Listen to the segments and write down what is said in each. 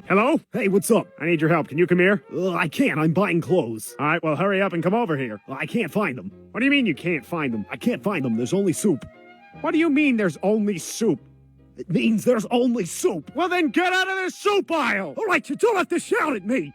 Hello? Hey, what's up? I need your help. Can you come here? I can't. I'm buying clothes. All right, well, hurry up and come over here. I can't find them. What do you mean you can't find them? I can't find them. There's only soup. What do you mean there's only soup? It means there's only soup. Well, then get out of the soup aisle. All right, you don't have to shout at me.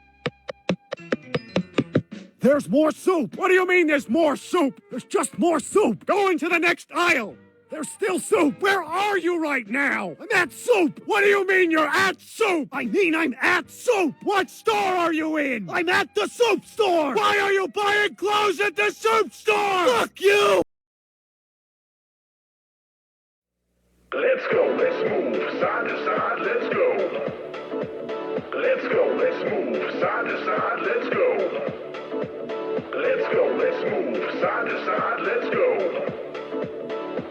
There's more soup. What do you mean there's more soup? There's just more soup. Go into the next aisle. There's still soup. Where are you right now? I'm at soup. What do you mean you're at soup? I mean I'm at soup. What store are you in? I'm at the soup store. Why are you buying clothes at the soup store? Fuck you! Let's go, let's move, side to side, let's go. Let's go, let's move, side to side, let's go. Let's go, let's move, side to side, let's go.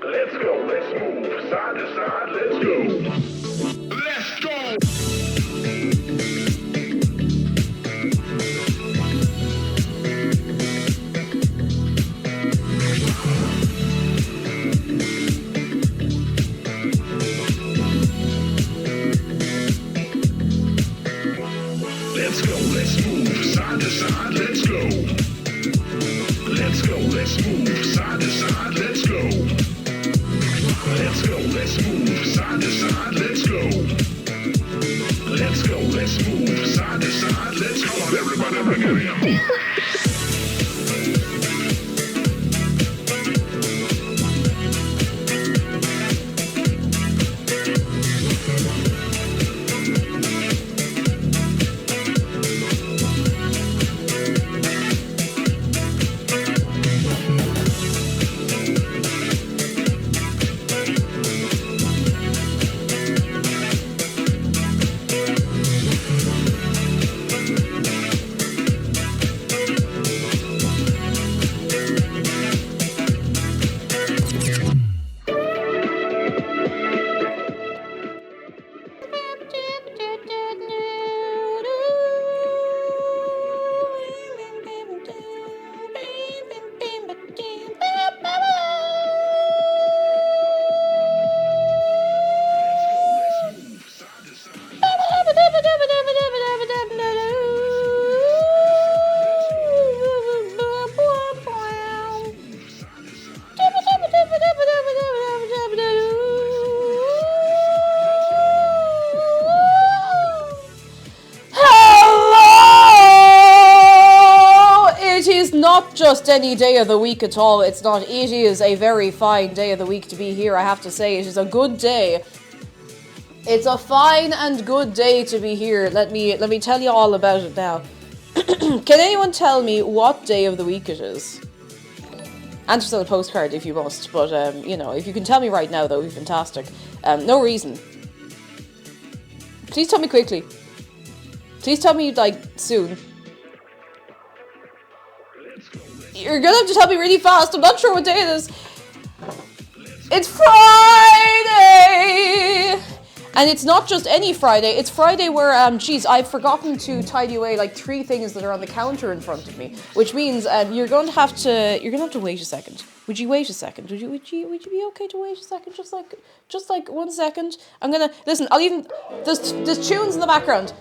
Let's go, let's move, side to side, let's go. Let's go! Let's go, let's move, side to side, let's go. Let's go, let's move, side to side, let's go. Let's go, let's move, side to side, let's go. Let's go, let's move, side to side, let's go. Come on, everybody, bring it in. Just any day of the week at all. It's not. It is a very fine day of the week to be here, I have to say. It is a good day. It's a fine and good day to be here. Let me tell you all about it now. Can anyone tell me what day of the week it is? Answer on a postcard if you must, but you know, if you can tell me right now, that would be fantastic. No reason. Please tell me quickly. Please tell me, like, soon. You're gonna have to tell me really fast. I'm not sure what day it is. It's Friday! And it's not just any Friday. It's Friday where, I've forgotten to tidy away like 3 things that are on the counter in front of me. Which means you're gonna have to wait a second. Would you wait a second? Would you be okay to wait a second? Just like 1 second. I'm gonna listen. I'll even there's tunes in the background.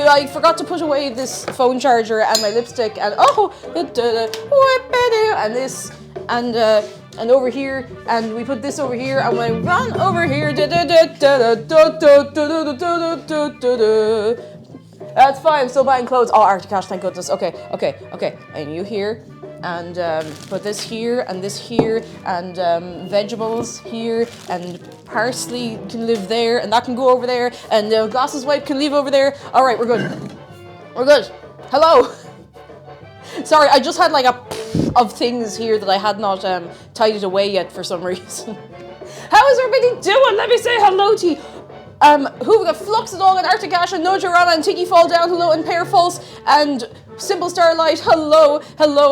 I forgot to put away this phone charger and my lipstick and and this and over here, and we put this over here, and we run over here. That's fine, I'm still buying clothes. Oh, Arctic Cash, thank goodness. Okay. And you here, and put this here, and vegetables here, and parsley can live there, and that can go over there, and glasses wipe can leave over there. All right, we're good. Hello. Sorry, I just had like of things here that I had not tidied away yet for some reason. How is everybody doing? Let me say hello to you. Who we got? Flux the Dog and Arctic Ash and Nojo Rana and Tiki Fall Down, hello, and Pear False and Simple Starlight, hello,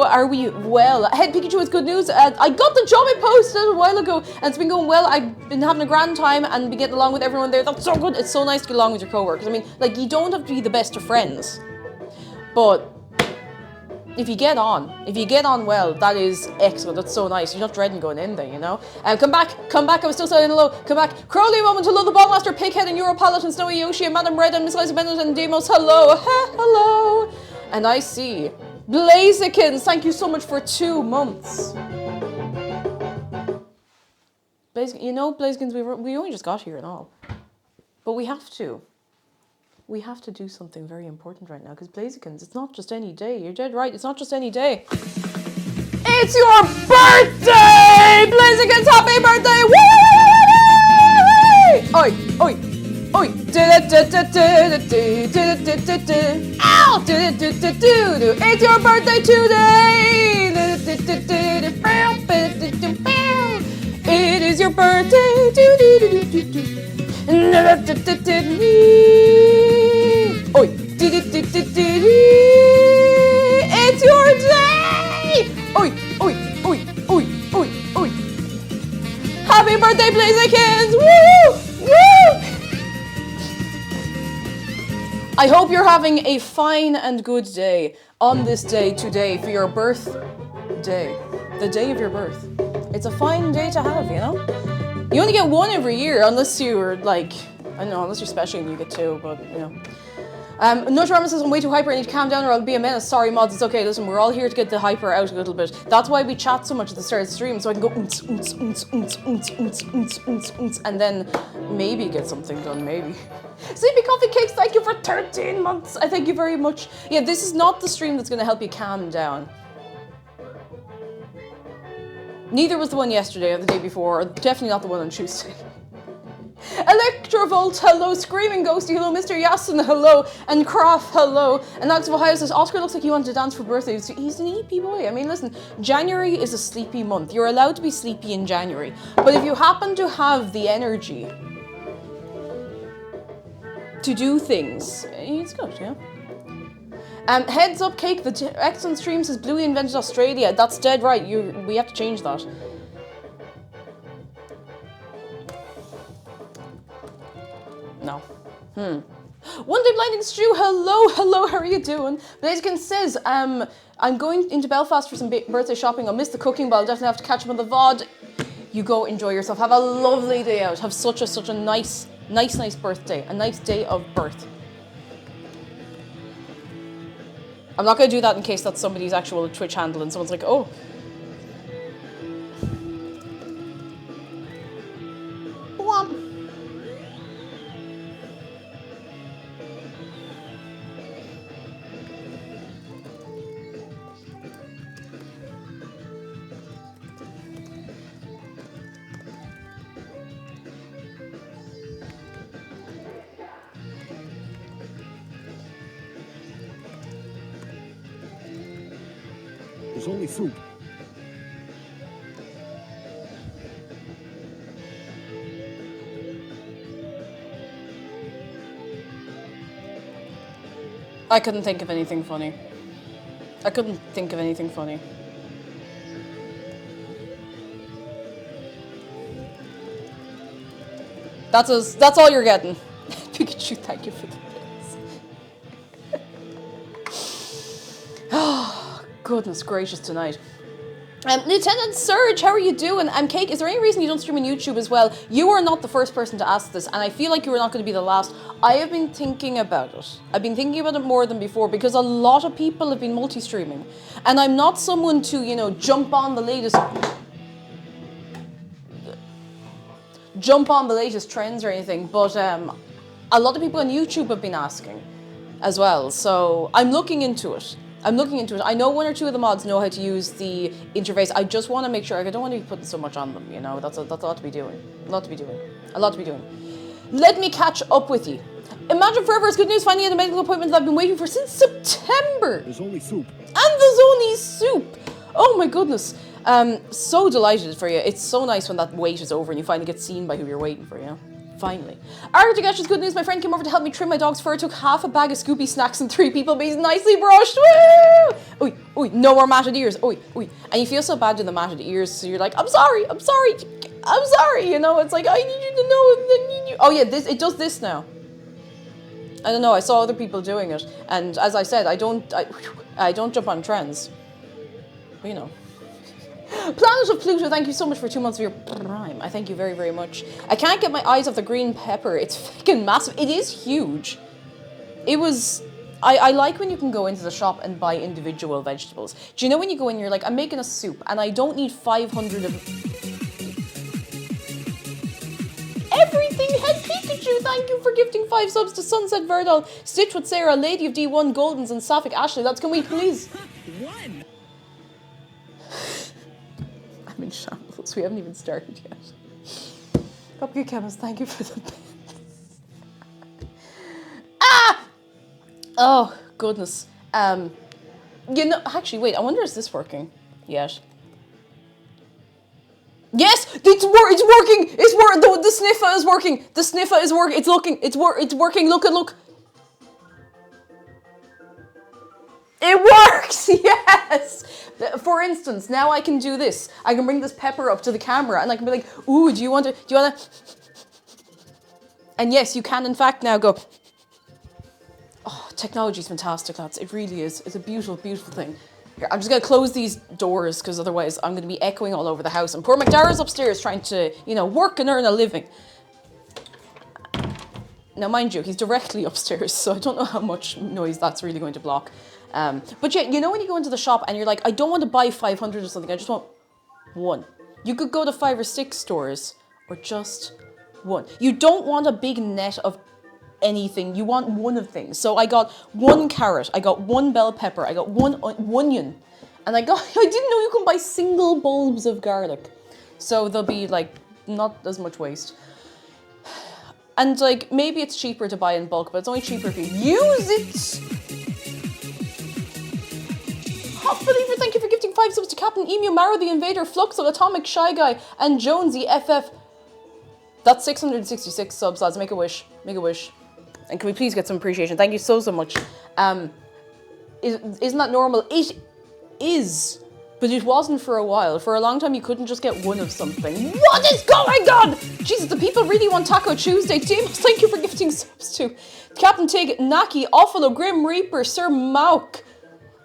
are we well? Head Pikachu with good news. I got the job I posted a while ago and it's been going well. I've been having a grand time and been getting along with everyone there. That's so good. It's so nice to get along with your coworkers. I mean, like, you don't have to be the best of friends, but If you get on well, that is excellent. That's so nice. You're not dreading going in there, you know. Come back. I was still saying hello. Come back. Crowley moment. Hello, the Ballmaster, Pighead, and Europolitan, and Snowy Yoshi, and Madam Red, and Miss Liza Bennett, and Demos. Hello. Hello. And I see Blazikins. Thank you so much for 2 months. Blazikins, we only just got here and all, but we have to. We have to do something very important right now, because Blazikins, it's not just any day. You're dead right, it's not just any day. It's your birthday! Blazikins, happy birthday! Woo! Oi, oi, oi. Ow! It's your birthday today! It is your birthday! Oi! It's your day! Oi! Oi! Oi! Oi! Oi! Oi! Happy birthday, Blazikins! Woo! Woo! I hope you're having a fine and good day on this day today for your birthday. The day of your birth. It's a fine day to have, you know? You only get one every year, unless you're like, I don't know, unless you're special and you get 2, but you know. Nutrama says I'm way too hyper, I need to calm down or I'll be a menace. Sorry mods, it's okay, listen, we're all here to get the hyper out a little bit. That's why we chat so much at the start of the stream, so I can go and then maybe get something done, maybe. Sleepy Coffee Cakes, thank you for 13 months. I thank you very much. Yeah, this is not the stream that's going to help you calm down. Neither was the one yesterday or the day before, or definitely not the one on Tuesday. Electrovolt, hello. Screaming Ghosty, hello. Mr. Yasin, hello. And Kraft, hello. And Alex of Ohio says, Oscar looks like he wanted to dance for birthdays. He's an EP boy. I mean, listen, January is a sleepy month. You're allowed to be sleepy in January. But if you happen to have the energy to do things, it's good, yeah? Heads up cake, the excellent stream says Bluey invented Australia. That's dead right. We have to change that. No. One Day Blinding Stew, hello, how are you doing? Blaziken says, I'm going into Belfast for some birthday shopping. I'll miss the cooking, but I'll definitely have to catch up on the VOD. You go enjoy yourself. Have a lovely day out. Have such a nice birthday. A nice day of birth. I'm not going to do that in case that's somebody's actual Twitch handle and someone's like, oh. Whomp. There's only soup. I couldn't think of anything funny. That's all you're getting. Pikachu, thank you for the bits. Oh, goodness gracious tonight. Lieutenant Surge, how are you doing? Cake, is there any reason you don't stream on YouTube as well? You are not the first person to ask this, and I feel like you are not going to be the last. I have been thinking about it. I've been thinking about it more than before, because a lot of people have been multi-streaming. And I'm not someone to, you know, jump on the latest trends or anything, but a lot of people on YouTube have been asking as well. So I'm looking into it. I know 1 or 2 of the mods know how to use the interface. I just want to make sure. I don't want to be putting so much on them, you know. That's a lot to be doing. A lot to be doing. Let me catch up with you. Imagine Forever is good news. Finally had a medical appointment that I've been waiting for since September. There's only soup. Oh my goodness. So delighted for you. It's so nice when that wait is over and you finally get seen by who you're waiting for, you know? Finally. Arctic Ash is good news. My friend came over to help me trim my dog's fur. Took half a bag of Scoopy snacks and 3 people, but he's nicely brushed. Woo! Oi, oi, no more matted ears. Oi, oi. And you feel so bad doing the matted ears, so you're like, I'm sorry. You know, it's like, I need you to know. And then oh yeah, it does this now. I don't know, I saw other people doing it, and as I said, I don't jump on trends. But, you know. Planet of Pluto, thank you so much for 2 months of your prime. I thank you very, very much. I can't get my eyes off the green pepper. It's fucking massive. It is huge. It was... I like when you can go into the shop and buy individual vegetables. Do you know when you go in, you're like, I'm making a soup, and I don't need 500 of... Everything! Head Pikachu, thank you for gifting 5 subs to Sunset Verdal, Stitch with Sarah, Lady of D1, Goldens, and Sapphic Ashley. That's... Can we please... One. I'm in shambles. We haven't even started yet. Cupcake Chemist, thank you for the bits. Ah! Oh, goodness. You know, actually, wait, I wonder is this working yet? Yes! It's working! The sniffer is working! The sniffer is working! It's working! Look! It works! Yes! For instance, now I can do this. I can bring this pepper up to the camera and I can be like, ooh, do you want to... And yes, you can in fact now go... Oh, technology's fantastic, lads. It really is. It's a beautiful, beautiful thing. Here, I'm just going to close these doors because otherwise I'm going to be echoing all over the house. And poor McDara's upstairs trying to, you know, work and earn a living. Now, mind you, he's directly upstairs, so I don't know how much noise that's really going to block. But yeah, you know when you go into the shop and you're like, I don't want to buy 500 or something, I just want one. You could go to 5 or 6 stores or just one. You don't want a big net of anything, you want one of things. So I got 1 carrot, I got 1 bell pepper, I got 1 onion, and I didn't know you can buy single bulbs of garlic. So there'll be like, not as much waste. And like, maybe it's cheaper to buy in bulk, but it's only cheaper if you use it. Hot Believer, thank you for gifting 5 subs to Captain Emu, Mara the Invader, Fluxel, Atomic Shy Guy, and Jonesy FF. That's 666 subs, lads. Make a wish. Make a wish. And can we please get some appreciation? Thank you so much. Isn't that normal? It is. But it wasn't for a while. For a long time, you couldn't just get one of something. What is going on? Jesus, the people really want Taco Tuesday. James, thank you for gifting subs to Captain Tig, Naki, Offalo, Grim Reaper, Sir Mauk.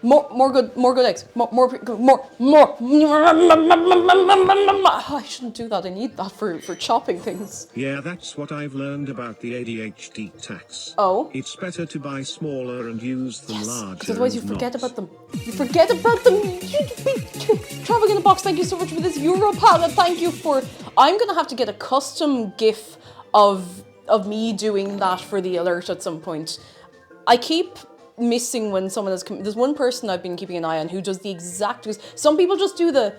More good eggs. More. I shouldn't do that. I need that for chopping things. Yeah, that's what I've learned about the ADHD tax. Oh? It's better to buy smaller and use them larger. Because otherwise you forget about them. You forget about them. Traveling in a box, thank you so much for this Europal. Thank you for... I'm going to have to get a custom GIF of me doing that for the alert at some point. I keep missing when someone has... There's one person I've been keeping an eye on who does the exact... Some people just do the...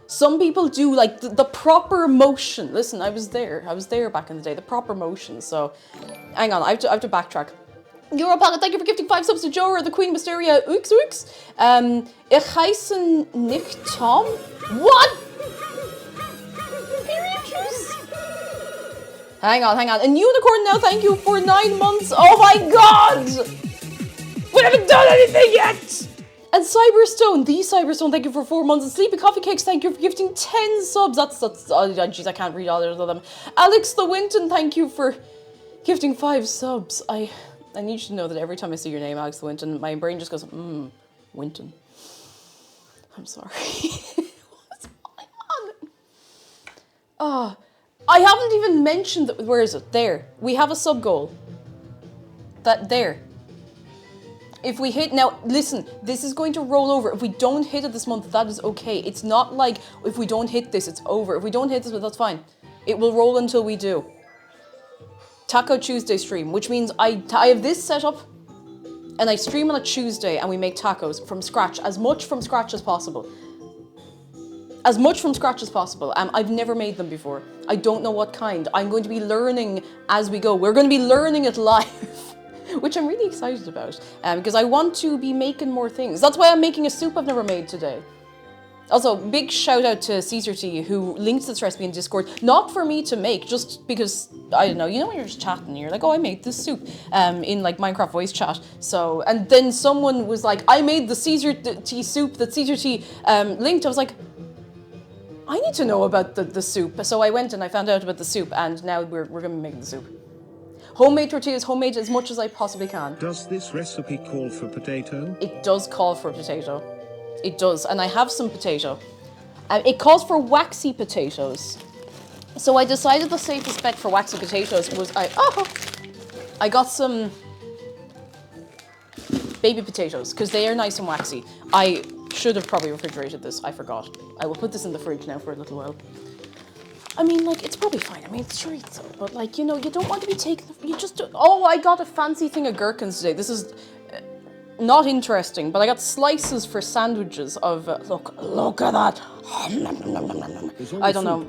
Some people do like the proper motion. Listen, I was there back in the day, the proper motion. So, hang on, I have to backtrack. Europal, thank you for gifting 5 subs to Joe or the Queen Mysteria. Ooks. Ich heißen nicht Tom. What? Period juice. Hang on. And Unicorn now, thank you for 9 months. Oh my god! We haven't done anything yet! And Cyberstone, the Cyberstone, thank you for 4 months. And Sleepy Coffee Cakes, thank you for gifting 10 subs. That's oh jeez, I can't read all of them. Alex the Winton, thank you for gifting 5 subs. I need you to know that every time I see your name, Alex the Winton, my brain just goes, Winton. I'm sorry. What's going on? Oh, I haven't even mentioned that. Where is it? There. We have a sub goal. There. If we hit, now listen, this is going to roll over. If we don't hit it this month, that is okay. It's not like if we don't hit this, it's over. If we don't hit this, that's fine. It will roll until we do. Taco Tuesday stream, which means I have this set up and I stream on a Tuesday and we make tacos from scratch, as much from scratch as possible. As much from scratch as possible. I've never made them before. I don't know what kind. I'm going to be learning as we go. We're going to be learning it live. Which I'm really excited about, because I want to be making more things. That's why I'm making a soup I've never made today. Also, big shout out to Caesar T, who linked this recipe in Discord, not for me to make, just because, I don't know, you know when you're just chatting, you're like, oh, I made this soup, in like Minecraft voice chat. So, and then someone was like, I made the Caesar T soup that Caesar T linked. I was like, I need to know about the soup. So I went and I found out about the soup, and now we're going to be making the soup. Homemade tortillas, homemade as much as I possibly can. Does this recipe call for potato? It does call for potato. It does, and I have some potato. It calls for waxy potatoes. So I decided the safest bet for waxy potatoes was I got some baby potatoes because they are nice and waxy. I should have probably refrigerated this. I forgot. I will put this in the fridge now for a little while. I mean, like, it's probably fine. I mean, it's chorizo, but like, you know, you don't want to be taking. You just. Oh, I got a fancy thing of gherkins today. This is not interesting, but I got slices for sandwiches of. Look at that. I don't know.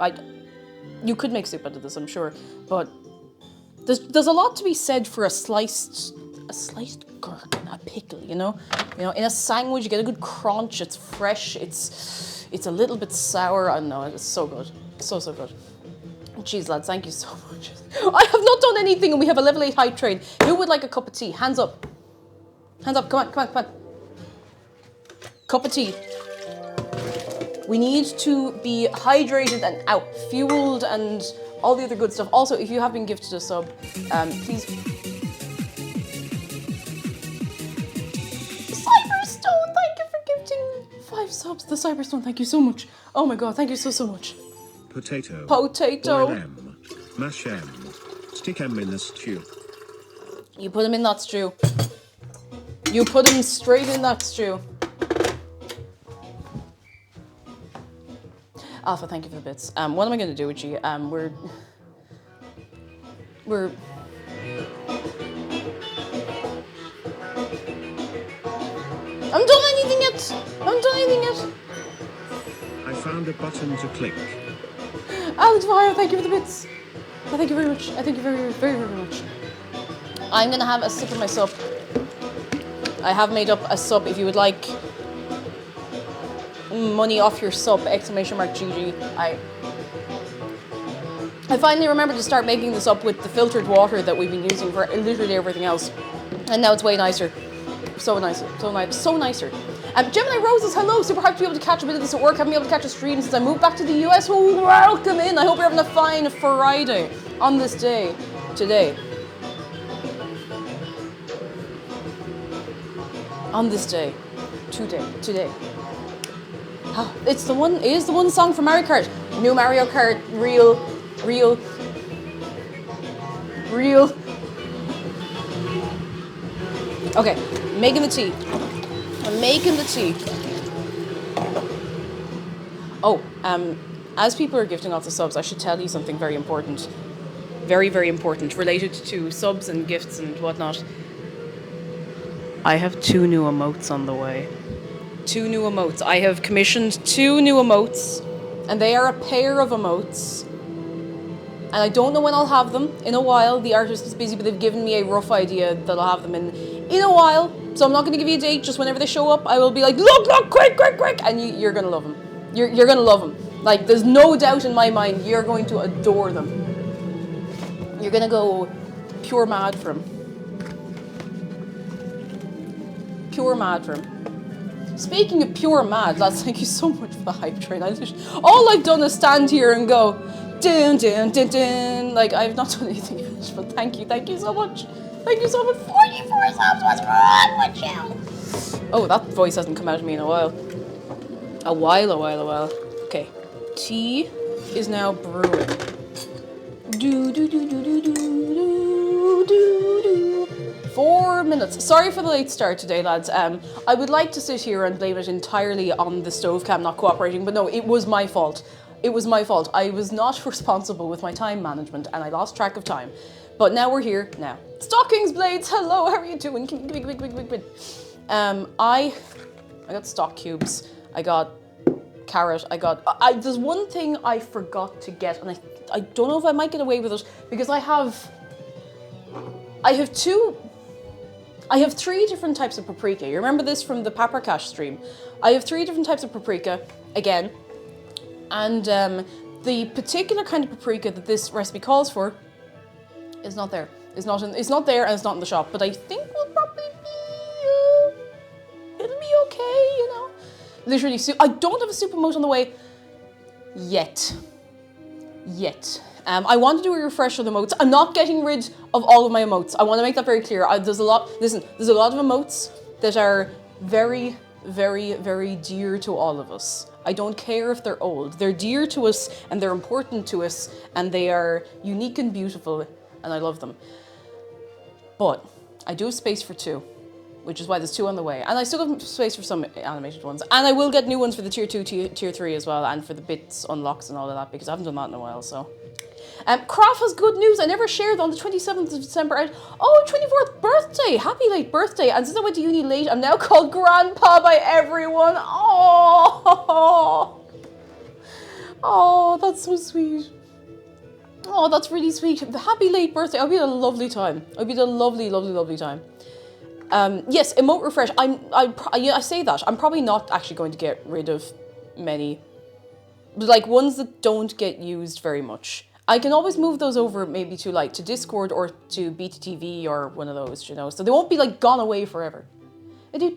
You could make soup out of this, I'm sure, but there's a lot to be said for a sliced gherkin, a pickle, you know, in a sandwich you get a good crunch. It's fresh. It's a little bit sour. I don't know. It's so good, so good. Jeez, lads, thank you so much. I have not done anything, and we have a level 8 hype train. Who would like a cup of tea? Hands up. Hands up. Come on. Cup of tea. We need to be hydrated and fueled and all the other good stuff. Also, if you have been gifted a sub, please. Cyberstone, thank you for gifting 5 subs. The Cyberstone, thank you so much. Oh my god, thank you so much. Potato. Boil M. Mash M. Stick M in the stew. You put them in that stew. You put them straight in that stew. Alpha, thank you for the bits. What am I going to do with you? We're. I haven't done anything yet. I found a button to click. Alex Fire, thank you for the bits. Thank you very much. I thank you very, very, very much. I'm going to have a sip of my sub. I have made up a sub if you would like. Money off your sub, ! GG. I finally remembered to start making this up with the filtered water that we've been using for literally everything else. And now it's way nicer. So nicer. Gemini Roses, hello. Super hyped to be able to catch a bit of this at work. Haven't been able to catch a stream since I moved back to the US. Oh, welcome in. I hope you're having a fine Friday on this day. Today. On this day. Today. It is the one song from Mario Kart. New Mario Kart, real. Okay, making the tea. I'm making the tea. Oh, as people are gifting lots of subs, I should tell you something very important. Very, very important, related to subs and gifts and whatnot. I have 2 new emotes on the way. 2 new emotes. I have commissioned 2 new emotes, and they are a pair of emotes. And I don't know when I'll have them. In a while. The artist is busy, but they've given me a rough idea that I'll have them in a while. So I'm not going to give you a date. Just whenever they show up, I will be like, look, quick, and you're going to love them. You're going to love them. Like, there's no doubt in my mind you're going to adore them. You're going to go pure mad for them. Pure mad for them. Speaking of pure mad, lads, thank you so much for the hype train. All I've done is stand here and go, dun, dun, dun, dun. Like, I've not done anything else, but thank you so much. Thank you so much. 44 subs, what's wrong with you? Oh, that voice hasn't come out of me in a while. A while. Okay, tea is now brewing. Do. 4 minutes. Sorry for the late start today, lads. I would like to sit here and blame it entirely on the stove cam not cooperating, but no, it was my fault. I was not responsible with my time management, and I lost track of time. But now we're here. Now, Stockings Blades. Hello, how are you doing? Big. I got stock cubes. I got carrot. There's one thing I forgot to get, and I don't know if I might get away with it because I have 3 different types of paprika. You remember this from the Paprikash stream? I have 3 different types of paprika, again. And the particular kind of paprika that this recipe calls for is not there. It's not there and it's not in the shop. But I think we'll probably be... it'll be okay, you know? Literally, I don't have a super emote on the way yet. I want to do a refresh of the emotes. I'm not getting rid of all of my emotes. I want to make that very clear. There's a lot of emotes that are very, very, very dear to all of us. I don't care if they're old. They're dear to us and they're important to us and they are unique and beautiful and I love them. But I do have space for 2, which is why there's 2 on the way. And I still have space for some animated ones. And I will get new ones for the tier 2, tier 3 as well, and for the bits, unlocks and all of that, because I haven't done that in a while, so. Croft has good news. I never shared on the 27th of December. 24th birthday. Happy late birthday. And since I went to uni late, I'm now called Grandpa by everyone. Oh, that's so sweet. Oh, that's really sweet. Happy late birthday. I hope you had a lovely time. I hope you had a lovely, lovely, lovely time. Yes, emote refresh. I say that. I'm probably not actually going to get rid of many. But like ones that don't get used very much. I can always move those over maybe to Discord or to BTTV or one of those, you know. So they won't be like gone away forever. Toads,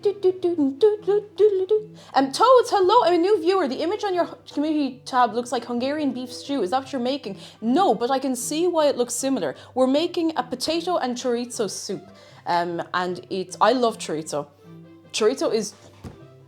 hello, I'm a new viewer. The image on your community tab looks like Hungarian beef stew. Is that what you're making? No, but I can see why it looks similar. We're making a potato and chorizo soup. And I love chorizo. Chorizo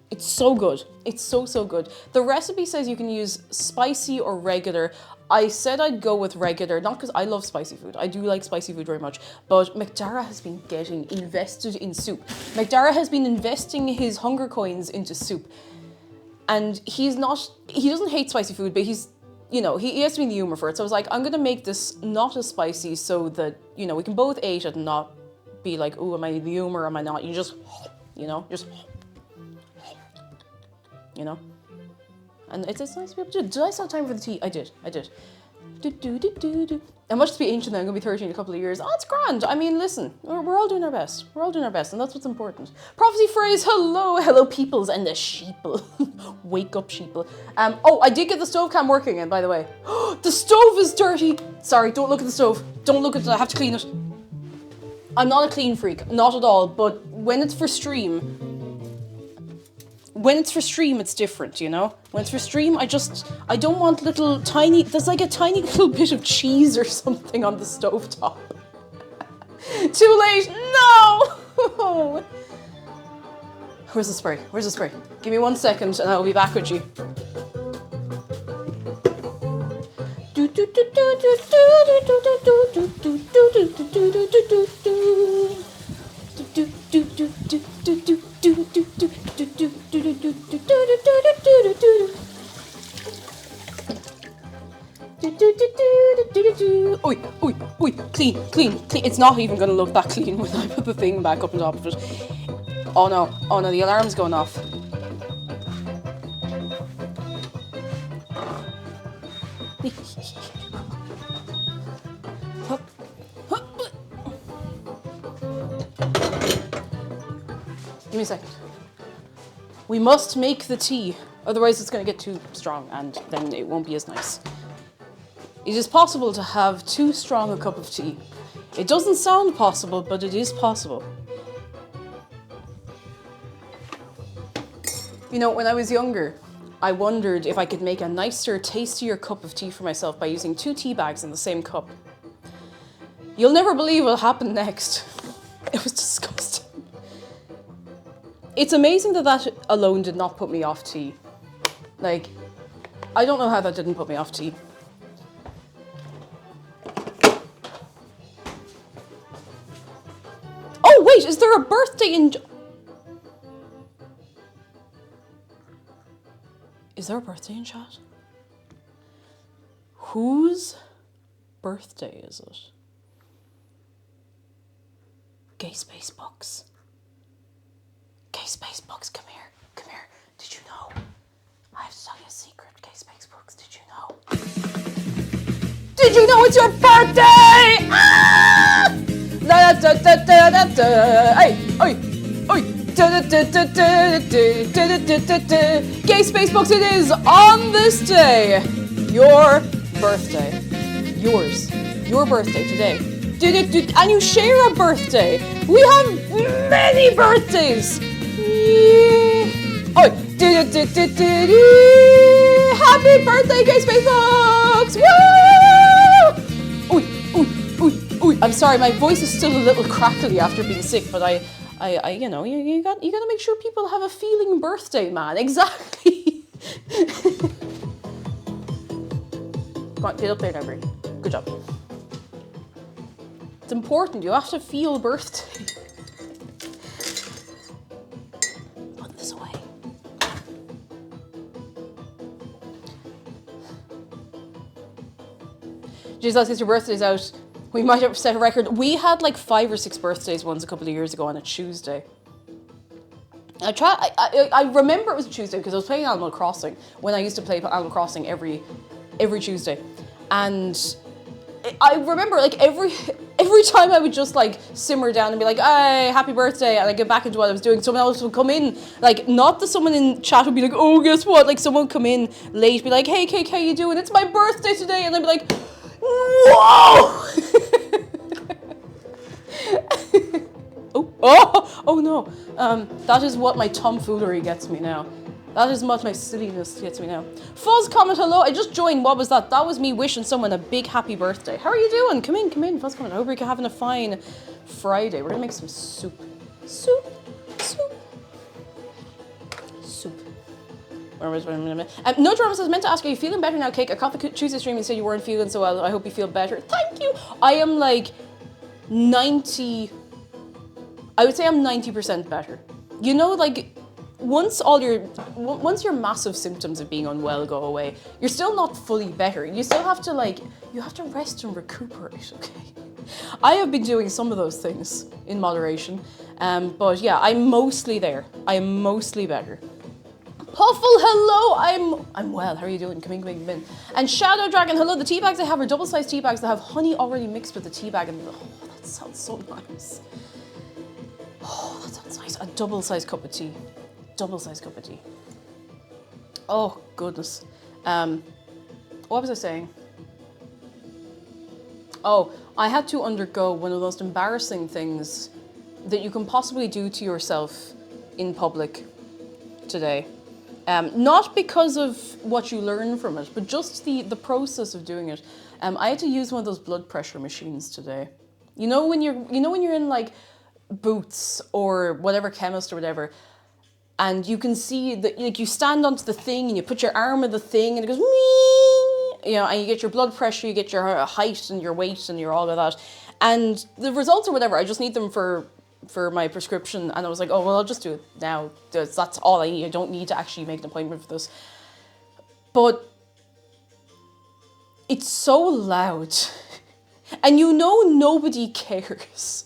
it's so good. It's so, so good. The recipe says you can use spicy or regular. I said I'd go with regular, not because I love spicy food. I do like spicy food very much. But McDara has been getting invested in soup. McDara has been investing his hunger coins into soup. And he doesn't hate spicy food, but he's, you know, he has to be in the humor for it. So I was like, I'm going to make this not as spicy so that, you know, we can both eat it and not be like, oh, am I in the humor, am I not? You just, you know, and it's nice to be able to do. Did I still have time for the tea? I did. I must be ancient now. I'm going to be 30 in a couple of years. Oh, it's grand. I mean, listen, we're all doing our best. We're all doing our best, and that's what's important. Prophecy phrase, hello peoples and the sheeple. Wake up, sheeple. I did get the stove cam working again, by the way. The stove is dirty. Sorry, don't look at the stove. Don't look at it. I have to clean it. I'm not a clean freak, not at all, but when it's for stream, it's different, you know? When it's for stream, I don't want there's like a tiny little bit of cheese or something on the stovetop. Too late, no! Where's the spray? Give me 1 second and I'll be back with you. Oi, clean. It's not even gonna look that clean when I put the thing back up on top of it. Oh no, the alarm's going off. Give me a second. We must make the tea, otherwise it's going to get too strong and then it won't be as nice. It is possible to have too strong a cup of tea. It doesn't sound possible, but it is possible. You know, when I was younger, I wondered if I could make a nicer, tastier cup of tea for myself by using 2 tea bags in the same cup. You'll never believe what happened next. It was disgusting. It's amazing that alone did not put me off tea. Like, I don't know how that didn't put me off tea. Oh wait, is there a birthday in... Is there a birthday in chat? Whose birthday is it? Gay Space Books. Gay Space Books, come here. Did you know? I have to tell you a secret, Gay Space Books. Did you know? Did you know it's your birthday? Ah! La da da da da da. Hey, oi. Da da da da da da da da da. Gay Space Books, it is on this day. Your birthday. Yours. Your birthday today. And you share a birthday. We have many birthdays. Oh, happy birthday, Gay Space Books! Woo! I'm sorry, my voice is still a little crackly after being sick, but I you know, you got to make sure people have a feeling birthday, man. Exactly. Come on, get up there now, Brie. Good job. It's important. You have to feel birthday. Put this away. Jesus, guess your birthday's out. We might have set a record. We had like 5 or 6 birthdays once a couple of years ago on a Tuesday. I remember it was a Tuesday because I was playing Animal Crossing when I used to play Animal Crossing every Tuesday, and I remember like every time I would just like simmer down and be like, "Hey, happy birthday," and I get back into what I was doing, someone else would come in, like not that someone in chat would be like, "Oh, guess what?" Like someone would come in late, be like, "Hey, Kate, how you doing? It's my birthday today," and I'd be like, "Whoa!" Oh no. That is what my tomfoolery gets me now. That is what my silliness gets me now. Fuzz comment, hello. I just joined. What was that? That was me wishing someone a big happy birthday. How are you doing? Come in. Fuzz comment. I hope you're having a fine Friday. We're gonna make some soup. Soup. No dramas. I was meant to ask, are you feeling better now, Cake? I caught the Tuesday stream and said you weren't feeling so well. I hope you feel better. Thank you. I am like 90. I would say I'm 90% better. You know, like once your massive symptoms of being unwell go away, you're still not fully better. You still have to you have to rest and recuperate, okay? I have been doing some of those things in moderation, but yeah, I'm mostly there. I am mostly better. Puffle, hello, I'm well. How are you doing? Come in. And Shadow Dragon, hello. The tea bags I have are double-sized tea bags that have honey already mixed with the tea bag, and that sounds so nice. Oh, that sounds nice. A double-sized cup of tea. Oh, goodness. What was I saying? Oh, I had to undergo one of the most embarrassing things that you can possibly do to yourself in public today. Not because of what you learn from it, but just the process of doing it. I had to use one of those blood pressure machines today. You know when you're in like Boots or whatever, chemist or whatever, and you can see that like you stand onto the thing and you put your arm in the thing and it goes wee, you know, and you get your blood pressure, you get your height and your weight and your all of that, and the results or whatever. I just need them for my prescription, and I was like, oh well, I'll just do it now. That's all I need. I don't need to actually make an appointment for this. But it's so loud, and you know nobody cares.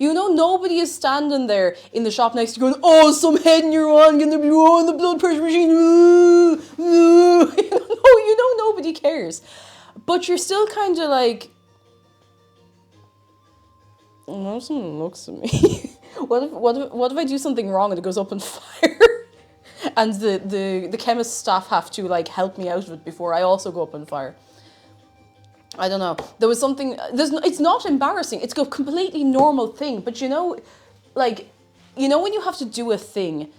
You know nobody is standing there in the shop next to you going, oh, some head in your arm, gonna be on the blood pressure machine. You know nobody cares. But you're still kind of like, oh, someone looks at me. What if I do something wrong and it goes up on fire? And the chemist staff have to like help me out of it before I also go up on fire. I don't know. There was something. It's not embarrassing. It's a completely normal thing. But you know, like, you know when you have to do a thing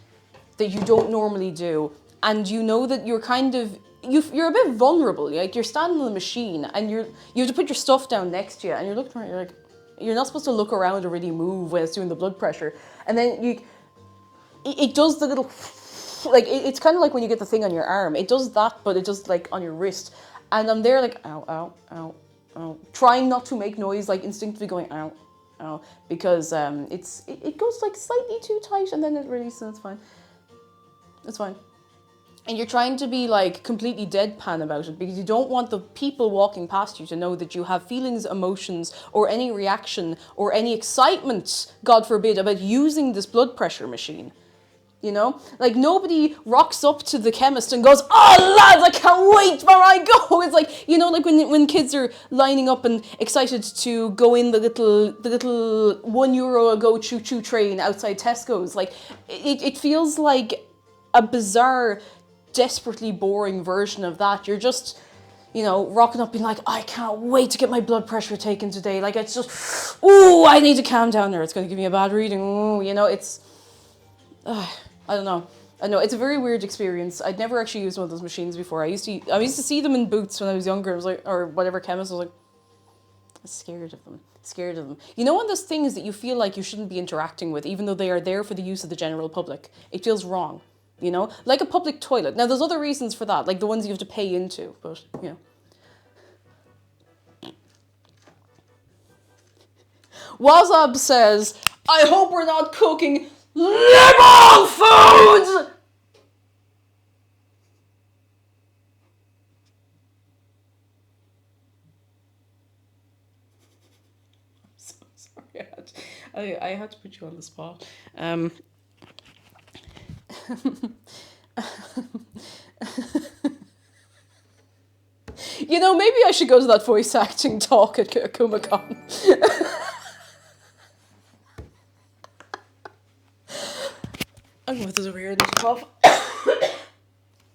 that you don't normally do, and you know that you're kind of you're a bit vulnerable. Like you're standing on the machine, and you have to put your stuff down next to you, and you're looking around. You're like, you're not supposed to look around or really move when it's doing the blood pressure, and then it does the little like it's kind of like when you get the thing on your arm. It does that, but it does like on your wrist. And I'm there like, ow, ow, ow, ow. Trying not to make noise, like instinctively going, ow, ow. Because it goes like slightly too tight and then it releases and it's fine. It's fine. And you're trying to be like completely deadpan about it because you don't want the people walking past you to know that you have feelings, emotions, or any reaction or any excitement, God forbid, about using this blood pressure machine. You know, like nobody rocks up to the chemist and goes, oh lads, I can't wait where I go. It's like, you know, like when kids are lining up and excited to go in the little €1 a go choo-choo train outside Tesco's. Like it feels like a bizarre, desperately boring version of that. You're just, you know, rocking up being like, I can't wait to get my blood pressure taken today. Like it's just, ooh, I need to calm down there. It's going to give me a bad reading. Ooh, you know, it's, I don't know. I know it's a very weird experience. I'd never actually used one of those machines before. I used to see them in Boots when I was younger. I was like, or whatever chemist. I was like, Scared of them. Scared of them. You know, when there's things that you feel like you shouldn't be interacting with, even though they are there for the use of the general public, it feels wrong. You know, like a public toilet. Now, there's other reasons for that, like the ones you have to pay into, but you know. Wazab says, I hope we're not cooking liberal foods! So sorry, I had to put you on the spot. You know, maybe I should go to that voice acting talk at Kumacon. I'm going to weird cough.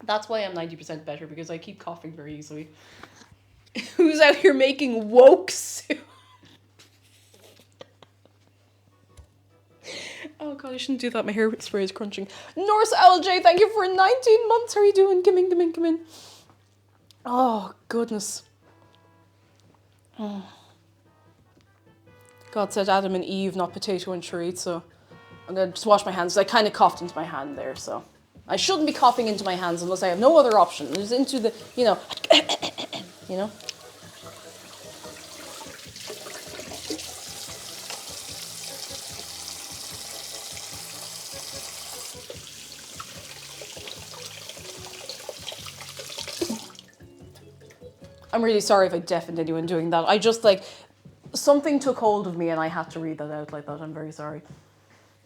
That's why I'm 90% better, because I keep coughing very easily. Who's out here making woke soup? Oh god, I shouldn't do that. My hair spray is crunching. Norse LJ, thank you for 19 months. How are you doing? Come in, come in, come in. Oh, goodness. Oh. God said Adam and Eve, not potato and chorizo. I'm going to just wash my hands. I kind of coughed into my hand there, so. I shouldn't be coughing into my hands unless I have no other option. It's into the, you know. You know? I'm really sorry if I deafened anyone doing that. I just, like, something took hold of me and I had to read that out like that. I'm very sorry.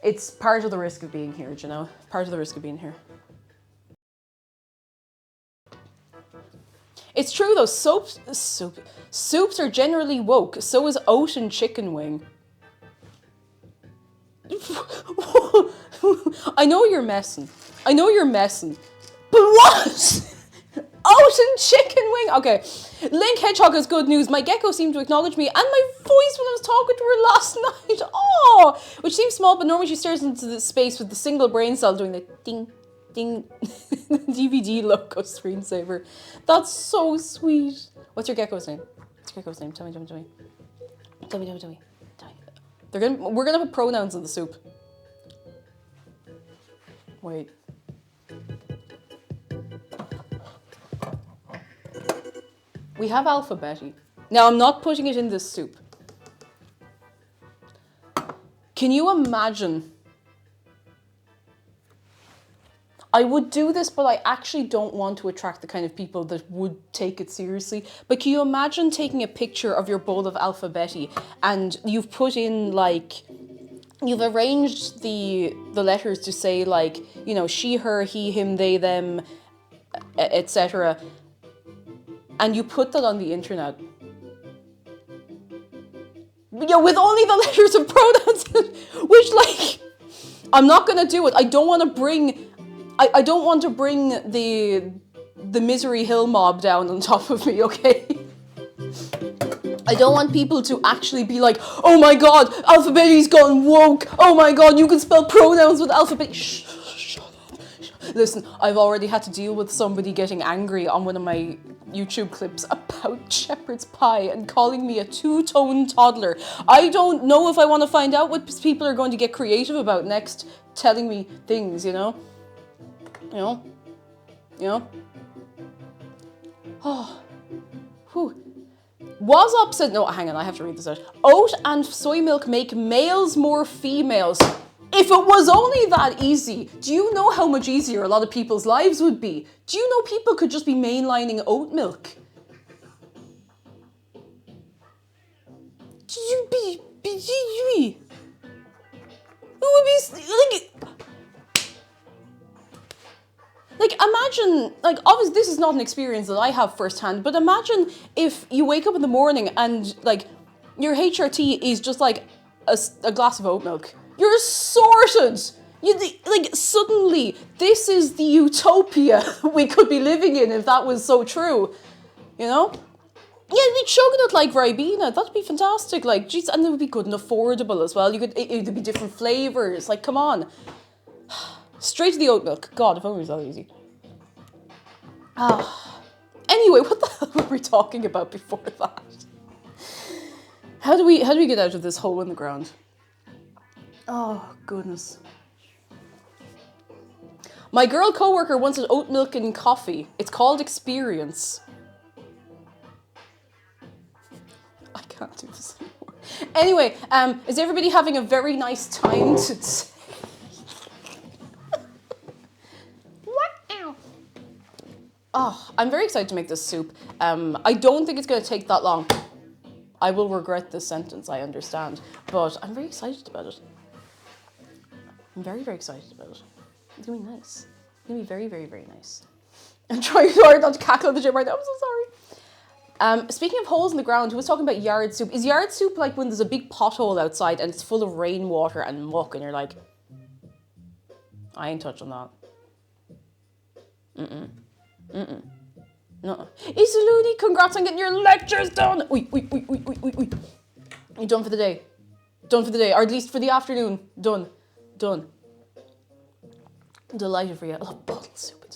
It's part of the risk of being here, do you know? Part of the risk of being here. It's true though, soups are generally woke. So is oat and chicken wing. I know you're messing. I know you're messing. But what? Oat and chicken wing? Okay. Link Hedgehog has good news. My gecko seemed to acknowledge me and my voice when I was talking to her last night. Oh! Which seems small, but normally she stares into the space with the single brain cell doing the ding, ding, DVD logo screensaver. That's so sweet. What's your gecko's name? What's your gecko's name? Tell me. Tell me. We're gonna put pronouns in the soup. Wait. We have alphabeti. Now, I'm not putting it in this soup. Can you imagine? I would do this, but I actually don't want to attract the kind of people that would take it seriously. But can you imagine taking a picture of your bowl of alphabeti and you've put in, like, you've arranged the letters to say, like, you know, she, her, he, him, they, them, etc. And you put that on the internet. Yeah, with only the letters of pronouns, which, like, I'm not gonna do it. I don't want to bring the Misery Hill mob down on top of me, okay? I don't want people to actually be like, oh my god, alphabeti's gone woke. Oh my god, you can spell pronouns with alphabet. Shut up. Listen, I've already had to deal with somebody getting angry on one of my YouTube clips about shepherd's pie and calling me a two-tone toddler. I don't know if I want to find out what people are going to get creative about next, telling me things, you know? You know? Oh. Whew. Was up said, no, hang on, I have to read this out. Oat and soy milk make males more females. If it was only that easy, do you know how much easier a lot of people's lives would be? Do you know people could just be mainlining oat milk? It would be, like, imagine, like, obviously this is not an experience that I have firsthand, but imagine if you wake up in the morning and, like, your HRT is just, like, a glass of oat milk. You're sorted! Like, suddenly, this is the utopia we could be living in if that was so true, you know? Yeah, they'd be chugging it like Ribena. That'd be fantastic. Like, geez, and it would be good and affordable as well. It'd be different flavors. Like, come on. Straight to the oat milk. God, if only it was that easy. Anyway, what the hell were we talking about before that? How do we get out of this hole in the ground? Oh, goodness. My girl coworker wanted oat milk and coffee. It's called experience. I can't do this anymore. Anyway, is everybody having a very nice time today? Oh, I'm very excited to make this soup. I don't think it's going to take that long. I will regret this sentence, I understand. But I'm very excited about it. I'm very, very excited about it. It's going to be nice. It's going to be very, very, very nice. I'm trying so hard not to cackle at the gym right now. I'm so sorry. Speaking of holes in the ground, who was talking about yard soup? Is yard soup like when there's a big pothole outside and it's full of rainwater and muck and you're like, I ain't touching that. No. Isaluni, congrats on getting your lectures done. Oi. You done for the day? Done for the day, or at least for the afternoon. Done. Delighted for you. I love bottle soup.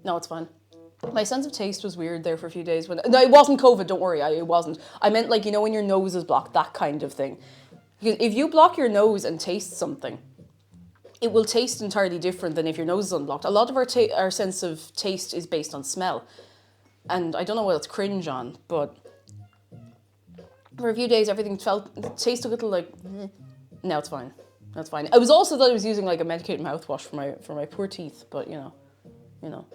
No, it's fine. My sense of taste was weird there for a few days. No, it wasn't COVID, don't worry, it wasn't. I meant like, when your nose is blocked, that kind of thing. Because if you block your nose and taste something, it will taste entirely different than if your nose is unblocked. A lot of our sense of taste is based on smell. And I don't know what it's cringe on, but for a few days everything tasted a little like, no, it's fine. That's fine. I was also thought I was using like a medicated mouthwash for my poor teeth, but you know.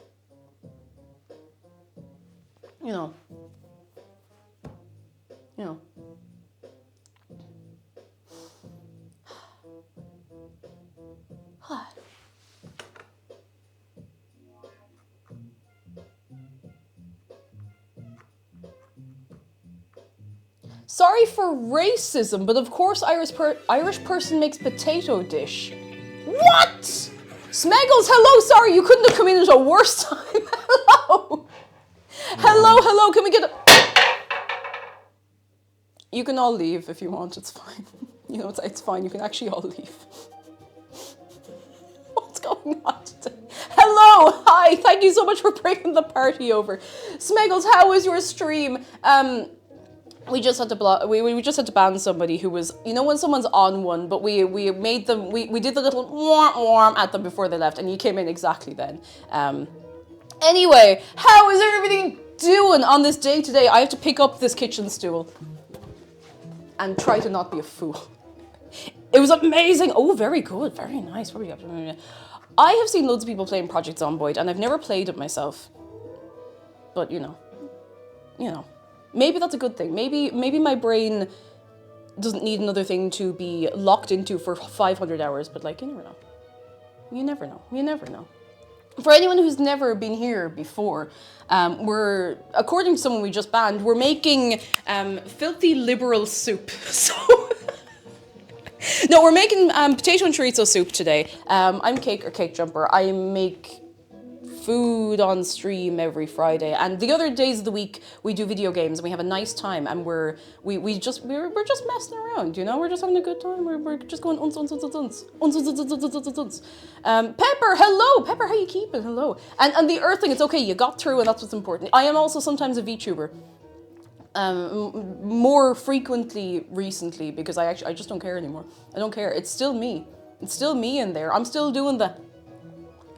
Sorry for racism, but of course Irish person makes potato dish. What? Smeggles, hello, sorry, you couldn't have come in at a worse time. Hello. Hello, can we get a... You can all leave if you want, it's fine. It's fine, you can actually all leave. What's going on today? Hello, hi, thank you so much for bringing the party over. Smeggles, how was your stream? We just had to we just had to ban somebody who was, when someone's on one, but we made them, we did the little warm at them before they left, and you came in exactly then. Anyway, how is everybody doing on this day today? I have to pick up this kitchen stool and try to not be a fool. It was amazing. Oh, very good. Very nice. What are you up to? I have seen loads of people playing Project Zomboid, and I've never played it myself. But, maybe that's a good thing. Maybe my brain doesn't need another thing to be locked into for 500 hours, but, you never know. You never know. For anyone who's never been here before, we're, according to someone we just banned, we're making filthy liberal soup. So, no, we're making potato and chorizo soup today. I'm Cake or Cake Jumper. I make food on stream every Friday, and the other days of the week we do video games and we have a nice time, and we're just messing around, we're just having a good time. We're just going uns. Pepper, hello, Pepper, how you keeping? Hello, and the earthling, it's okay, you got through, and that's what's important. I am also sometimes a VTuber, more frequently recently, because I just don't care anymore. I don't care. It's still me in there. I'm still doing the.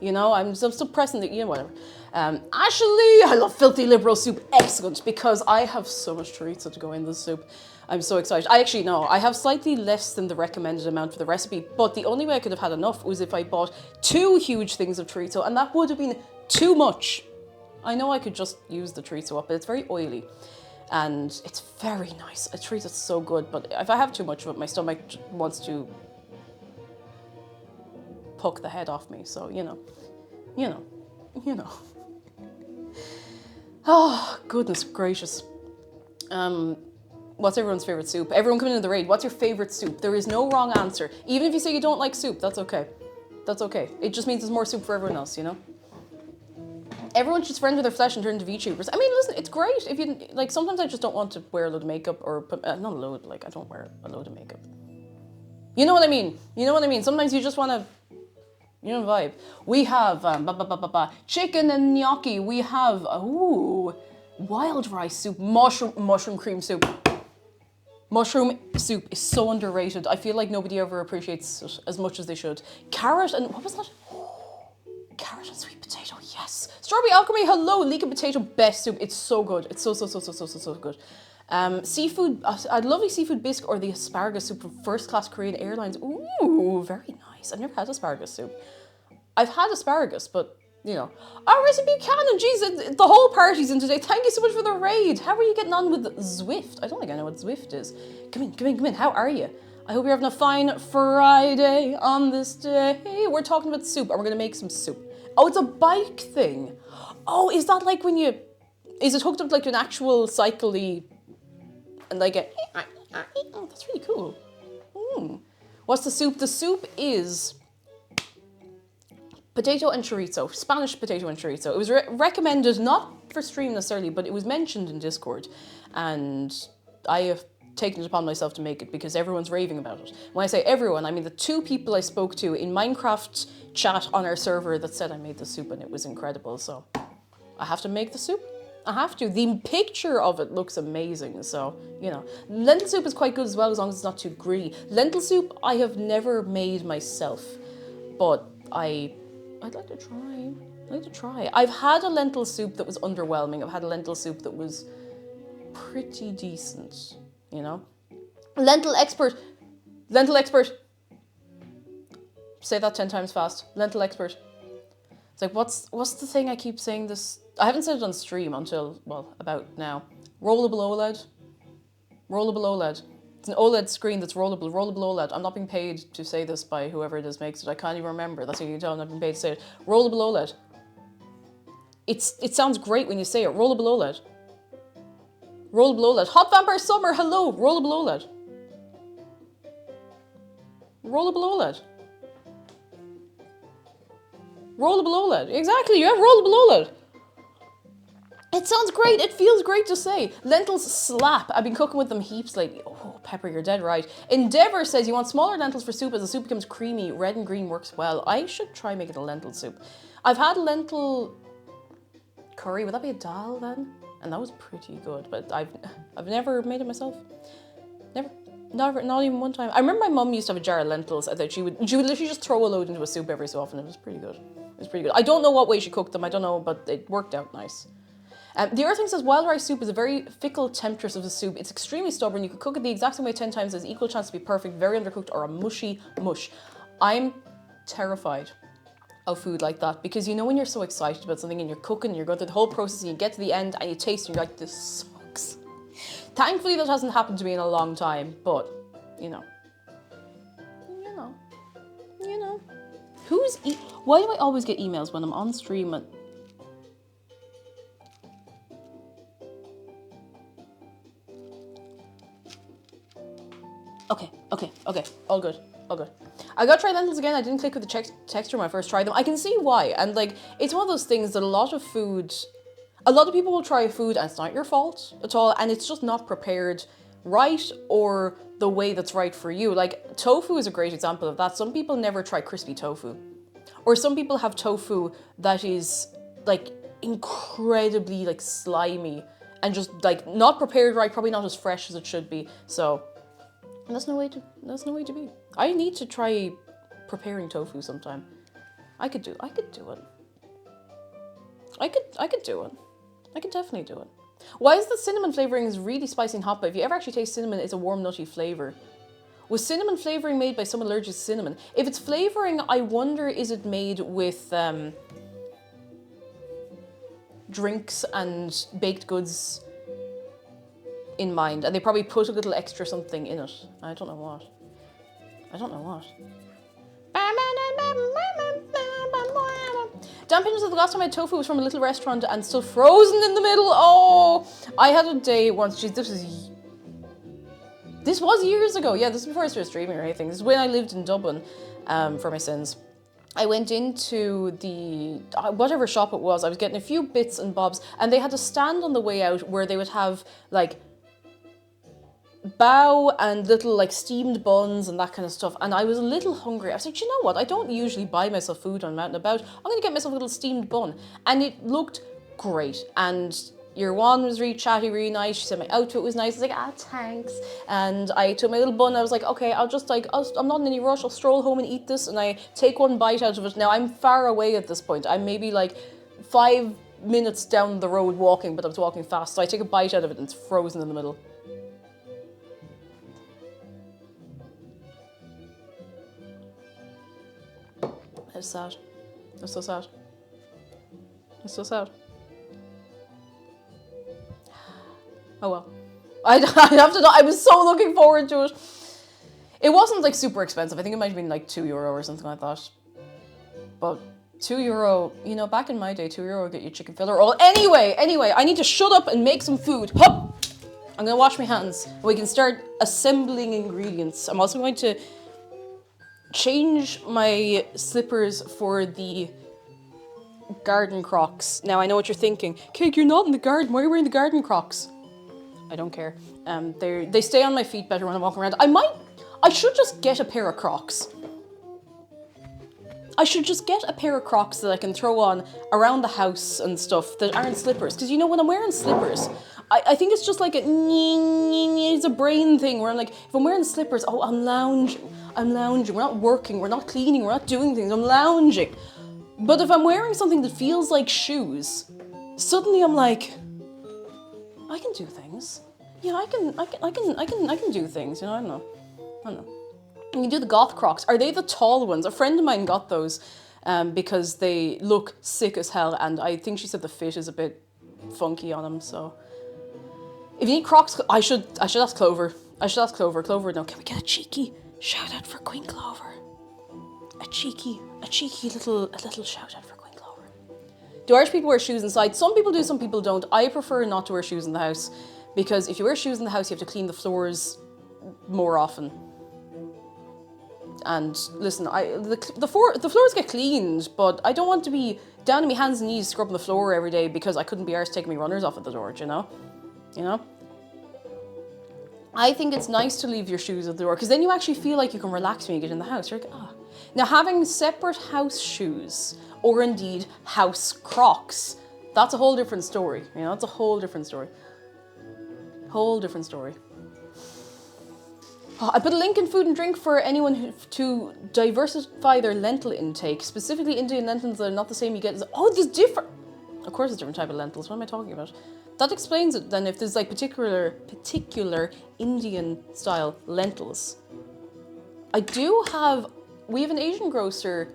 I'm still pressing the, whatever. Ashley, I love filthy liberal soup. Excellent, because I have so much chorizo to go in this soup. I'm so excited. I have slightly less than the recommended amount for the recipe, but the only way I could have had enough was if I bought 2 huge things of chorizo, and that would have been too much. I know I could just use the chorizo up, but it's very oily. And it's very nice. Chorizo's so good, but if I have too much of it, my stomach wants to poke the head off me, so you know. Oh, goodness gracious. What's everyone's favorite soup? Everyone coming into the raid, what's your favorite soup? There is no wrong answer. Even if you say you don't like soup, that's okay. That's okay. It just means there's more soup for everyone else, Everyone should surrender their flesh and turn into VTubers. I mean, listen, it's great if you, sometimes I just don't want to wear a load of makeup or put, not a load, I don't wear a load of makeup. You know what I mean? Sometimes you just want to You know the vibe. We have chicken and gnocchi. We have wild rice soup, mushroom cream soup. Mushroom soup is so underrated. I feel like nobody ever appreciates it as much as they should. Carrot and what was that? Carrot and sweet potato, yes. Strawberry alchemy, hello. Leek and potato, best soup. It's so good. It's so good. Seafood, I'd lovely seafood bisque or the asparagus soup from First Class Korean Airlines. Ooh, very nice. I've never had asparagus soup. I've had asparagus, but you know. Oh, Recipe Buchanan, jeez, the whole party's in today. Thank you so much for the raid. How are you getting on with Zwift? I don't think I know what Zwift is. Come in. How are you? I hope you're having a fine Friday on this day. We're talking about soup, and we're going to make some soup. Oh, it's a bike thing. Oh, is that like when you... Is it hooked up like an actual cycle-y... And like a... Oh, that's really cool. What's the soup? The soup is... potato and chorizo, Spanish potato and chorizo. It was recommended, not for stream necessarily, but it was mentioned in Discord. And I have taken it upon myself to make it because everyone's raving about it. When I say everyone, I mean the 2 people I spoke to in Minecraft chat on our server that said I made the soup and it was incredible. So I have to make the soup. I have to. The picture of it looks amazing. So, you know. Lentil soup is quite good as well as long as it's not too gritty. Lentil soup I have never made myself, but I'd like to try. I've had a lentil soup that was underwhelming. I've had a lentil soup that was pretty decent, you know? Lentil expert. Say that 10 times fast. Lentil expert. It's like, what's the thing I keep saying this? I haven't said it on stream until, well, about now. Rollable OLED. It's an OLED screen that's rollable OLED. I'm not being paid to say this by whoever it is makes it. I can't even remember. That's how you can tell I'm not being paid to say it. Rollable OLED. It sounds great when you say it. Rollable OLED. Hot Vampire Summer, hello. Rollable OLED. Exactly, you have rollable OLED. It sounds great. It feels great to say. Lentils slap. I've been cooking with them heaps lately. Oh, Pepper, you're dead right. Endeavour says you want smaller lentils for soup as the soup becomes creamy. Red and green works well. I should try making a lentil soup. I've had lentil curry. Would that be a dal then? And that was pretty good. But I've never made it myself. Never, not even one time. I remember my mum used to have a jar of lentils. I thought she would literally just throw a load into a soup every so often. It was pretty good. I don't know what way she cooked them. I don't know, but it worked out nice. The other thing says wild rice soup is a very fickle temptress of the soup. It's extremely stubborn. You could cook it the exact same way 10 times. There's equal chance to be perfect, very undercooked, or a mushy mush. I'm terrified of food like that because you know when you're so excited about something and you're cooking and you're going through the whole process and you get to the end and you taste and you're like, this sucks. Thankfully that hasn't happened to me in a long time, but you know. Why do I always get emails when I'm on stream and Okay. All good. I got to try lentils again. I didn't click with the texture when I first tried them. I can see why. And like, it's one of those things that a lot of people will try food and it's not your fault at all. And it's just not prepared right or the way that's right for you. Like tofu is a great example of that. Some people never try crispy tofu. Or some people have tofu that is like incredibly like slimy and just like not prepared right, probably not as fresh as it should be. So that's no way to be. I need to try preparing tofu sometime. I could do it. I could do it. I could definitely do it. Why is the cinnamon flavoring is really spicy and hot? But if you ever actually taste cinnamon, it's a warm, nutty flavor. Was cinnamon flavoring made by someone allergic to cinnamon? If it's flavoring, I wonder, is it made with drinks and baked goods in mind, and they probably put a little extra something in it. I don't know what. Dan Pigeon said the last time I had tofu was from a little restaurant and still frozen in the middle. Oh, I had a day once. Geez, this was years ago. Yeah, this is before I started streaming or anything. This is when I lived in Dublin for my sins. I went into the, whatever shop it was, I was getting a few bits and bobs, and they had a stand on the way out where they would have, like, bao and little like steamed buns and that kind of stuff. And I was a little hungry. I was like, you know what? I don't usually buy myself food when I'm out and about. I'm going to get myself a little steamed bun. And it looked great. And Year One was really chatty, really nice. She said my outfit was nice. I was like, thanks. And I took my little bun. I was like, okay, I'll just like, I'm not in any rush. I'll stroll home and eat this. And I take one bite out of it. Now I'm far away at this point. I'm maybe like 5 minutes down the road walking, but I was walking fast. So I take a bite out of it and it's frozen in the middle. It's sad. It's so sad. It's so sad. Oh well. I have to. I was so looking forward to it. It wasn't like super expensive. I think it might have been like €2 or something like that. But €2, you know, back in my day, €2 would get you chicken fillet roll. Anyway, I need to shut up and make some food. Hup! I'm gonna wash my hands. We can start assembling ingredients. I'm also going to change my slippers for the garden Crocs. Now I know what you're thinking. Cake, you're not in the garden. Why are you wearing the garden Crocs? I don't care. They stay on my feet better when I'm walking around. I should just get a pair of Crocs. I should just get a pair of Crocs that I can throw on around the house and stuff that aren't slippers. Because you know, when I'm wearing slippers, I think it's just like it's a brain thing where I'm like, if I'm wearing slippers, oh, I'm lounging. We're not working. We're not cleaning. We're not doing things. I'm lounging. But if I'm wearing something that feels like shoes, suddenly I'm like, I can do things. Yeah, I can do things. You know, I don't know. You do the goth Crocs. Are they the tall ones? A friend of mine got those because they look sick as hell, and I think she said the fit is a bit funky on them. So if you need Crocs, I should ask Clover. Clover, no, can we get a cheeky shout out for Queen Clover? A cheeky little shout out for Queen Clover. Do Irish people wear shoes inside? Some people do, some people don't. I prefer not to wear shoes in the house because if you wear shoes in the house, you have to clean the floors more often. And listen, the floors get cleaned, but I don't want to be down on my hands and knees scrubbing the floor every day because I couldn't be arsed taking my runners off at the door, you know? I think it's nice to leave your shoes at the door because then you actually feel like you can relax when you get in the house. You're like, ah. Now, having separate house shoes or indeed house Crocs, that's a whole different story. You know, it's a whole different story. I put a link in food and drink for anyone to diversify their lentil intake, specifically Indian lentils that are not the same you get. There's different. Of course, there's different type of lentils. What am I talking about? That explains it. Then, if there's like particular Indian style lentils, we have an Asian grocer.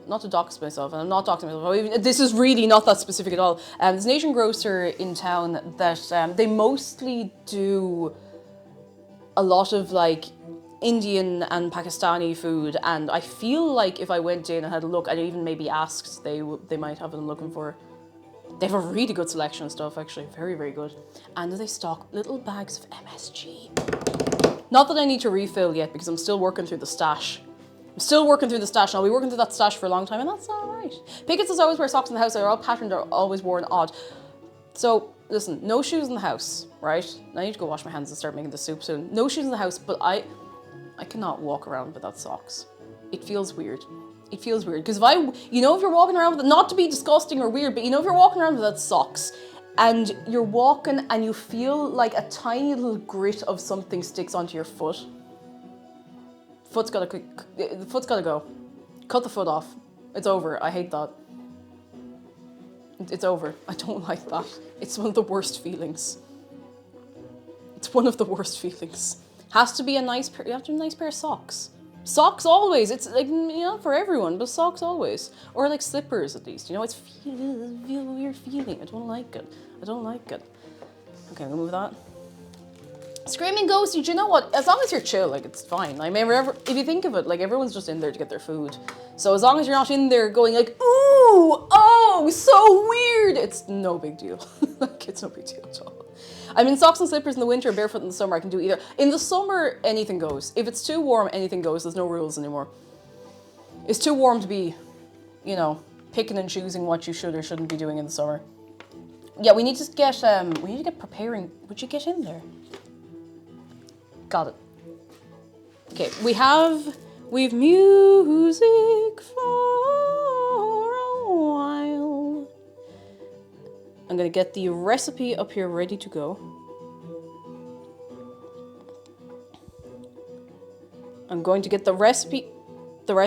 Not to dox myself, and I'm not doxing myself. This is really not that specific at all. There's an Asian grocer in town that they mostly do a lot of like Indian and Pakistani food, and I feel like if I went in and had a look, and even maybe asked, they might have what I'm looking for. They have a really good selection of stuff, actually, very, very good. And they stock little bags of MSG. Not that I need to refill yet because I'm still working through the stash. and I'll be working through that stash for a long time, and that's all right. Pickett says I always wear socks in the house. They're all patterned, they're always worn odd. So listen, no shoes in the house, right? I need to go wash my hands and start making the soup soon. No shoes in the house, but I cannot walk around without socks. It feels weird. Because if you're walking around with, not to be disgusting or weird, but if you're walking around without socks and you're walking and you feel like a tiny little grit of something sticks onto your foot, the foot's gotta go. Cut the foot off. It's over. I hate that. It's over. I don't like that. It's one of the worst feelings. Has to be a nice pair. You have to have a nice pair of socks. Socks always. It's like, for everyone, but socks always. Or like slippers at least. It's feel a weird feeling. I don't like it. Okay, I'm gonna move that. Screaming Ghosty, do you know what? As long as you're chill, like, it's fine. I mean, if you think of it, like, everyone's just in there to get their food. So as long as you're not in there going like, ooh, oh, so weird, it's no big deal. Like, it's no big deal at all. I'm in socks and slippers in the winter, barefoot in the summer. I can do either. In the summer, anything goes. If it's too warm, anything goes. There's no rules anymore. It's too warm to be, picking and choosing what you should or shouldn't be doing in the summer. Yeah, we need to get preparing. Would you get in there? Got it. Okay, we've music for a while. I'm gonna get the recipe up here ready to go. I'm going to get the recipe. There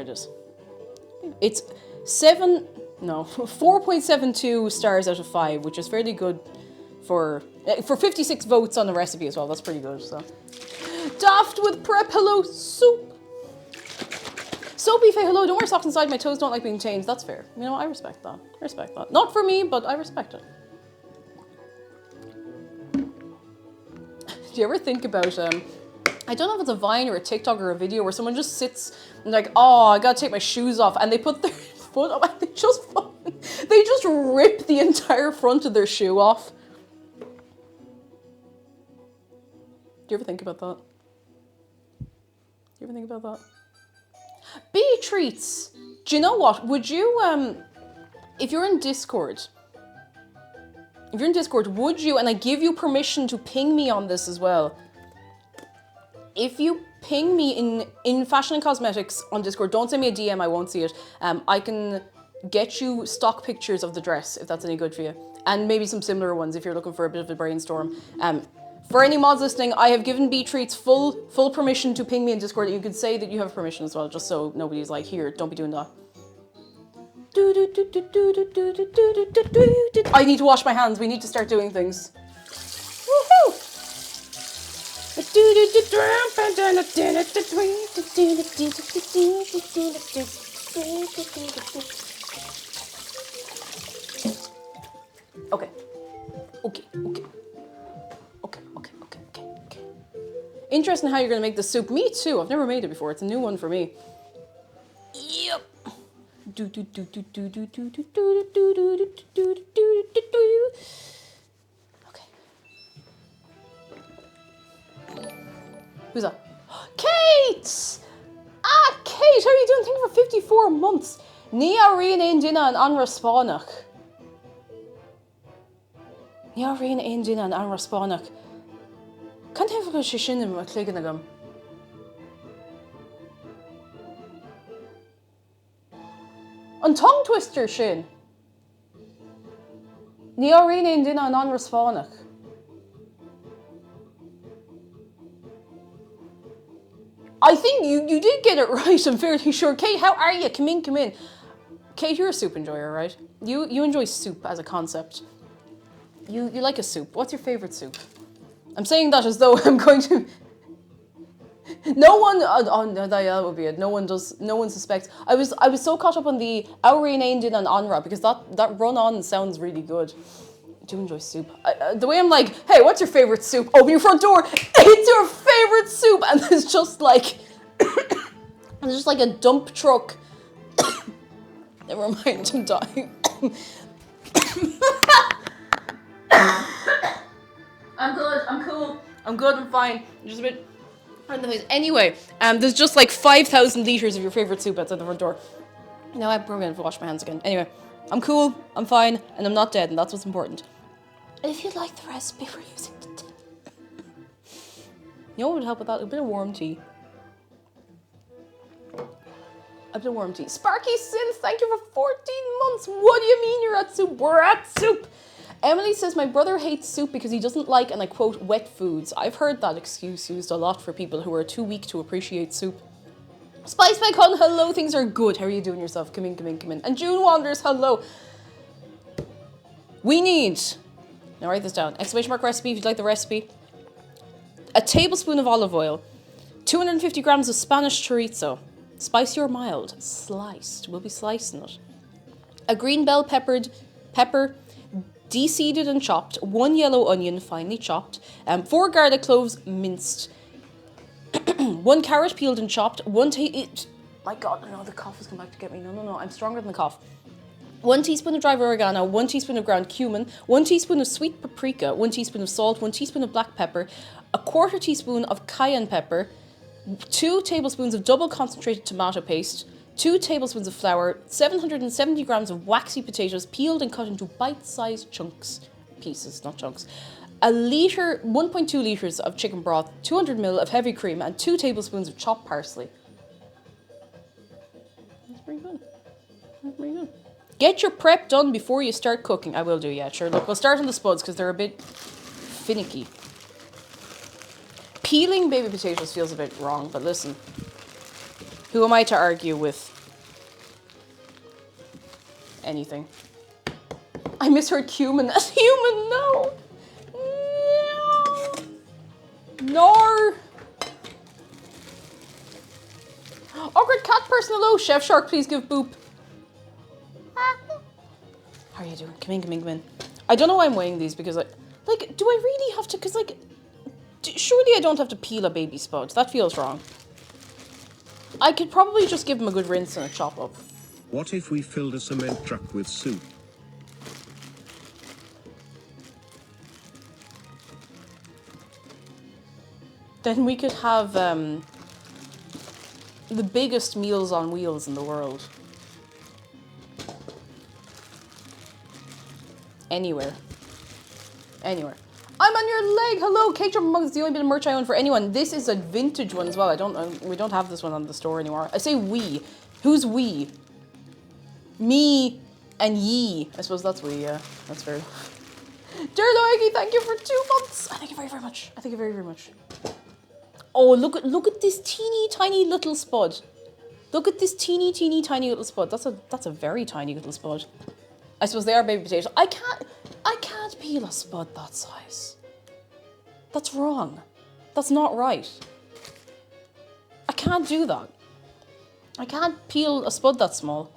it is. It's 4.72 stars out of 5, which is fairly good for 56 votes on the recipe as well. That's pretty good, so. Daft with prep, hello, soup. Soapy Faye, hello, don't wear socks inside, my toes don't like being changed. That's fair. You know, I respect that. Not for me, but I respect it. Do you ever think about, I don't know if it's a Vine or a TikTok or a video where someone just sits and like, oh, I gotta take my shoes off, and they put their foot up and they just rip the entire front of their shoe off. Do you ever think about that? Bee treats. Do you know what? Would you, if you're in Discord, would you, and I give you permission to ping me on this as well, if you ping me in Fashion and Cosmetics on Discord, don't send me a DM, I won't see it. I can get you stock pictures of the dress, if that's any good for you. And maybe some similar ones if you're looking for a bit of a brainstorm. For any mods listening, I have given Bee Treats full permission to ping me in Discord. You could say that you have permission as well, just so nobody's like, here, don't be doing that. I need to wash my hands. We need to start doing things. Woohoo! Okay. Interesting how you're gonna make the soup. Me too. I've never made it before. It's a new one for me. Yep. Okay. Who's that? Kate! Kate, how are you doing? Thank you for 54 months. Nia Rina in Dina and Anra Spánach. Nia Rina in Dina and Anra Spánach. Can't have a shishin in my clicking again. On tongue twister shin. Nia Rina in Dina and Anra Spánach. I think you did get it right, I'm fairly sure. Kate, how are you? Come in. Kate, you're a soup enjoyer, right? You enjoy soup as a concept. You like a soup. What's your favourite soup? I'm saying that as though I'm going to... No one... Oh, no, that would be it. No one suspects. I was so caught up on the Aurine Aindin and Anra because that run-on sounds really good. I do enjoy soup. The way I'm like, hey, what's your favourite soup? Open your front door. It's your favourite soup. And there's just like... there's just like a dump truck. Never mind, I'm dying. I'm good, I'm cool. I'm good, I'm fine. I'm just a bit... Anyway, there's just like 5,000 litres of your favourite soup outside the front door. Now I'm probably going to wash my hands again. Anyway, I'm cool, I'm fine, and I'm not dead, and that's what's important. And if you'd like the recipe for using the tea. You know what would help with that? A bit of warm tea. Sparky Sins, thank you for 14 months. What do you mean you're at soup? We're at soup. Emily says, my brother hates soup because he doesn't like, and I quote, wet foods. I've heard that excuse used a lot for people who are too weak to appreciate soup. Spice Bacon, hello, things are good. How are you doing yourself? Come in. And June Wanders, hello. We need, now write this down, exclamation mark recipe if you'd like the recipe. A tablespoon of olive oil, 250 grams of Spanish chorizo, spicy or mild, sliced, we'll be slicing it. A green bell pepper, de-seeded and chopped, 1 yellow onion, finely chopped, 4 garlic cloves, minced, 1 carrot peeled and chopped, my God, no, the cough has come back to get me. No, I'm stronger than the cough. 1 teaspoon of dried oregano, 1 teaspoon of ground cumin, 1 teaspoon of sweet paprika, 1 teaspoon of salt, 1 teaspoon of black pepper, a 1/4 teaspoon of cayenne pepper, 2 tablespoons of double concentrated tomato paste, 2 tablespoons of flour, 770 grams of waxy potatoes peeled and cut into bite-sized pieces, not chunks. a liter, 1.2 liters of chicken broth, 200 ml of heavy cream, and 2 tablespoons of chopped parsley. That's pretty good. That's pretty good. Get your prep done before you start cooking. I will do, yeah, sure. Look, we'll start on the spuds because they're a bit finicky. Peeling baby potatoes feels a bit wrong, but listen. Who am I to argue with anything? I misheard cumin as human, no! No! Awkward cat person, hello. Chef Shark, please give boop. How are you doing? Come in, come in, come in. I don't know why I'm weighing these because, like, do I really have to? Because, like, surely I don't have to peel a baby spud. That feels wrong. I could probably just give them a good rinse and a chop up. What if we filled a cement truck with soup? Then we could have the biggest meals on wheels in the world. Anywhere. Anywhere. I'm on your leg. Hello, cake jumper mug is the only bit of merch I own for anyone. This is a vintage one as well. We don't have this one on the store anymore. I say we. Who's we? Me and ye. I suppose that's we. Yeah, that's fair. Dear Loiki, thank you for 2 months. Thank you very, very much. Thank you very, very much. Oh, look at this teeny tiny little spud. Look at this teeny tiny little spud. That's a very tiny little spud. I suppose they are baby potatoes. I can't peel a spud that size. That's wrong. That's not right. I can't do that. I can't peel a spud that small.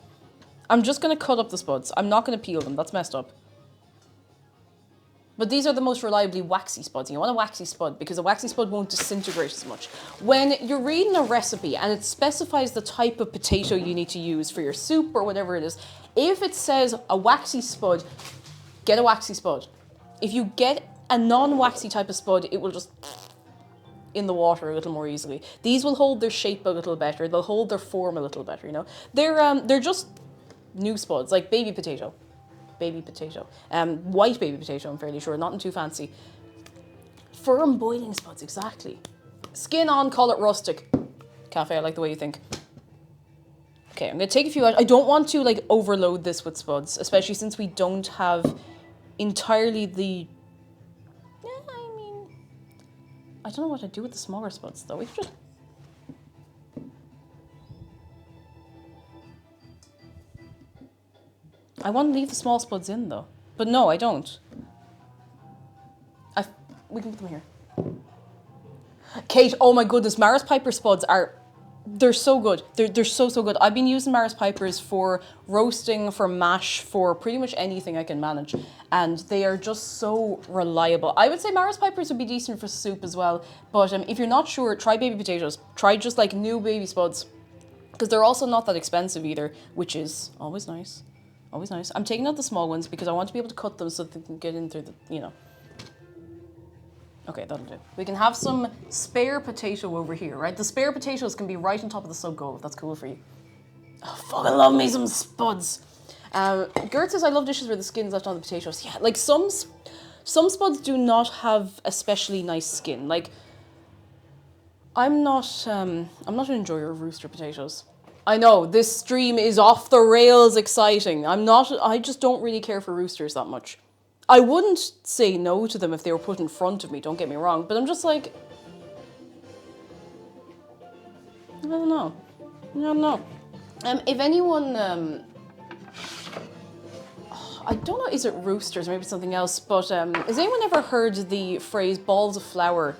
I'm just going to cut up the spuds. I'm not going to peel them. That's messed up. But these are the most reliably waxy spuds. You want a waxy spud because a waxy spud won't disintegrate as much. When you're reading a recipe and it specifies the type of potato you need to use for your soup or whatever it is, if it says a waxy spud, get a waxy spud. If you get a non-waxy type of spud, it will just in the water a little more easily. These will hold their shape a little better. They'll hold their form a little better, you know. They're just new spuds, like baby potato. Baby potato. White baby potato, I'm fairly sure, nothing too fancy. Firm boiling spuds, exactly. Skin on, call it rustic. Cafe, I like the way you think. Okay, I'm gonna take a few out. I don't want to like overload this with spuds, especially since we don't have entirely the... Yeah, I mean... I don't know what to do with the smaller spuds though. We could just... I want to leave the small spuds in though. But no, I don't. We can put them here. Kate, oh my goodness, Maris Piper spuds are... They're so good. They're so good. I've been using Maris Pipers for roasting, for mash, for pretty much anything I can manage. And they are just so reliable. I would say Maris Pipers would be decent for soup as well. But if you're not sure, try baby potatoes. Try just like new baby spuds. Because they're also not that expensive either, which is always nice. Always nice. I'm taking out the small ones because I want to be able to cut them so that they can get in through the, you know. Okay, that'll do. We can have some spare potato over here, right? The spare potatoes can be right on top of the sub-go, if that's cool for you. Oh, fuck, I love me some spuds. Gert says, I love dishes where the skin's left on the potatoes. Yeah, like some spuds do not have especially nice skin. Like, I'm not an enjoyer of rooster potatoes. I know, this stream is off the rails exciting. I just don't really care for roosters that much. I wouldn't say no to them if they were put in front of me, don't get me wrong, but I'm just like... I don't know. If anyone... I don't know, is it roosters, maybe something else, but has anyone ever heard the phrase balls of flour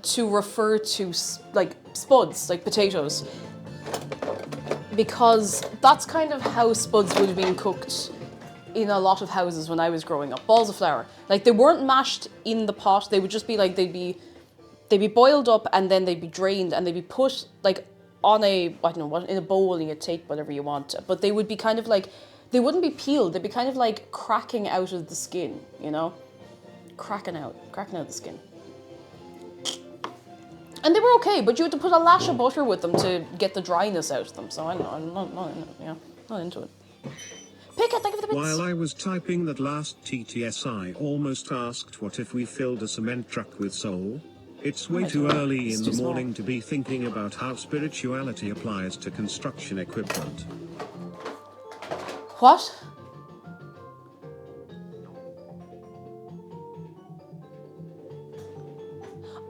to refer to, like, spuds, like potatoes? Because that's kind of how spuds would have been cooked in a lot of houses when I was growing up. Balls of flour. Like, they weren't mashed in the pot. They would just be like, they'd be boiled up and then they'd be drained and they'd be put like on a, I don't know what, in a bowl and you take whatever you want. But they would be kind of like, they wouldn't be peeled. They'd be kind of like cracking out of the skin, you know? Cracking out the skin. And they were okay, but you had to put a lash of butter with them to get the dryness out of them. So I don't know, I'm not into it. Pick it, thank you for the bits. While I was typing that last TTS, I almost asked what if we filled a cement truck with soul? It's way too early in the morning to be thinking about how spirituality applies to construction equipment. What?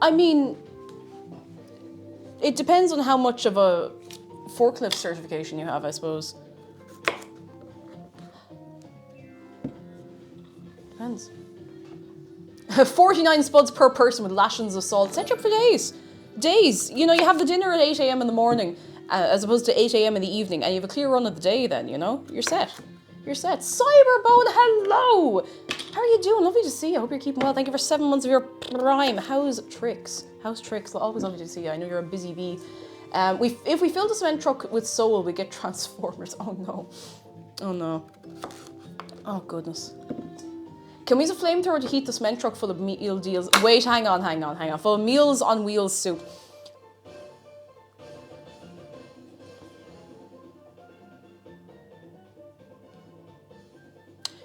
I mean, it depends on how much of a forklift certification you have, I suppose. Depends. 49 spuds per person with lashings of salt. Set you up for days. Days. You know, you have the dinner at 8 a.m. in the morning as opposed to 8 a.m. in the evening, and you have a clear run of the day then, you know? You're set. You're set. Cyberbone, hello! How are you doing? Lovely to see you. I hope you're keeping well. Thank you for 7 months of your prime. How's Tricks? How's Tricks? Always lovely to see you. I know you're a busy bee. If we filled a cement truck with soul, we get Transformers. Oh no. Oh no. Oh goodness. Can we use a flamethrower to heat the cement truck full of meal deals? Wait, hang on. Full of Meals on Wheels soup.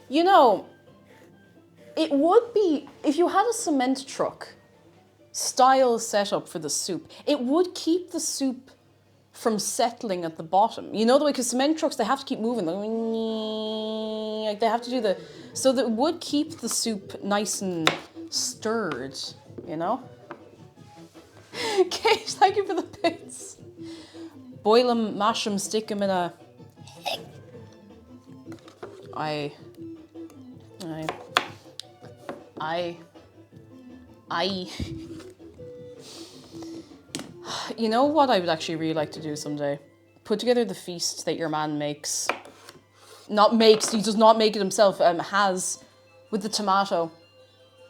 You know, it would be, if you had a cement truck style setup for the soup, it would keep the soup from settling at the bottom. You know the way, because cement trucks, they have to keep moving. Like they have to do the, so that would keep the soup nice and stirred, you know? Kate, thank you for the bits. Boil them, mash them, stick them in a... You know what I would actually really like to do someday? Put together the feast that your man makes. Not makes, he does not make it himself, has with the tomato.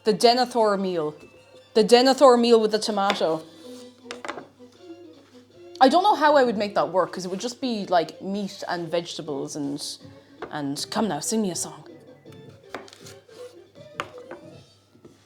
The Denethor meal. The Denethor meal with the tomato. I don't know how I would make that work, because it would just be like meat and vegetables and come now, sing me a song.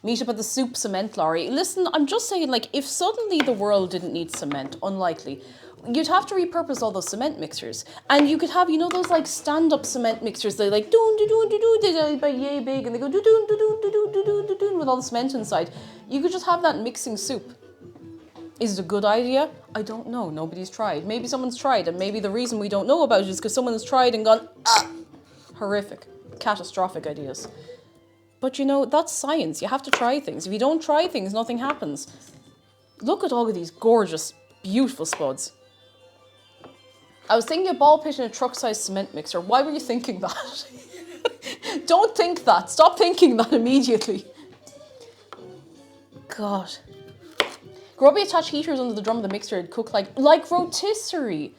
Meet up at the soup cement lorry. Listen, I'm just saying, like, if suddenly the world didn't need cement, unlikely, you'd have to repurpose all those cement mixers. And you could have, you know, those, like, stand-up cement mixers, they like, they're about yay big, and they go, with all the cement inside. You could just have that mixing soup. Is it a good idea? I don't know. Nobody's tried. Maybe someone's tried, and maybe the reason we don't know about it is because someone has tried and gone, horrific, catastrophic ideas. But you know, that's science. You have to try things. If you don't try things, nothing happens. Look at all of these gorgeous, beautiful spuds. I was thinking a ball pit in a truck-sized cement mixer. Why were you thinking that? Don't think that. Stop thinking that immediately. God. Grubby attach heaters under the drum of the mixer and cook like rotisserie.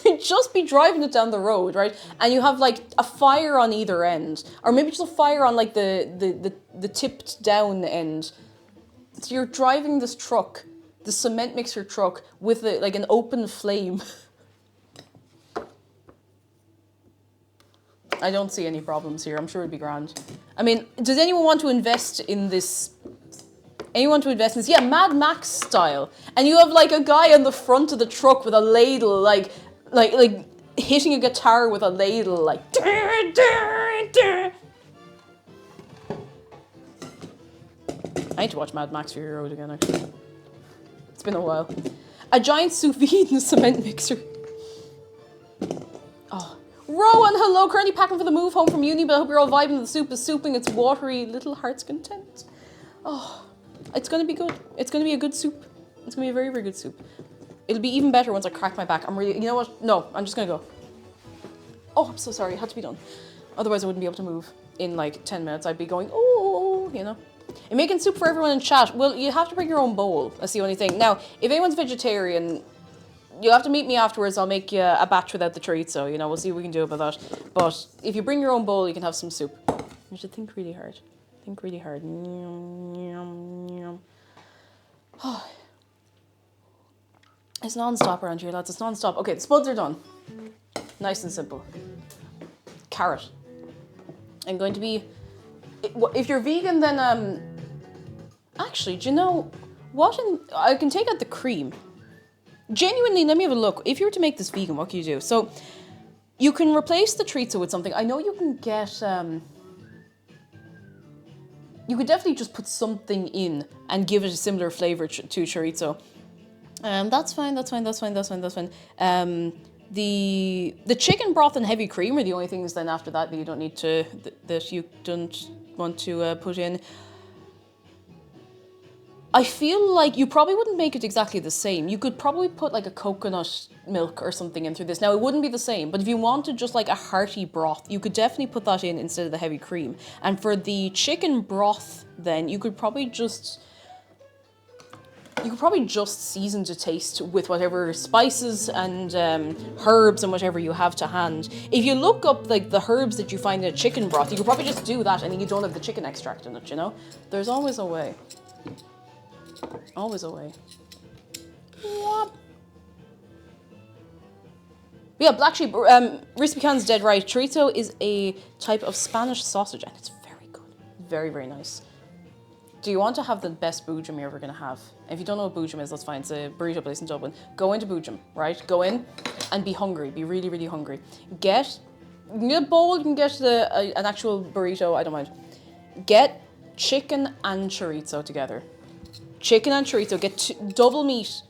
You'd just be driving it down the road, right? And you have like a fire on either end. Or maybe just a fire on like the tipped down end. So you're driving this truck, the cement mixer truck, with like an open flame. I don't see any problems here. I'm sure it'd be grand. I mean, does anyone want to invest in this? Anyone to invest in this? Yeah, Mad Max style. And you have like a guy on the front of the truck with a ladle, like hitting a guitar with a ladle, like. I need to watch Mad Max Fury Road again, actually. It's been a while. A giant sous vide in a cement mixer. Oh. Rowan, hello. Currently packing for the move home from uni, but I hope you're all vibing. The soup is souping its watery little heart's content. Oh. It's going to be good. It's going to be a good soup. It's going to be a very, very good soup. It'll be even better once I crack my back. I'm really... You know what? No, I'm just going to go. Oh, I'm so sorry. It had to be done. Otherwise, I wouldn't be able to move in like 10 minutes. I'd be going, oh, you know. You're making soup for everyone in chat. Well, you have to bring your own bowl. That's the only thing. Now, if anyone's vegetarian, you'll have to meet me afterwards. I'll make you a batch without the chorizo. You know, we'll see what we can do about that. But if you bring your own bowl, you can have some soup. You should think really hard. Think really hard. Oh. It's non-stop around here, lads. It's non-stop. Okay, the spuds are done. Nice and simple. Carrot. I'm going to be... If you're vegan, then... Actually, do you know what? I can take out the cream. Genuinely, let me have a look. If you were to make this vegan, what could you do? So, You can replace the chorizo with something. I know you can get... you could definitely just put something in and give it a similar flavour to chorizo. That's fine. The chicken broth and heavy cream are the only things then after that you don't need to... that you don't want to put in. I feel like you probably wouldn't make it exactly the same. You could probably put like a coconut milk or something in through this. Now, it wouldn't be the same, but if you wanted just like a hearty broth, you could definitely put that in instead of the heavy cream. And for the chicken broth, then, you could probably just season to taste with whatever spices and herbs and whatever you have to hand. If you look up like the herbs that you find in a chicken broth, you could probably just do that and then you don't have the chicken extract in it, you know? There's always a way. Always a way. Yeah, black sheep. Recipe Can's dead right. Chorizo is a type of Spanish sausage and it's very good. Very, very nice. Do you want to have the best boojum you're ever going to have? If you don't know what boojum is, that's fine. It's a burrito place in Dublin. Go into boojum, right? Go in and be hungry. Be really, really hungry. You can get a bowl, you can get an actual burrito, I don't mind. Get chicken and chorizo together. Chicken and chorizo, get double meat.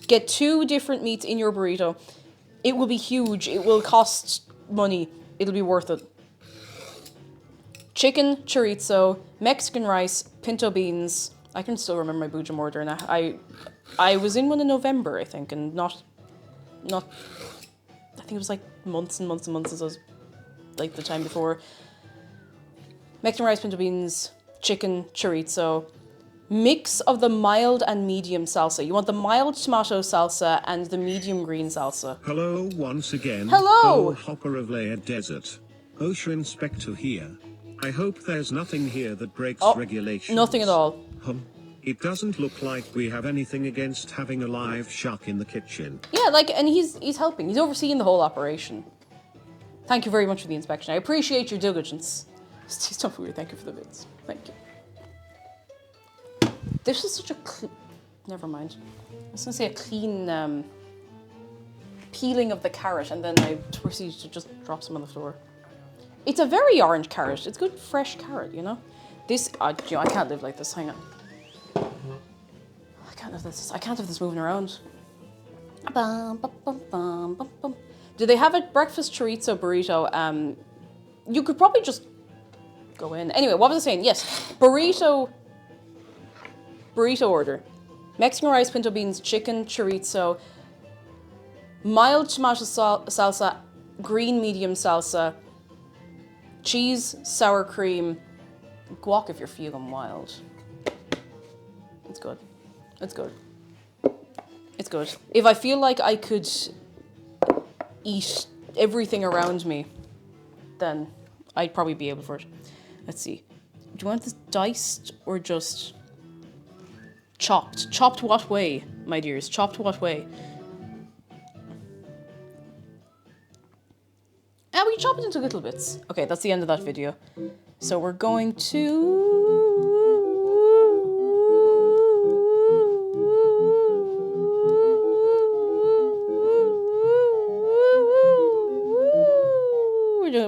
Get 2 different meats in your burrito. It will be huge. It will cost money. It'll be worth it. Chicken, chorizo, Mexican rice, pinto beans. I can still remember my boojum order. And I was in one in November, I think, and not. I think it was like months and months and months as I was like the time before. Mexican rice, pinto beans, chicken, chorizo. Mix of the mild and medium salsa. You want the mild tomato salsa and the medium green salsa. Hello once again. Hello! Oh, hopper of layered desert. OSHA inspector here. I hope there's nothing here that breaks regulations. Nothing at all. It doesn't look like we have anything against having a live shark in the kitchen. Yeah, like, and he's helping. He's overseeing the whole operation. Thank you very much for the inspection. I appreciate your diligence. Steve Stumpfooder, thank you for the bits. Thank you. This is such a never mind. I was going to say a clean peeling of the carrot and then I proceeded to just drop some on the floor. It's a very orange carrot. It's good fresh carrot, you know? This, I can't live like this. Hang on. I can't have this moving around. Do they have a breakfast chorizo burrito? You could probably just go in. Anyway, what was I saying? Yes, burrito order. Mexican rice, pinto beans, chicken, chorizo, mild tomato salsa, green medium salsa, cheese, sour cream, guac if you're feeling wild. It's good. It's good. It's good. If I feel like I could eat everything around me, then I'd probably be able for it. Let's see. Do you want this diced or just chopped? Chopped what way, my dears? Chopped what way? We chop it into little bits. Okay, that's the end of that video. So we're going to...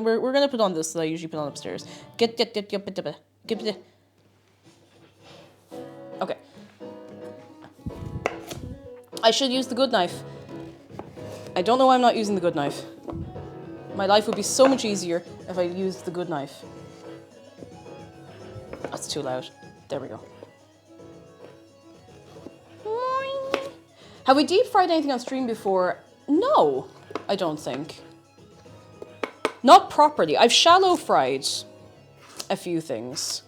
We're gonna put on this that I usually put on upstairs. Okay. I should use the good knife. I don't know why I'm not using the good knife. My life would be so much easier if I used the good knife. That's too loud. There we go. Have we deep fried anything on stream before? No, I don't think. Not properly. I've shallow fried a few things.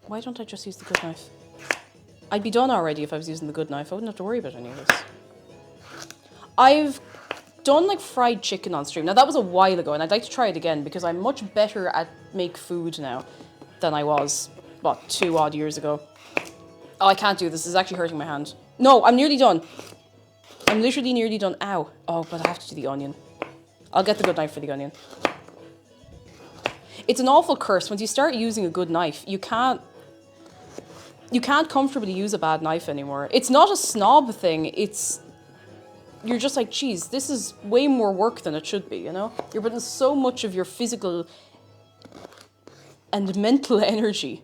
Why don't I just use the good knife? I'd be done already if I was using the good knife. I wouldn't have to worry about any of this. I've done like fried chicken on stream. Now that was a while ago and I'd like to try it again because I'm much better at make food now than I was, what, 2 odd years ago. Oh, I can't do this. This is actually hurting my hand. No, I'm nearly done. I'm literally nearly done. Ow. Oh, but I have to do the onion. I'll get the good knife for the onion. It's an awful curse. Once you start using a good knife, you can't comfortably use a bad knife anymore. It's not a snob thing. It's you're just like, geez, this is way more work than it should be, you know? You're putting so much of your physical and mental energy.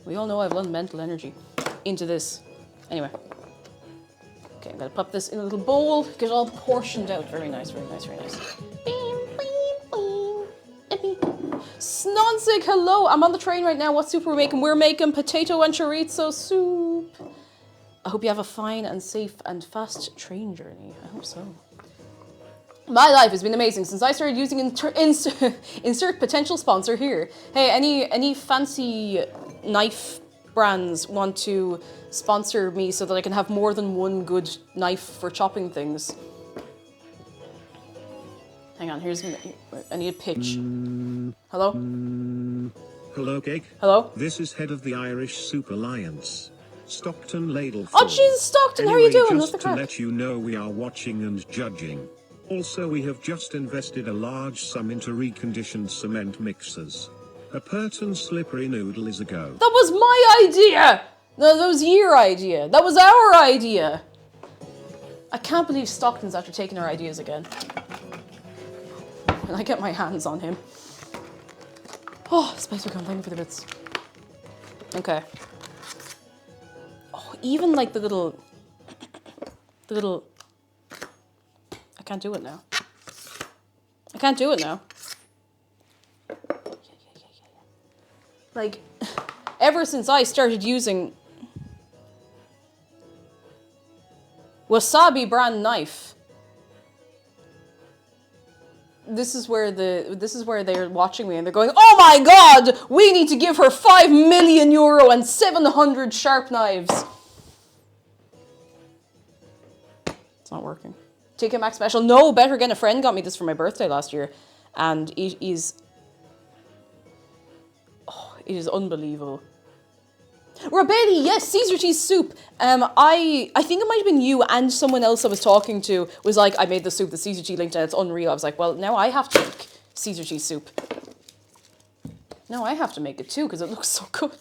We all know I've learned mental energy into this. Anyway. Okay, I'm gonna pop this in a little bowl, get it all portioned out. Very nice, very nice, very nice. Snonsig, hello! I'm on the train right now. What soup are we making? We're making potato and chorizo soup. I hope you have a fine and safe and fast train journey. I hope so. My life has been amazing since I started using insert potential sponsor here. Hey, any fancy knife brands want to sponsor me so that I can have more than one good knife for chopping things? Hang on, I need a pitch. Hello? Hello, Cake. Hello? This is head of the Irish Soup Alliance, Stockton Ladleford. Oh, Jesus, Stockton, how are you doing? What's the Just crack? to let you know, we are watching and judging. Also, we have just invested a large sum into reconditioned cement mixers. A pert and slippery noodle is a go. That was my idea! No, that was your idea. That was our idea. I can't believe Stockton's after taking our ideas again. And I get my hands on him. Oh, Spice Recon, thank you for the bits. Okay. Oh, even like the little... I can't do it now. I can't do it now. Like, ever since I started using Wasabi brand knife, this is where they're watching me and they're going, oh my god, we need to give her €5 million and 700 sharp knives. It's not working. TK Maxx special. No, better again. A friend got me this for my birthday last year, and it is unbelievable. Rabeli, yes, Caesar cheese soup. I think it might have been you and someone else I was talking to was like, I made the soup, the Caesar cheese linked, and it's unreal. I was like, well, now I have to make Caesar cheese soup. Now I have to make it too because it looks so good.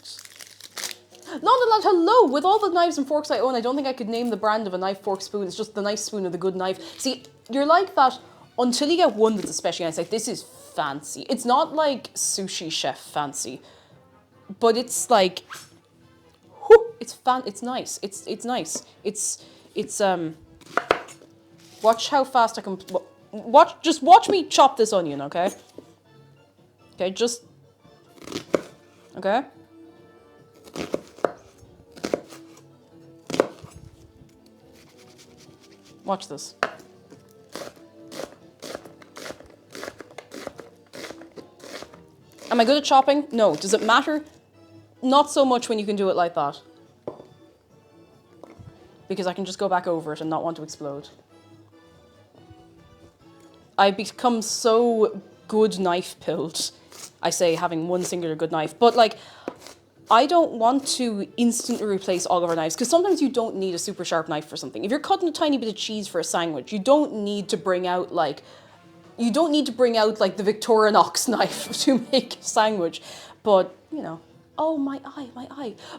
Nonetheless, hello! With all the knives and forks I own, I don't think I could name the brand of a knife, fork, spoon. It's just the nice spoon of the good knife. See, you're like that until you get one that's especially nice. Like, this is fancy. It's not like sushi chef fancy, but it's like, whew, it's nice. It's nice. It's watch how fast I can, just watch me chop this onion, okay? Okay, okay? Watch this. Am I good at chopping? No. Does it matter? Not so much when you can do it like that. Because I can just go back over it and not want to explode. I've become so good knife pilled. I say having one singular good knife. But like, I don't want to instantly replace all of our knives because sometimes you don't need a super sharp knife for something. If you're cutting a tiny bit of cheese for a sandwich, you don't need to bring out like the Victorinox knife to make a sandwich. But, you know, oh, my eye.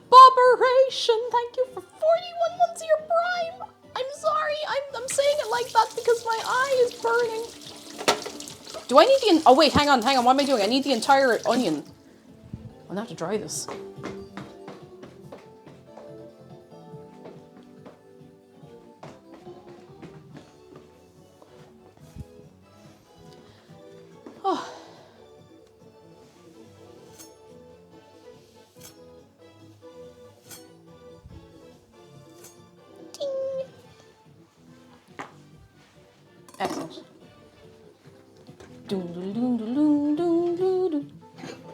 Bobberation, thank you for 41 months of your prime. I'm sorry, I'm saying it like that because my eye is burning. Do I need oh wait, hang on, what am I doing? I need the entire onion. I'm gonna have to dry this. Oh. Ding. Excellent. Doom, doom, doom, doom, doom, doom, doom.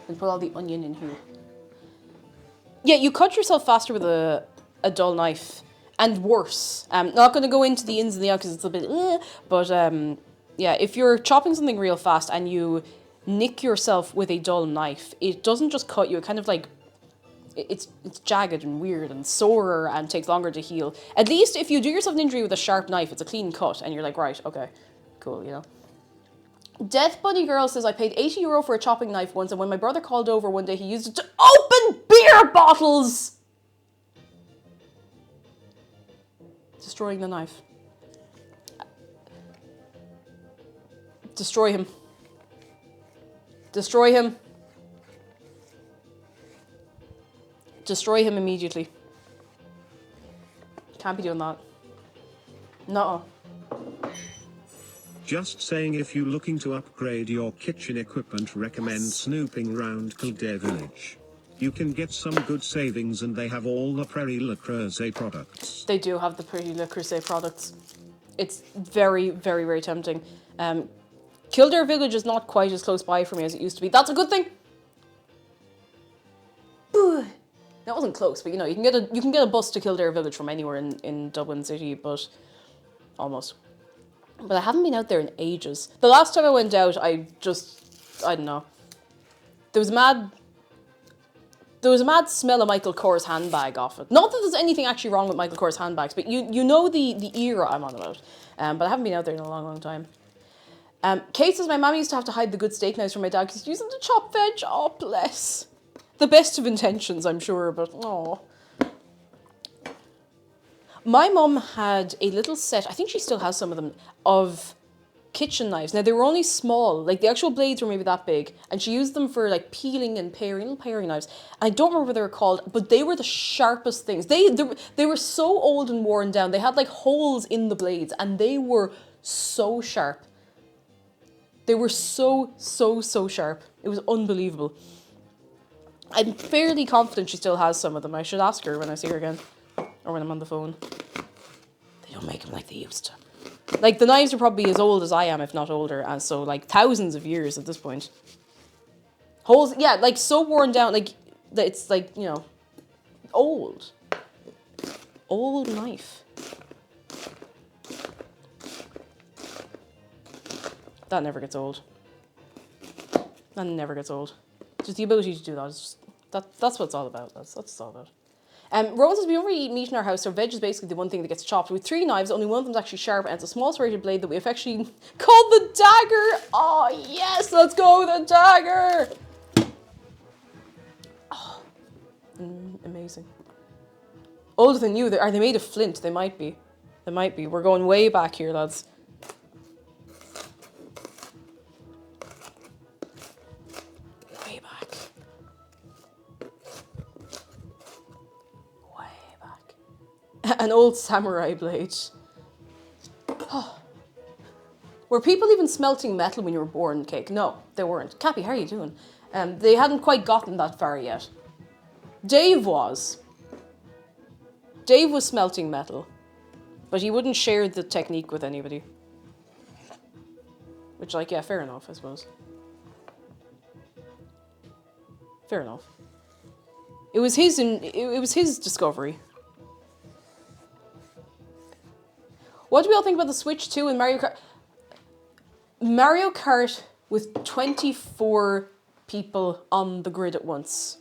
And put all the onion in here. Yeah, you cut yourself faster with a dull knife. And worse. Not going to go into the ins and the outs because it's a bit... but, yeah, if you're chopping something real fast and you nick yourself with a dull knife, it doesn't just cut you. It kind of like... It's jagged and weird and sore and takes longer to heal. At least if you do yourself an injury with a sharp knife, it's a clean cut. And you're like, right, okay, cool, you know. Death Bunny Girl says, I paid €80 for a chopping knife once, and when my brother called over one day, he used it to open beer bottles! Destroying the knife. Destroy him. Destroy him. Destroy him immediately. Can't be doing that. No. Just saying, if you're looking to upgrade your kitchen equipment, recommend snooping round Kildare Village. You can get some good savings and they have all the Prairie Le Creuset products. They do have the Prairie Le Creuset products. It's very, very, very tempting. Kildare Village is not quite as close by for me as it used to be. That's a good thing. That wasn't close, but you know, you can get a bus to Kildare Village from anywhere in Dublin City, but almost. But I haven't been out there in ages. The last time I went out, I don't know. There was a mad smell of Michael Kors handbag off it. Not that there's anything actually wrong with Michael Kors handbags, but you know the era I'm on about. But I haven't been out there in a long, long time. Kate says my mum used to have to hide the good steak knives from my dad because he used them to chop veg. Oh, bless. The best of intentions, I'm sure, but oh. My mum had a little set, I think she still has some of them, of kitchen knives. Now, they were only small, like the actual blades were maybe that big, and she used them for like peeling and paring, little paring knives. I don't remember what they were called, but they were the sharpest things. They were so old and worn down. They had like holes in the blades, and they were so sharp. They were so sharp. It was unbelievable. I'm fairly confident she still has some of them. I should ask her when I see her again. Or when I'm on the phone. They don't make them like they used to. Like, the knives are probably as old as I am, if not older. And so, like, thousands of years at this point. Holes, yeah, like, so worn down. Like, it's like, you know, old. Old knife. That never gets old. That never gets old. Just the ability to do that is just... That's what it's all about. That's what it's all about. Rowan says, we don't really eat meat in our house, so veg is basically the one thing that gets chopped. With 3 knives, only one of them's actually sharp, and it's a small serrated blade that we affectionately called the dagger. Oh, yes, let's go with the dagger. Oh, amazing. Older than you. Are they made of flint? They might be. They might be. We're going way back here, lads. An old samurai blade. Oh. Were people even smelting metal when you were born, Cake? No, they weren't. Cappy, how are you doing? They hadn't quite gotten that far yet. Dave was. Dave was smelting metal. But he wouldn't share the technique with anybody. Which, like, yeah, fair enough, I suppose. Fair enough. It was his discovery. What do we all think about the Switch 2 and Mario Kart? Mario Kart with 24 people on the grid at once.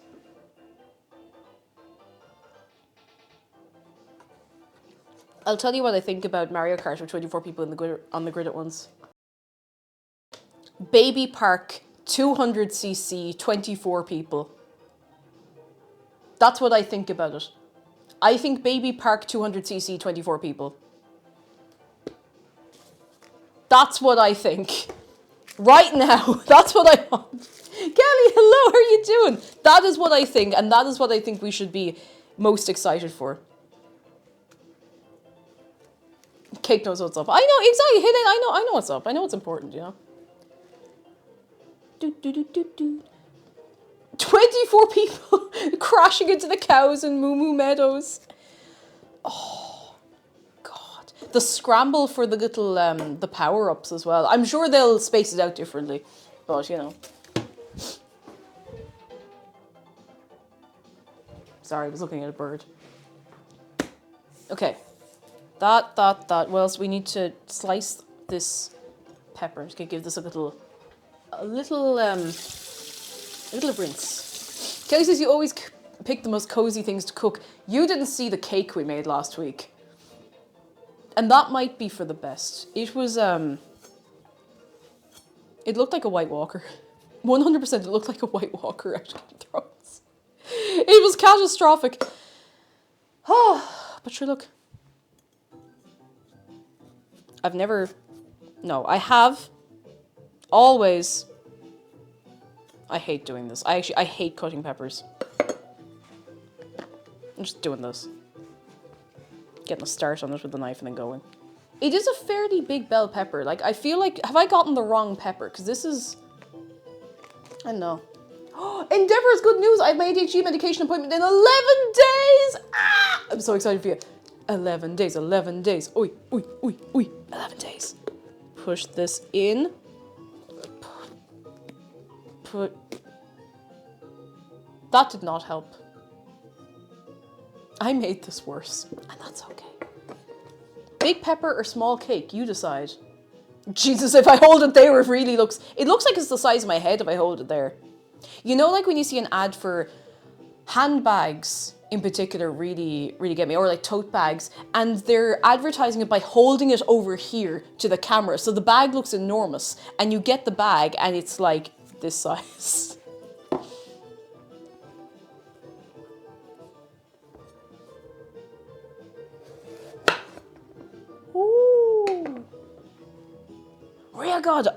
I'll tell you what I think about Mario Kart with 24 people on the grid at once. Baby Park, 200cc, 24 people. That's what I think about it. I think Baby Park, 200cc, 24 people. That's what I think. Right now, that's what I want. Kelly, hello, how are you doing? That is what I think, and that is what I think we should be most excited for. Cake knows what's up. I know, exactly. Hit it. I know what's up. I know what's important, you know. 24 people crashing into the cows in Moo Moo Meadows. Oh, God. The scramble for the little, the power-ups as well. I'm sure they'll space it out differently, but, you know. Sorry, I was looking at a bird. Okay. That. What else? We need to slice this pepper. I'm just gonna give this a little rinse. Kelly says you always pick the most cozy things to cook. You didn't see the cake we made last week. And that might be for the best. It was, it looked like a White Walker. 100% it looked like a White Walker out of Game of Thrones. It was catastrophic. Oh, but sure, look. I have, Always. I hate doing this. I hate cutting peppers. I'm just doing this. Getting a start on it with the knife and then going. It is a fairly big bell pepper. Like, I feel like, have I gotten the wrong pepper? Because this is, I don't know. Endeavour's good news. I have my ADHD medication appointment in 11 days. Ah! I'm so excited for you. 11 days, 11 days. Oi, oi, oi, oi. 11 days. Push this in. Put. That did not help. I made this worse, and that's okay. Big pepper or small cake, you decide. Jesus, if I hold it there, it looks like it's the size of my head if I hold it there. You know, like when you see an ad for handbags in particular really get me, or like tote bags, and they're advertising it by holding it over here to the camera. So the bag looks enormous, and you get the bag and it's like this size. Ooh. Oh God.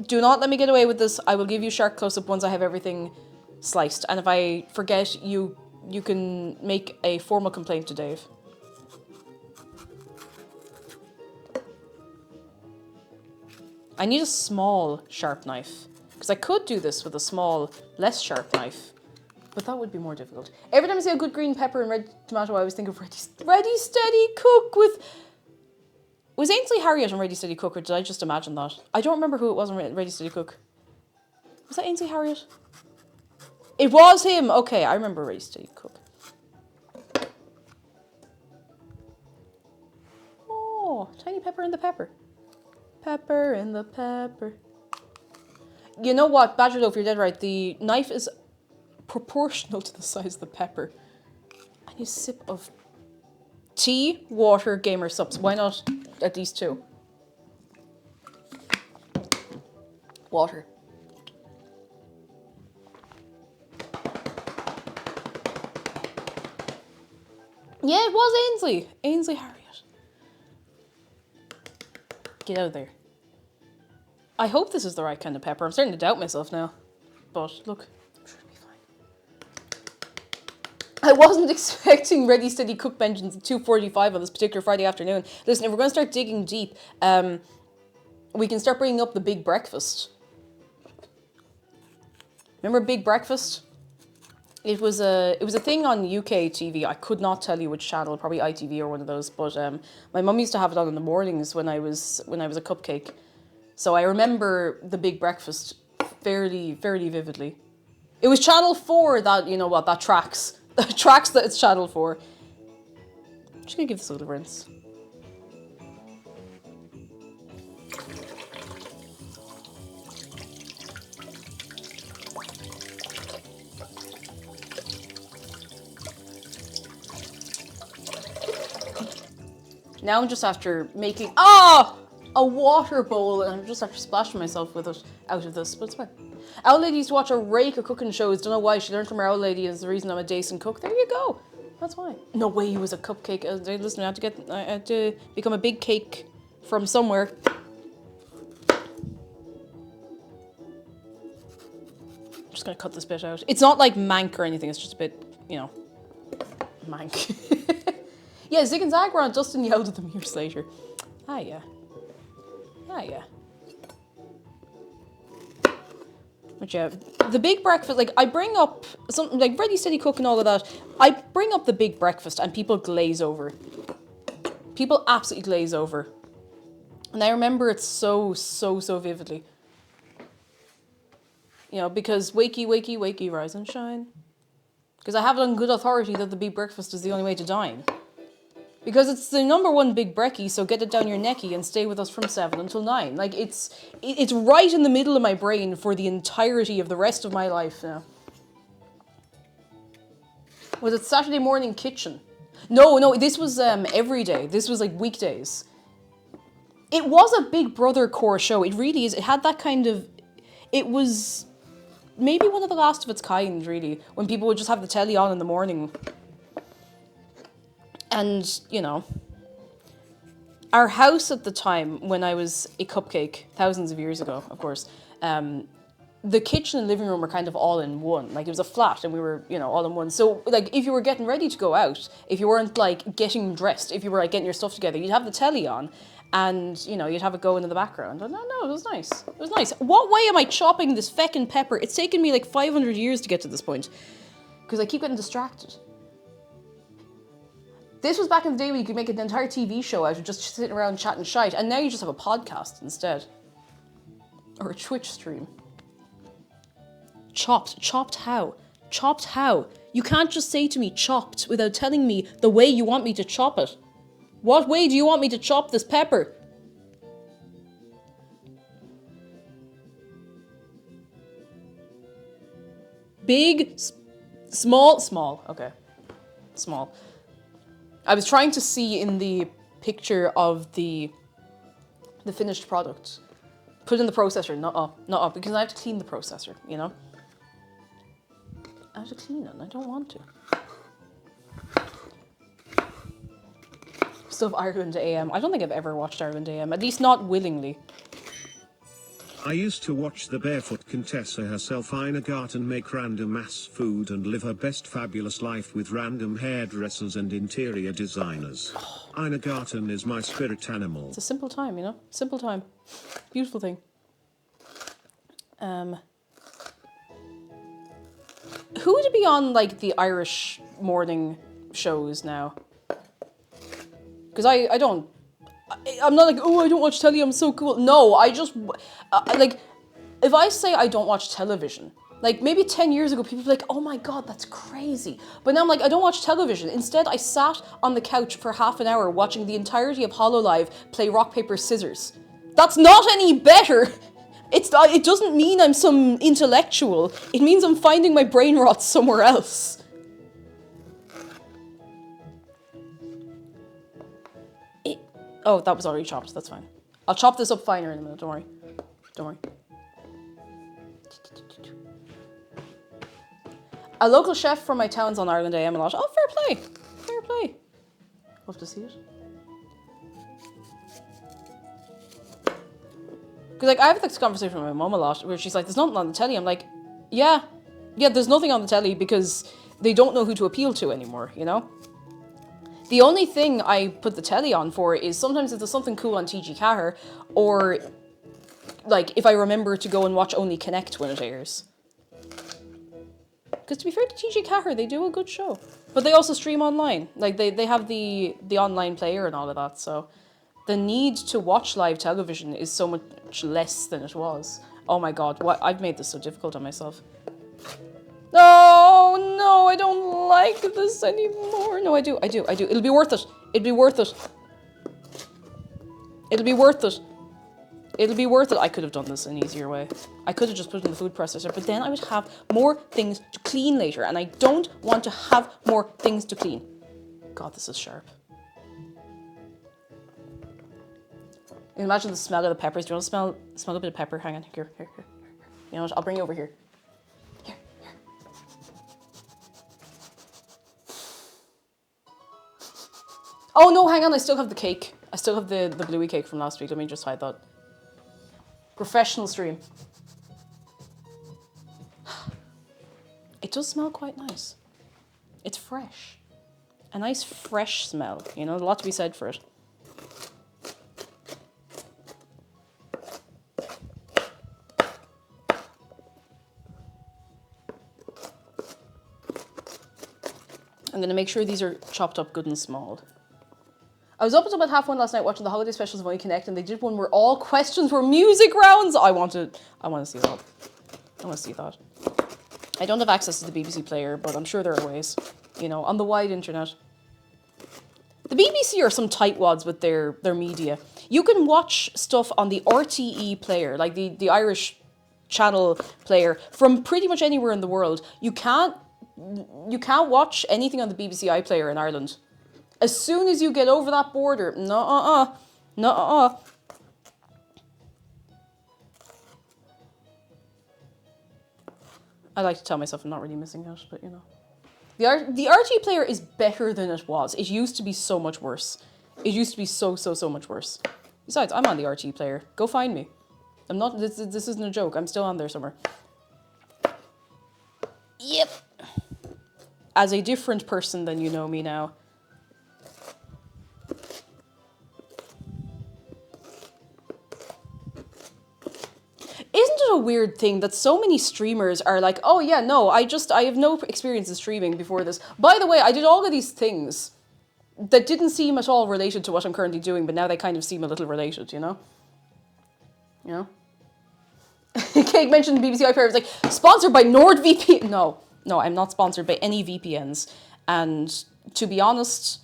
Do not let me get away with this. I will give you shark close-up once I have everything sliced. And if I forget, you can make a formal complaint to Dave. I need a small sharp knife. Because I could do this with a small, less sharp knife. But that would be more difficult. Every time I see a good green pepper and red tomato, I always think of Ready Steady Cook with... Was Ainsley Harriott on Ready Steady Cook, or did I just imagine that? I don't remember who it was on Ready Steady Cook. Was that Ainsley Harriott? It was him! Okay, I remember Ready Steady Cook. Oh, tiny pepper in the pepper. Pepper in the pepper. You know what, Badger Loaf, you're dead right. The knife is proportional to the size of the pepper. I need a sip of tea, water, gamer subs. Why not at least 2? Water. Yeah, it was Ainsley. Ainsley Harriott. Get out of there. I hope this is the right kind of pepper. I'm starting to doubt myself now. But look, I'm sure it'll be fine. I wasn't expecting Ready Steady Cook mentions at 2:45 on this particular Friday afternoon. Listen, if we're going to start digging deep, we can start bringing up the Big Breakfast. Remember Big Breakfast? It was a thing on UK TV. I could not tell you which channel, probably ITV or one of those. But my mum used to have it on in the mornings when I was a cupcake. So I remember the Big Breakfast fairly vividly. It was Channel 4 that, you know what, that tracks. Tracks that it's Channel 4. I'm just gonna give this a little rinse. Now I'm just after making, a water bowl, and I'm just after splashing myself with it out of this, but it's fine. Our lady used to watch a rake of cooking shows. Don't know why. She learned from her old lady is the reason I'm a decent cook. There you go. That's why. No way you was a cupcake. Listen, I had to become a big cake from somewhere. I'm just gonna cut this bit out. It's not like mank or anything. It's just a bit, you know, mank. Yeah, Zig and Zag were on. Dustin yelled at them years later. Ah, yeah. But yeah, the Big Breakfast, like, I bring up something like Ready Steady Cook and all of that. I bring up the Big Breakfast and people glaze over. People absolutely glaze over. And I remember it so vividly. You know, because wakey, wakey, wakey, rise and shine. Because I have it on good authority that the Big Breakfast is the only way to dine. Because it's the #1 big brekkie, so get it down your necky and stay with us from 7 until 9. Like, it's right in the middle of my brain for the entirety of the rest of my life now. Was it Saturday morning kitchen? No, this was every day. This was like weekdays. It was a Big Brother core show. It really is. It had that kind of... It was maybe one of the last of its kind, really, when people would just have the telly on in the morning. And, you know, our house at the time, when I was a cupcake, thousands of years ago, of course, the kitchen and living room were kind of all in one. Like, it was a flat and we were, you know, all in one. So, like, if you were getting ready to go out, if you weren't, like, getting dressed, if you were, like, getting your stuff together, you'd have the telly on and, you know, you'd have it going in the background. And no, it was nice. It was nice. What way am I chopping this feckin' pepper? It's taken me, like, 500 years to get to this point. Because I keep getting distracted. This was back in the day when you could make an entire TV show out of just sitting around chatting shite. And now you just have a podcast instead. Or a Twitch stream. Chopped. Chopped how? Chopped how? You can't just say to me chopped without telling me the way you want me to chop it. What way do you want me to chop this pepper? Big, small. Okay. Small. I was trying to see in the picture of the finished product. Put in the processor, not because I have to clean the processor, you know? I have to clean it, and I don't want to. Stuff Ireland AM. I don't think I've ever watched Ireland AM, at least not willingly. I used to watch the barefoot Contessa herself Ina Garten make random ass food and live her best fabulous life with random hairdressers and interior designers. Ina Garten is my spirit animal. It's a simple time, you know? Simple time. Beautiful thing. Who would be on, like, the Irish morning shows now? Because I'm not like, oh, I don't watch telly, I'm so cool. No, I just, like, if I say I don't watch television, like, maybe 10 years ago, people would be like, oh my God, that's crazy. But now I'm like, I don't watch television. Instead, I sat on the couch for half an hour watching the entirety of HelloLive play rock, paper, scissors. That's not any better. It doesn't mean I'm some intellectual. It means I'm finding my brain rot somewhere else. Oh, that was already chopped. That's fine. I'll chop this up finer in a minute. Don't worry. Don't worry. A local chef from my town's on Ireland AM a lot. Oh, fair play. Fair play. Love to see it. Because, like, I have this conversation with my mum a lot where she's like, there's nothing on the telly. I'm like, yeah, there's nothing on the telly because they don't know who to appeal to anymore, you know? The only thing I put the telly on for is sometimes if there's something cool on TG Cahir, or, like, if I remember to go and watch Only Connect when it airs. Because to be fair to TG Cahir, they do a good show. But they also stream online. Like, they have the online player and all of that, so the need to watch live television is so much less than it was. Oh my God, I've made this so difficult on myself. No, I don't like this anymore. No, I do. It'll be worth it. It'll be worth it. It'll be worth it. It'll be worth it. I could have done this an easier way. I could have just put it in the food processor, but then I would have more things to clean later, and I don't want to have more things to clean. God, this is sharp. Imagine the smell of the peppers. Do you want to smell a bit of pepper? Hang on, here. You know what? I'll bring you over here. Here. Oh no, hang on, I still have the cake. I still have the bluey cake from last week. Let me just hide that. Professional stream. It does smell quite nice. It's fresh. A nice fresh smell, you know, a lot to be said for it. I'm going to make sure these are chopped up good and small. I was up until about 1:30 last night watching the holiday specials of Only Connect, and they did one where all questions were music rounds. I want to see that. I want to see that. I don't have access to the BBC player, but I'm sure there are ways, you know, on the wide internet. The BBC are some tightwads with their media. You can watch stuff on the RTE player, like the Irish channel player, from pretty much anywhere in the world. You can't watch anything on the BBC iPlayer in Ireland. As soon as you get over that border, no. I like to tell myself I'm not really missing out, but you know. The RT player is better than it was. It used to be so much worse. It used to be so much worse. Besides, I'm on the RT player. Go find me. I'm not, this isn't a joke. I'm still on there somewhere. Yep. As a different person than you know me now. Isn't it a weird thing that so many streamers are like, oh yeah, no, I have no experience in streaming before this. By the way, I did all of these things that didn't seem at all related to what I'm currently doing, but now they kind of seem a little related, you know? You know? Kate mentioned BBC iPlayer. It was like, sponsored by NordVPN. No, I'm not sponsored by any VPNs. And to be honest,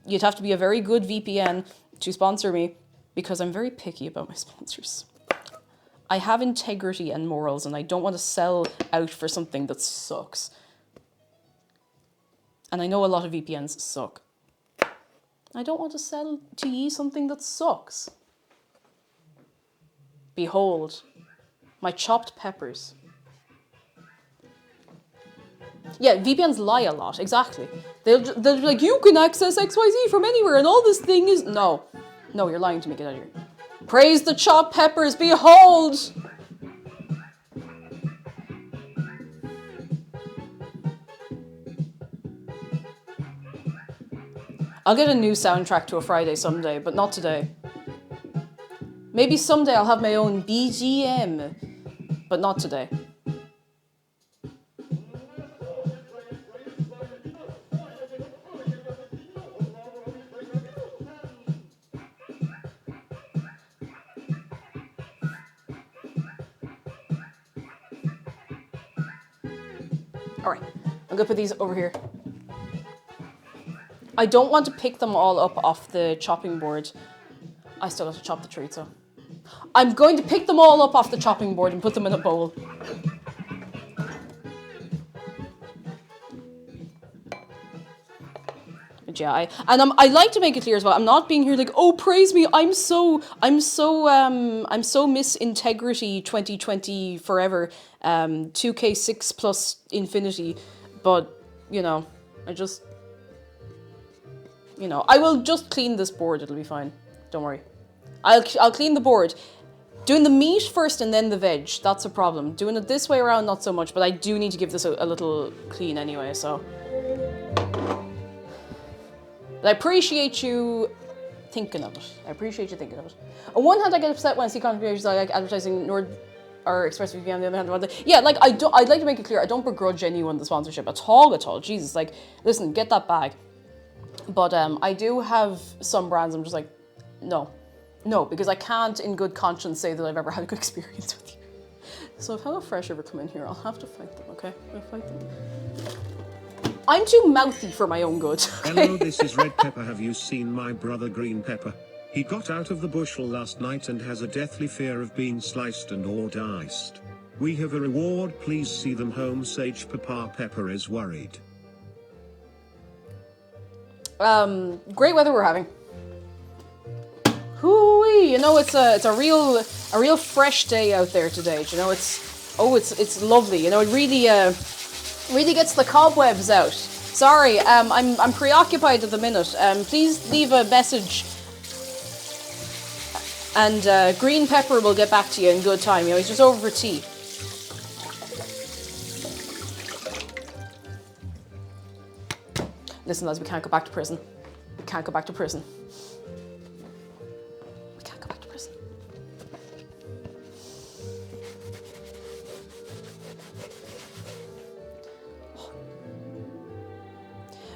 you'd have to be a very good VPN to sponsor me because I'm very picky about my sponsors. I have integrity and morals, and I don't want to sell out for something that sucks. And I know a lot of VPNs suck. I don't want to sell to ye something that sucks. Behold, my chopped peppers. Yeah, VPNs lie a lot, exactly. They'll be like, you can access XYZ from anywhere, and all this thing is... No, you're lying to me, get out of here. Praise the chopped peppers, behold! I'll get a new soundtrack to a Friday someday, but not today. Maybe someday I'll have my own BGM, but not today. Alright, I'm gonna put these over here. I don't want to pick them all up off the chopping board. I still have to chop the chorizo. I'm going to pick them all up off the chopping board and put them in a bowl. But yeah, I like to make it clear as well. I'm not being here like, oh, praise me. I'm so Miss Integrity 2020 forever. 2K6 plus infinity. But, you know, I will just clean this board. It'll be fine. Don't worry. I'll clean the board. Doing the meat first and then the veg. That's a problem. Doing it this way around, not so much. But I do need to give this a little clean anyway, so. But I appreciate you thinking of it. On one hand, I get upset when I see contributions like advertising Nord or ExpressVPN. On the other hand, yeah, like I'd like to make it clear I don't begrudge anyone the sponsorship at all. Jesus, like, listen, get that bag. But I do have some brands I'm just like, no, because I can't in good conscience say that I've ever had a good experience with you. So if HelloFresh ever come in here, I'll have to fight them, okay? I'll fight them. I'm too mouthy for my own good. Okay? Hello, this is Red Pepper. Have you seen my brother Green Pepper? He got out of the bushel last night and has a deathly fear of being sliced and or diced. We have a reward, please see them home. Sage Papa Pepper is worried. Great weather we're having. Hooey, you know, it's a real fresh day out there today. You know, it's lovely. You know, it really gets the cobwebs out. Sorry, I'm preoccupied at the minute. Please leave a message, and Green Pepper will get back to you in good time. You know, he's just over for tea. Listen, lads, we can't go back to prison. We can't go back to prison. We can't go back to prison.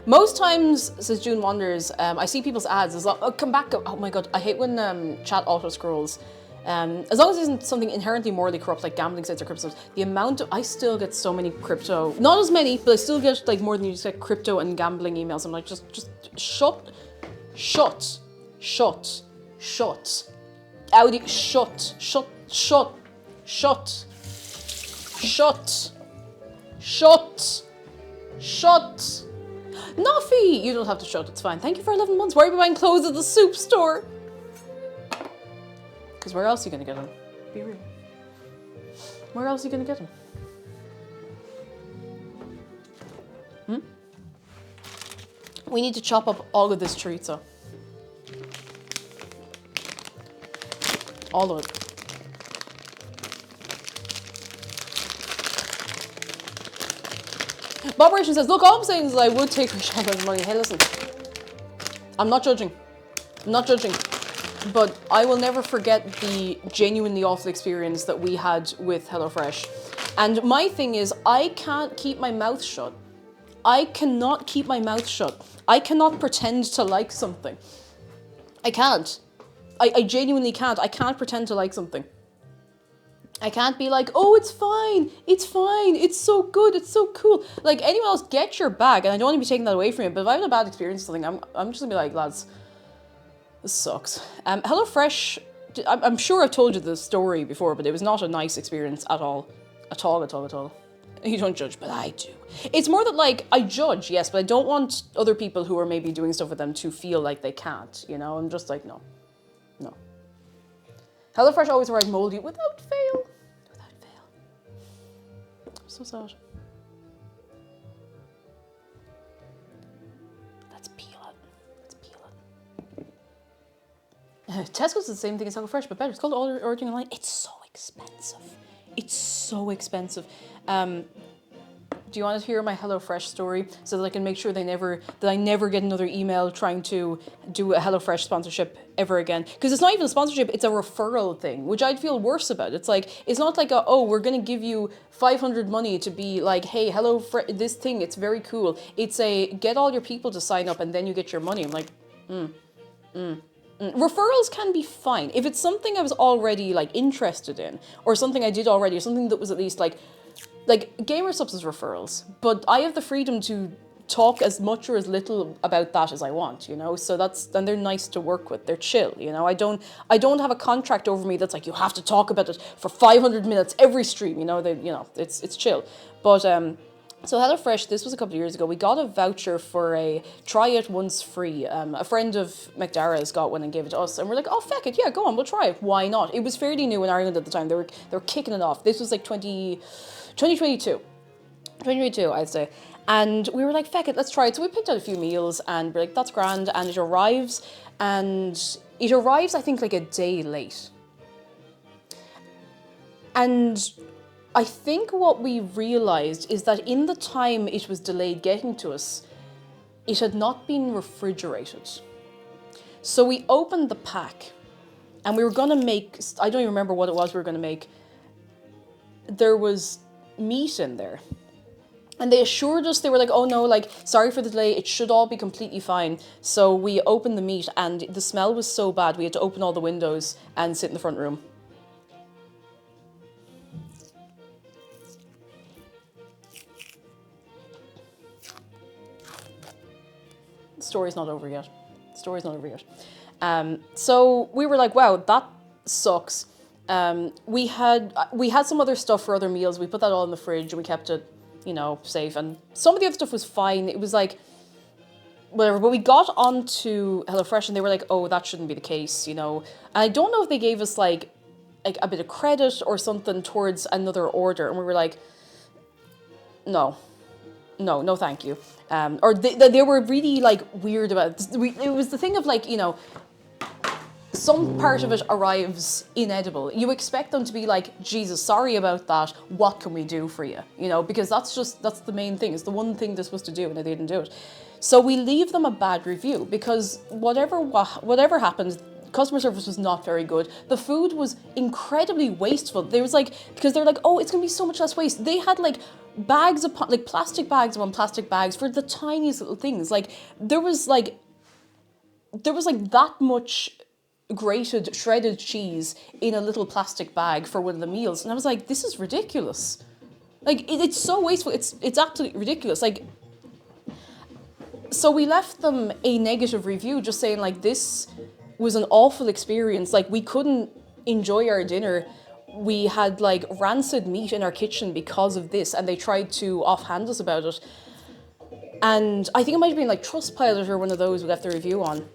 Most times, says June Wonders, I see people's ads. It's like, oh, come back. Oh my god, I hate when chat auto scrolls. As long as it isn't something inherently morally corrupt like gambling sites or crypto sites, the amount of, I still get so many crypto, not as many, but I still get like more than you just get crypto and gambling emails. I'm like, just shut. Audi, shut. Nuffy! You don't have to shut, it's fine. Thank you for 11 months. Why are you buying clothes at the soup store? Because where else are you going to get them? Be real. Where else are you going to get them? We need to chop up all of this chorizo. All of it. Bob Ration says, look, all I'm saying is I would take Rochelle's money. Hey, listen, I'm not judging. I'm not judging. But I will never forget the genuinely awful experience that we had with HelloFresh. And my thing is, I can't keep my mouth shut. I cannot keep my mouth shut. I cannot pretend to like something. I can't. I genuinely can't. I can't pretend to like something. I can't be like, oh, it's fine, it's so good, it's so cool. Like, anyone else, get your bag, and I don't want to be taking that away from you, but if I have a bad experience with something, I'm just gonna be like, lads, this sucks. HelloFresh, I'm sure I've told you the story before, but it was not a nice experience at all. At all. You don't judge, but I do. It's more that, like, I judge, yes, but I don't want other people who are maybe doing stuff with them to feel like they can't, you know? I'm just like, no. HelloFresh always arrives moldy without fail. So sad. Let's peel it. Tesco's is the same thing as HelloFresh, but better. It's called ordering online. It's so expensive. Do you want to hear my HelloFresh story so that I can make sure that I never get another email trying to do a HelloFresh sponsorship ever again? Because it's not even a sponsorship, it's a referral thing, which I'd feel worse about. It's like, it's not like we're going to give you 500 money to be like, hey, HelloFresh, this thing, it's very cool. It's a, get all your people to sign up and then you get your money. I'm like, Referrals can be fine. If it's something I was already like interested in, or something I did already, or something that was at least like Gamer Subs is referrals, but I have the freedom to talk as much or as little about that as I want, you know. So then they're nice to work with. They're chill, you know. I don't have a contract over me that's like you have to talk about it for 500 minutes every stream, you know. It's chill. But so HelloFresh, this was a couple of years ago. We got a voucher for a try it once free. A friend of McDara's got one and gave it to us, and we're like, oh feck it, yeah, go on, we'll try it. Why not? It was fairly new in Ireland at the time. They were kicking it off. This was like 2022, I'd say. And we were like, feck it, let's try it. So we picked out a few meals and we're like, that's grand. And it arrives, I think, like a day late. And I think what we realized is that in the time it was delayed getting to us, it had not been refrigerated. So we opened the pack and we were gonna make, I don't even remember what it was we were gonna make. There was meat in there. And they assured us, they were like, oh no, like, sorry for the delay, it should all be completely fine. So we opened the meat and the smell was so bad, we had to open all the windows and sit in the front room. The story's not over yet. So we were like, wow, that sucks. We had some other stuff for other meals. We put that all in the fridge and we kept it, you know, safe. And some of the other stuff was fine. It was like, whatever. But we got onto HelloFresh and they were like, oh, that shouldn't be the case, you know. And I don't know if they gave us like a bit of credit or something towards another order. And we were like, no, thank you. Or they were really like weird about it. It was the thing of like, you know, some part of it arrives inedible. You expect them to be like, Jesus, sorry about that. What can we do for you? You know, because that's the main thing. It's the one thing they're supposed to do and they didn't do it. So we leave them a bad review because whatever happened, customer service was not very good. The food was incredibly wasteful. There was like, because they're like, oh, it's going to be so much less waste. They had like bags upon, like plastic bags upon plastic bags for the tiniest little things. Like there was like that much grated, shredded cheese in a little plastic bag for one of the meals. And I was like, this is ridiculous. Like, it's so wasteful. It's absolutely ridiculous. Like, so we left them a negative review just saying, like, this was an awful experience. Like, we couldn't enjoy our dinner. We had, like, rancid meat in our kitchen because of this, and they tried to offhand us about it. And I think it might have been, like, Trustpilot or one of those we left the review on.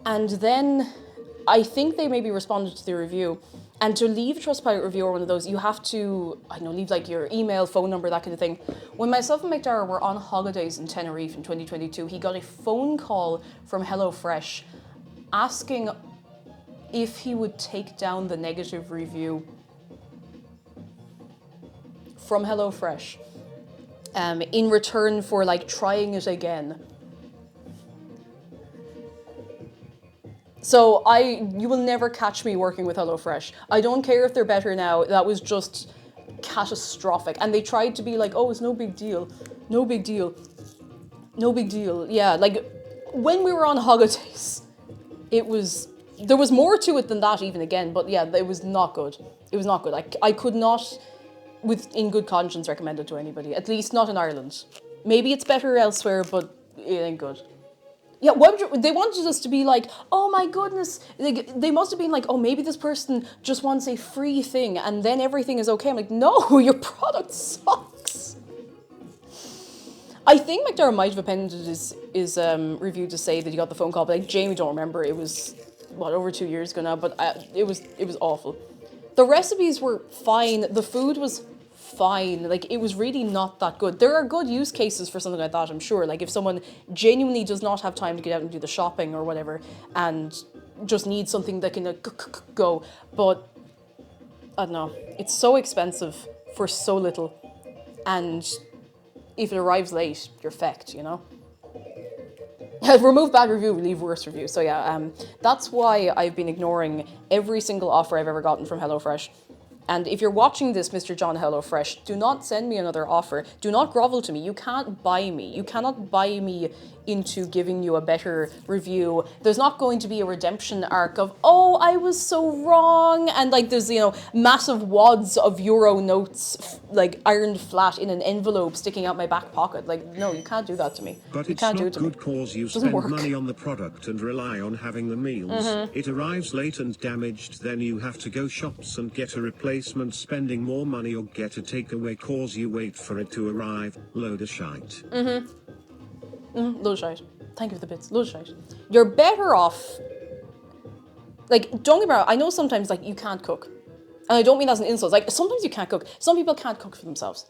And then I think they maybe responded to the review. And to leave a Trustpilot review or one of those, you have to, I don't know, leave like your email, phone number, that kind of thing. When myself and McDara were on holidays in Tenerife in 2022, he got a phone call from HelloFresh asking if he would take down the negative review from HelloFresh. in return for like trying it again. So you will never catch me working with HelloFresh. I don't care if they're better now. That was just catastrophic. And they tried to be like, oh, it's no big deal. No big deal. No big deal. Yeah, like when we were on holidays, there was more to it than that even again. But yeah, it was not good. It was not good. I could not, in good conscience, recommend it to anybody. At least not in Ireland. Maybe it's better elsewhere, but it ain't good. Yeah, they wanted us to be like, oh my goodness. They must have been like, oh, maybe this person just wants a free thing and then everything is okay. I'm like, no, your product sucks. I think McDermott might have appended his review to say that he got the phone call, but I genuinely don't remember. It was, over 2 years ago now, but it was awful. The recipes were fine. The food was fine. Like, it was really not that good. There are good use cases for something like that, I'm sure. Like, if someone genuinely does not have time to get out and do the shopping or whatever and just needs something that can go. But, I don't know. It's so expensive for so little. And if it arrives late, you're fecked, you know? Remove bad review, leave worse review. So yeah, that's why I've been ignoring every single offer I've ever gotten from HelloFresh. And if you're watching this, Mr. John HelloFresh, do not send me another offer. Do not grovel to me. You can't buy me. You cannot buy me into giving you a better review. There's not going to be a redemption arc of, oh, I was so wrong. And like there's, massive wads of euro notes, like ironed flat in an envelope sticking out my back pocket. Like, no, you can't do that to me. But you it's can't not do it to good me. cause you Doesn't spend work. money on the product and rely on having the meals. It arrives late and damaged, then you have to go shops and get a replacement, spending more money, or get a takeaway cause you wait for it to arrive. Load of shite. Load of shite. Thank you for the bits. Load of shite. You're better off. Like, don't get me wrong, I know sometimes, like, you can't cook. And I don't mean that as an insult. Like, sometimes you can't cook. Some people can't cook for themselves.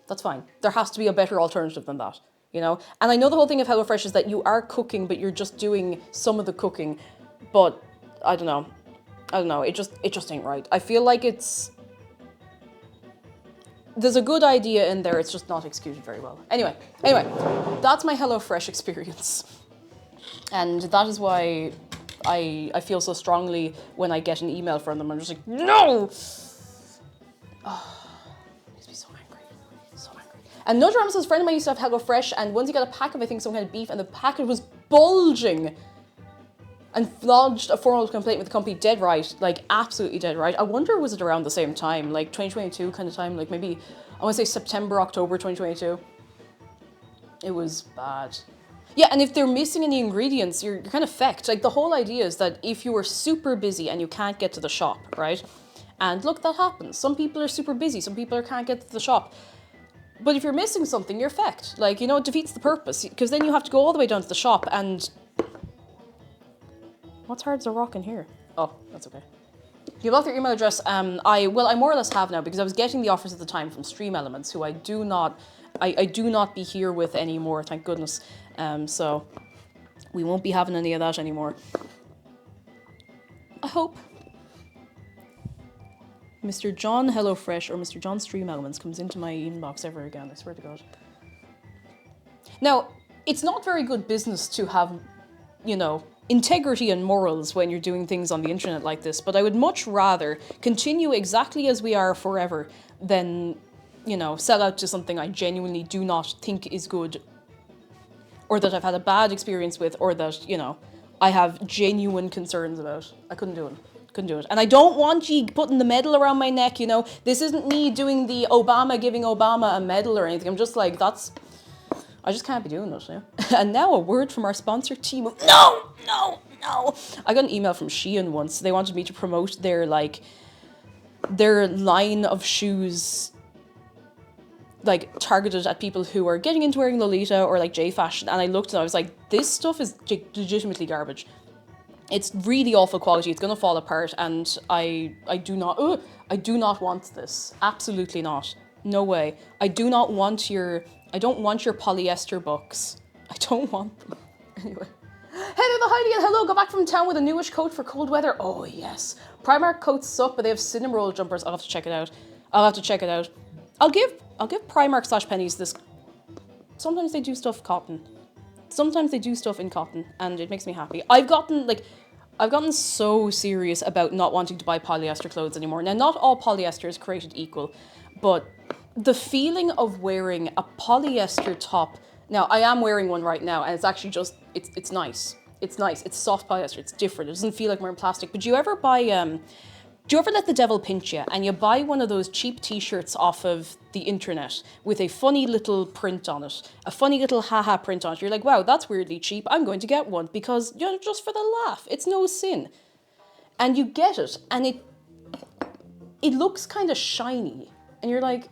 That's fine. There has to be a better alternative than that, And I know the whole thing of HelloFresh is that you are cooking, but you're just doing some of the cooking. But, I don't know. It just ain't right. I feel like there's a good idea in there, it's just not executed very well. Anyway, that's my HelloFresh experience. And that is why I feel so strongly when I get an email from them. I'm just like, no! Oh, it makes me so angry. So angry. And No Drama says, a friend of mine used to have HelloFresh, and once he got a pack of, I think, some kind of beef, and the packet was bulging, and lodged a formal complaint with the company. Dead right, like absolutely dead right. I wonder, was it around the same time, like 2022 kind of time, like maybe, I want to say September, October 2022. It was bad. Yeah, and if they're missing any ingredients, you're kind of fecked. Like, the whole idea is that if you are super busy and you can't get to the shop, right? And look, that happens. Some people are super busy, some people can't get to the shop. But if you're missing something, you're fecked. Like, it defeats the purpose, because then you have to go all the way down to the shop and... What's hard as a rock in here? Oh, that's okay. You left your email address. I more or less have now, because I was getting the offers at the time from Stream Elements, who I do not be here with anymore, thank goodness. So we won't be having any of that anymore. I hope. Mr. John HelloFresh or Mr. John Stream Elements comes into my inbox ever again, I swear to God. Now, it's not very good business to have, integrity and morals when you're doing things on the internet like this, but I would much rather continue exactly as we are forever than, sell out to something I genuinely do not think is good, or that I've had a bad experience with, or that, I have genuine concerns about. I couldn't do it. And I don't want you putting the medal around my neck, This isn't me doing the giving Obama a medal or anything. I'm just like, I just can't be doing it, And now a word from our sponsor, Temu. No! I got an email from Shein once. They wanted me to promote their line of shoes, targeted at people who are getting into wearing Lolita or J fashion. And I looked and I was like, this stuff is legitimately garbage. It's really awful quality. It's going to fall apart. And I do not want this. Absolutely not. No way. I don't want your polyester bucks. I don't want them. Anyway. Hey there, the Heidi, and hello. Got back from town with a newish coat for cold weather. Oh, yes. Primark coats suck, but they have cinnamon roll jumpers. I'll have to check it out. I'll give Primark / Pennies this sometimes they do stuff cotton. Sometimes they do stuff in cotton, and it makes me happy. I've gotten so serious about not wanting to buy polyester clothes anymore. Now, not all polyester is created equal, but the feeling of wearing a polyester top. Now, I am wearing one right now, and it's actually just, it's nice. It's nice. It's soft polyester. It's different. It doesn't feel like wearing plastic. But do you ever let the devil pinch you and you buy one of those cheap t-shirts off of the internet with a funny little print on it, a funny little haha print on it? You're like, wow, that's weirdly cheap. I'm going to get one because, you know, just for the laugh. It's no sin. And you get it, and it looks kind of shiny. And you're like,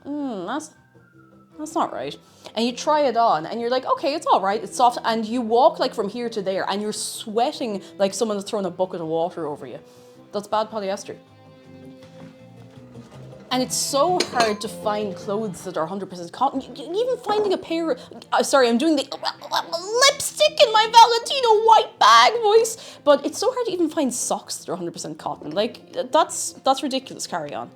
that's not right. And you try it on and you're like, okay, it's all right, it's soft. And you walk like from here to there and you're sweating like someone has thrown a bucket of water over you. That's bad polyester. And it's so hard to find clothes that are 100% cotton. Even finding a pair sorry, I'm doing the lipstick in my Valentino white bag voice. But it's so hard to even find socks that are 100% cotton. Like, that's ridiculous, carry on.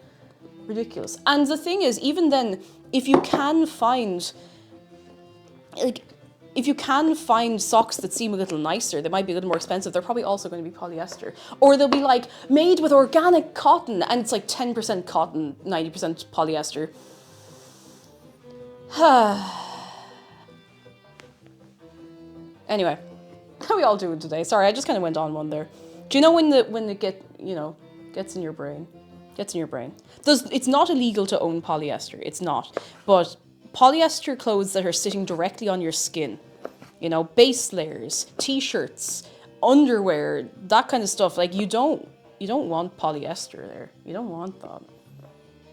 Ridiculous. And the thing is, even then, if you can find socks that seem a little nicer, they might be a little more expensive, they're probably also going to be polyester. Or they'll be like made with organic cotton and it's like 10% cotton, 90% polyester. Anyway, how are we all doing today? Sorry, I just kind of went on one there. Do you know when it gets in your brain? Gets in your brain. It's not illegal to own polyester. It's not. But polyester clothes that are sitting directly on your skin, you know, base layers, t-shirts, underwear, that kind of stuff. Like, you don't want polyester there. You don't want that.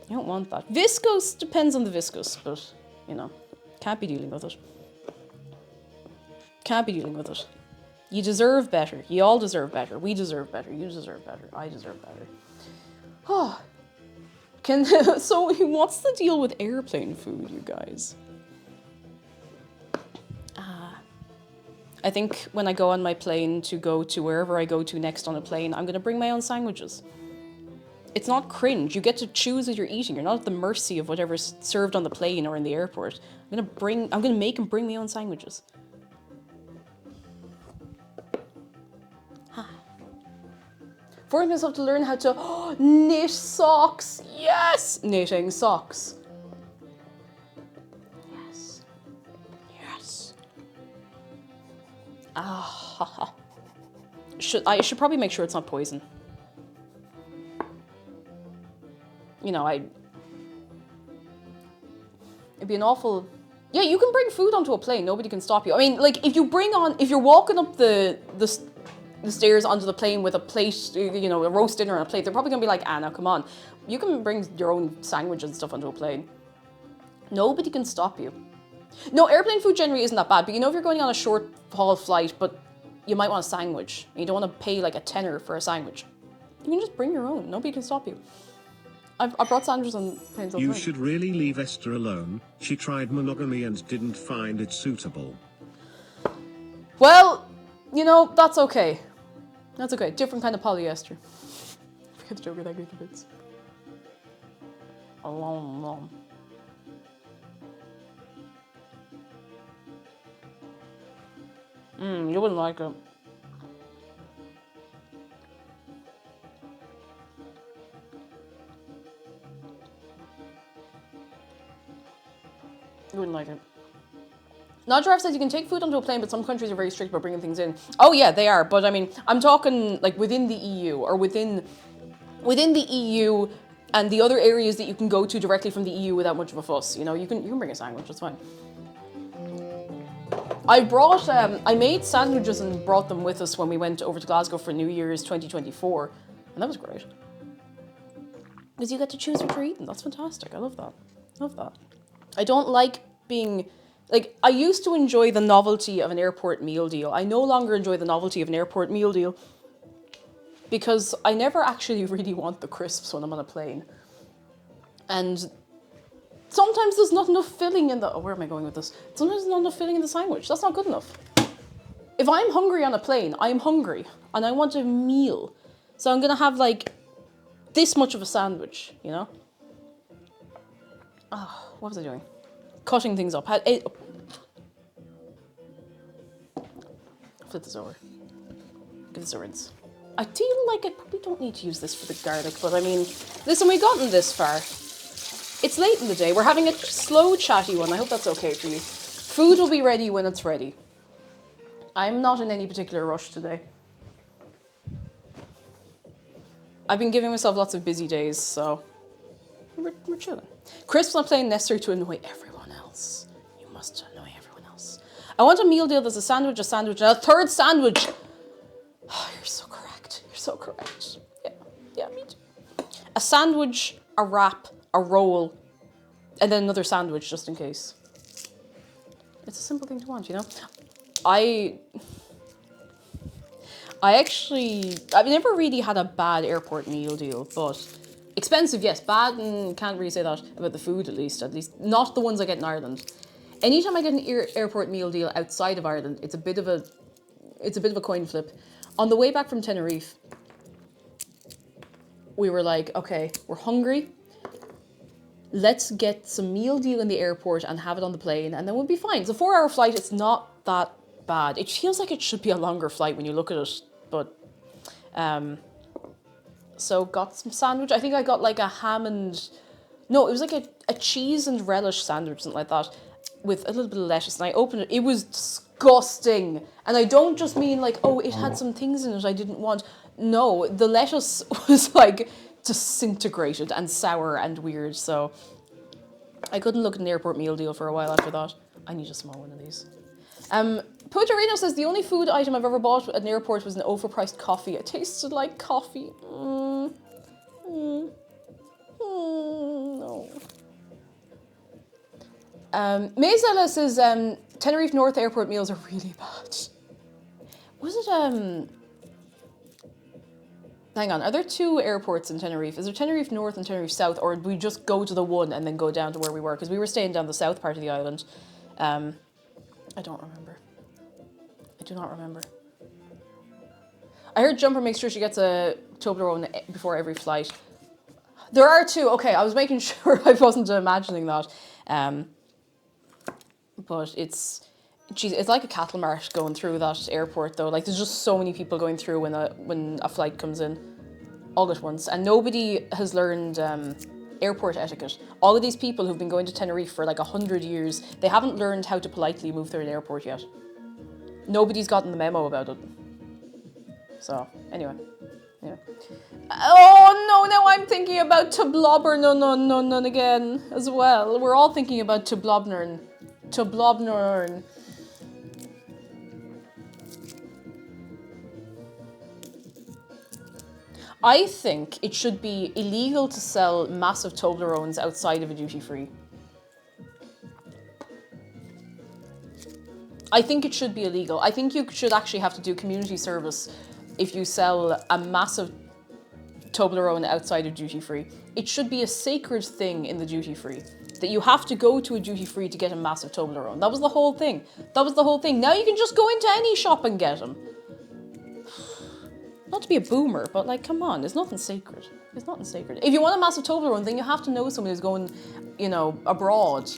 You don't want that. Viscose depends on the viscose, but, you know, can't be dealing with it. Can't be dealing with it. You deserve better. You all deserve better. We deserve better. You deserve better. I deserve better. Oh, so what's the deal with airplane food, you guys? I think when I go on my plane to go to wherever I go to next on a plane, I'm going to bring my own sandwiches. It's not cringe. You get to choose as you're eating. You're not at the mercy of whatever's served on the plane or in the airport. I'm going to make and bring my own sandwiches. Forcing myself to learn how to knit socks. Yes! Knitting socks. Yes. Yes. I should probably make sure it's not poison. You know, it'd be an awful... Yeah, you can bring food onto a plane. Nobody can stop you. I mean, like, if you're walking up the stairs onto the plane with a plate, you know, a roast dinner on a plate, they're probably gonna be like, now come on. You can bring your own sandwiches and stuff onto a plane. Nobody can stop you. No, airplane food generally isn't that bad, but you know, if you're going on a short haul flight, but you might want a sandwich, and you don't want to pay like a tenner for a sandwich, you can just bring your own. Nobody can stop you. I brought sandwiches on planes all the time. You should really leave Esther alone. She tried monogamy and didn't find it suitable. Well, you know, that's okay. That's okay. Different kind of polyester. Forget the joke with that Greek bits. Alone. You wouldn't like it. You wouldn't like it. Nadjarov says you can take food onto a plane, but some countries are very strict about bringing things in. Oh yeah, they are. But I mean, I'm talking like within the EU or within the EU and the other areas that you can go to directly from the EU without much of a fuss. You know, you can bring a sandwich. That's fine. I made sandwiches and brought them with us when we went over to Glasgow for New Year's 2024, and that was great. Because you get to choose what you're eating. That's fantastic. I love that. Love that. I don't like being... Like, I used to enjoy the novelty of an airport meal deal. I no longer enjoy the novelty of an airport meal deal because I never actually really want the crisps when I'm on a plane. And sometimes there's not enough filling in the... Oh, where am I going with this? Sometimes there's not enough filling in the sandwich. That's not good enough. If I'm hungry on a plane, I'm hungry and I want a meal. So I'm going to have, like, this much of a sandwich, you know? Oh, what was I doing? Cutting things up. flip this over. Give this a rinse. I feel like I probably don't need to use this for the garlic, but I mean, listen, we've gotten this far. It's late in the day. We're having a slow, chatty one. I hope that's okay for you. Food will be ready when it's ready. I'm not in any particular rush today. I've been giving myself lots of busy days, so we're chilling. Crisp's not playing necessary to annoy everyone else. You must annoy everyone else. I want a meal deal that's a sandwich, and a third sandwich. Oh, you're so correct. You're so correct. Yeah, me too. A sandwich, a wrap, a roll, and then another sandwich just in case. It's a simple thing to want, you know? I've never really had a bad airport meal deal, but expensive, yes. Bad, and can't really say that about the food, at least not the ones I get in Ireland. Anytime I get an airport meal deal outside of Ireland, it's a bit of a coin flip. On the way back from Tenerife, we were like, okay, we're hungry. Let's get some meal deal in the airport and have it on the plane, and then we'll be fine. It's a 4-hour flight. It's not that bad. It feels like it should be a longer flight when you look at it, but so got some sandwich. I think I got like a ham and no, it was like a cheese and relish sandwich, something like that, with a little bit of lettuce. And I opened it. It was disgusting. And I don't just mean like, oh, it had some things in it I didn't want. No, the lettuce was like disintegrated and sour and weird. So I couldn't look at an airport meal deal for a while after that. I need a small one of these. Puertorino says, the only food item I've ever bought at an airport was an overpriced coffee. It tasted like coffee. No. Maisela says, Tenerife North airport meals are really bad. Was it, hang on, are there two airports in Tenerife? Is there Tenerife North and Tenerife South, or did we just go to the one and then go down to where we were? Because we were staying down the south part of the island. I don't remember. I do not remember. I heard Jumper makes sure she gets a Toblerone before every flight. There are two. Okay, I was making sure I wasn't imagining that. But it's like a cattle mart going through that airport though. Like there's just so many people going through when a flight comes in all at once, and nobody has learned airport etiquette. All of these people who've been going to Tenerife for like 100 years, they haven't learned how to politely move through an airport yet. Nobody's gotten the memo about it. So, anyway. Yeah. Oh no, now I'm thinking about Toblobber no again as well. We're all thinking about Toblobnern. I think it should be illegal to sell massive Toblerones outside of a duty-free. I think it should be illegal. I think you should actually have to do community service if you sell a massive Toblerone outside of duty-free. It should be a sacred thing in the duty-free, that you have to go to a duty-free to get a massive Toblerone. That was the whole thing. Now you can just go into any shop and get them. Not to be a boomer, but like, come on, there's nothing sacred. There's nothing sacred. If you want a massive Toblerone, then you have to know someone who's going, abroad.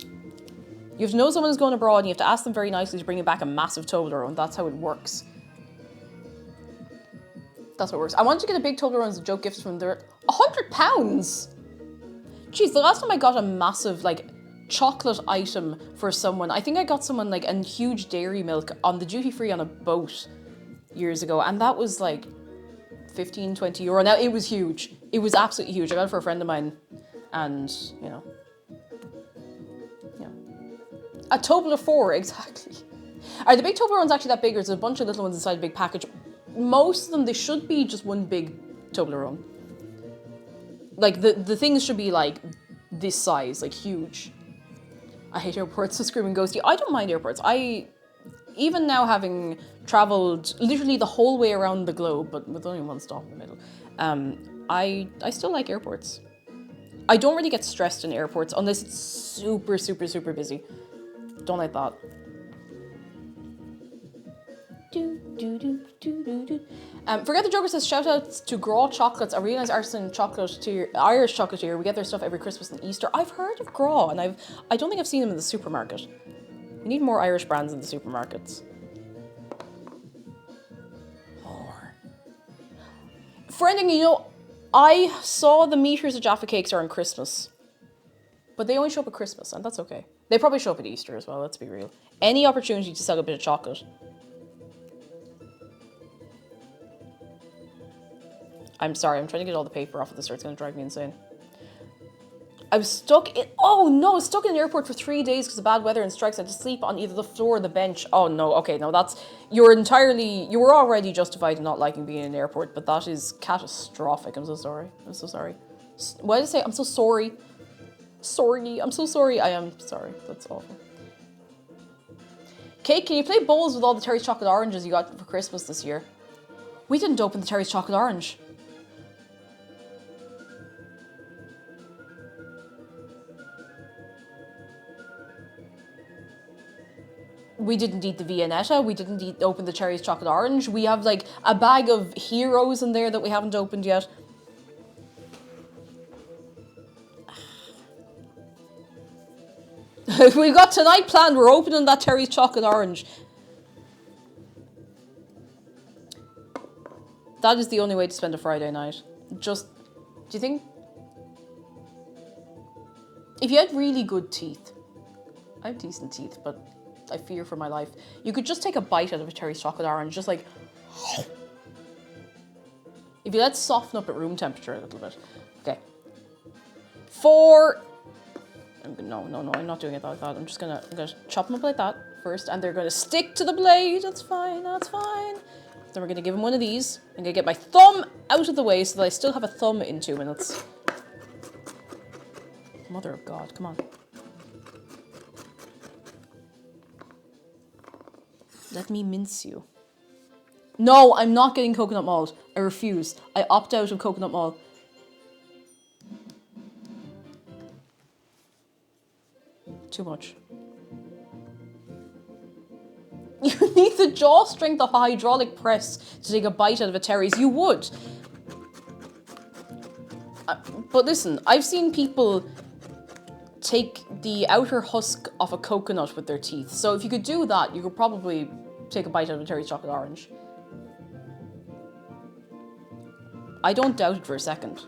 You have to know someone who's going abroad, and you have to ask them very nicely to bring you back a massive Toblerone. That's how it works. That's what works. I wanted to get a big Toblerone as a joke gift from there. £100! Jeez, the last time I got a massive, chocolate item for someone, I think I got someone, a huge dairy milk on the duty-free on a boat years ago, and that was, 15, 20 euro. Now, it was huge. It was absolutely huge. I got it for a friend of mine, and, a Toblerone 4, exactly. Are the big Toblerones actually that big, or is there a bunch of little ones inside a big package? Most of them, they should be just one big Toblerone. The things should be, this size, huge. I hate airports, so screaming ghosty. I don't mind airports. Even now, having travelled literally the whole way around the globe, but with only one stop in the middle, I still like airports. I don't really get stressed in airports unless it's super, super, super busy. Don't like that. Forget the Joker says, shout outs to Graw Chocolates, a really nice artisan Irish chocolatier. We get their stuff every Christmas and Easter. I've heard of Graw, and I don't think I've seen them in the supermarket. We need more Irish brands in the supermarkets. Friending, you know, I saw the meters of Jaffa Cakes are on Christmas. But they only show up at Christmas, and that's okay. They probably show up at Easter as well, let's be real. Any opportunity to sell a bit of chocolate. I'm sorry, I'm trying to get all the paper off of this or it's going to drive me insane. I was stuck in... Oh no, I was stuck in the airport for 3 days because of bad weather and strikes. I had to sleep on either the floor or the bench. Oh no, okay, no, that's... You were already justified in not liking being in an airport, but that is catastrophic. I'm so sorry. I'm so sorry. Why did I say I'm so sorry? Sorry, I'm so sorry. I am sorry. That's awful. Kate, can you play bowls with all the Terry's chocolate oranges you got for Christmas this year? We didn't open the Terry's chocolate orange. We didn't eat the Viennetta. We didn't open the Cherry's chocolate orange. We have like a bag of heroes in there that we haven't opened yet. We've got tonight planned. We're opening that Terry's chocolate orange. That is the only way to spend a Friday night. Just, do you think? If you had really good teeth, I have decent teeth, but I fear for my life. You could just take a bite out of a Terry's chocolate orange, just like. If you let it soften up at room temperature a little bit. Okay. No, I'm not doing it like that. I'm gonna chop them up like that first, and they're gonna stick to the blade. That's fine, that's fine. Then we're gonna give him one of these. I'm gonna get my thumb out of the way so that I still have a thumb in 2 minutes. Mother of God, come on. Let me mince you. No, I'm not getting coconut malt. I refuse. I opt out of coconut malt. Too much. You need the jaw strength of a hydraulic press to take a bite out of a Terry's. You would. But listen, I've seen people take the outer husk off a coconut with their teeth. So if you could do that, you could probably take a bite out of a Terry's chocolate orange. I don't doubt it for a second.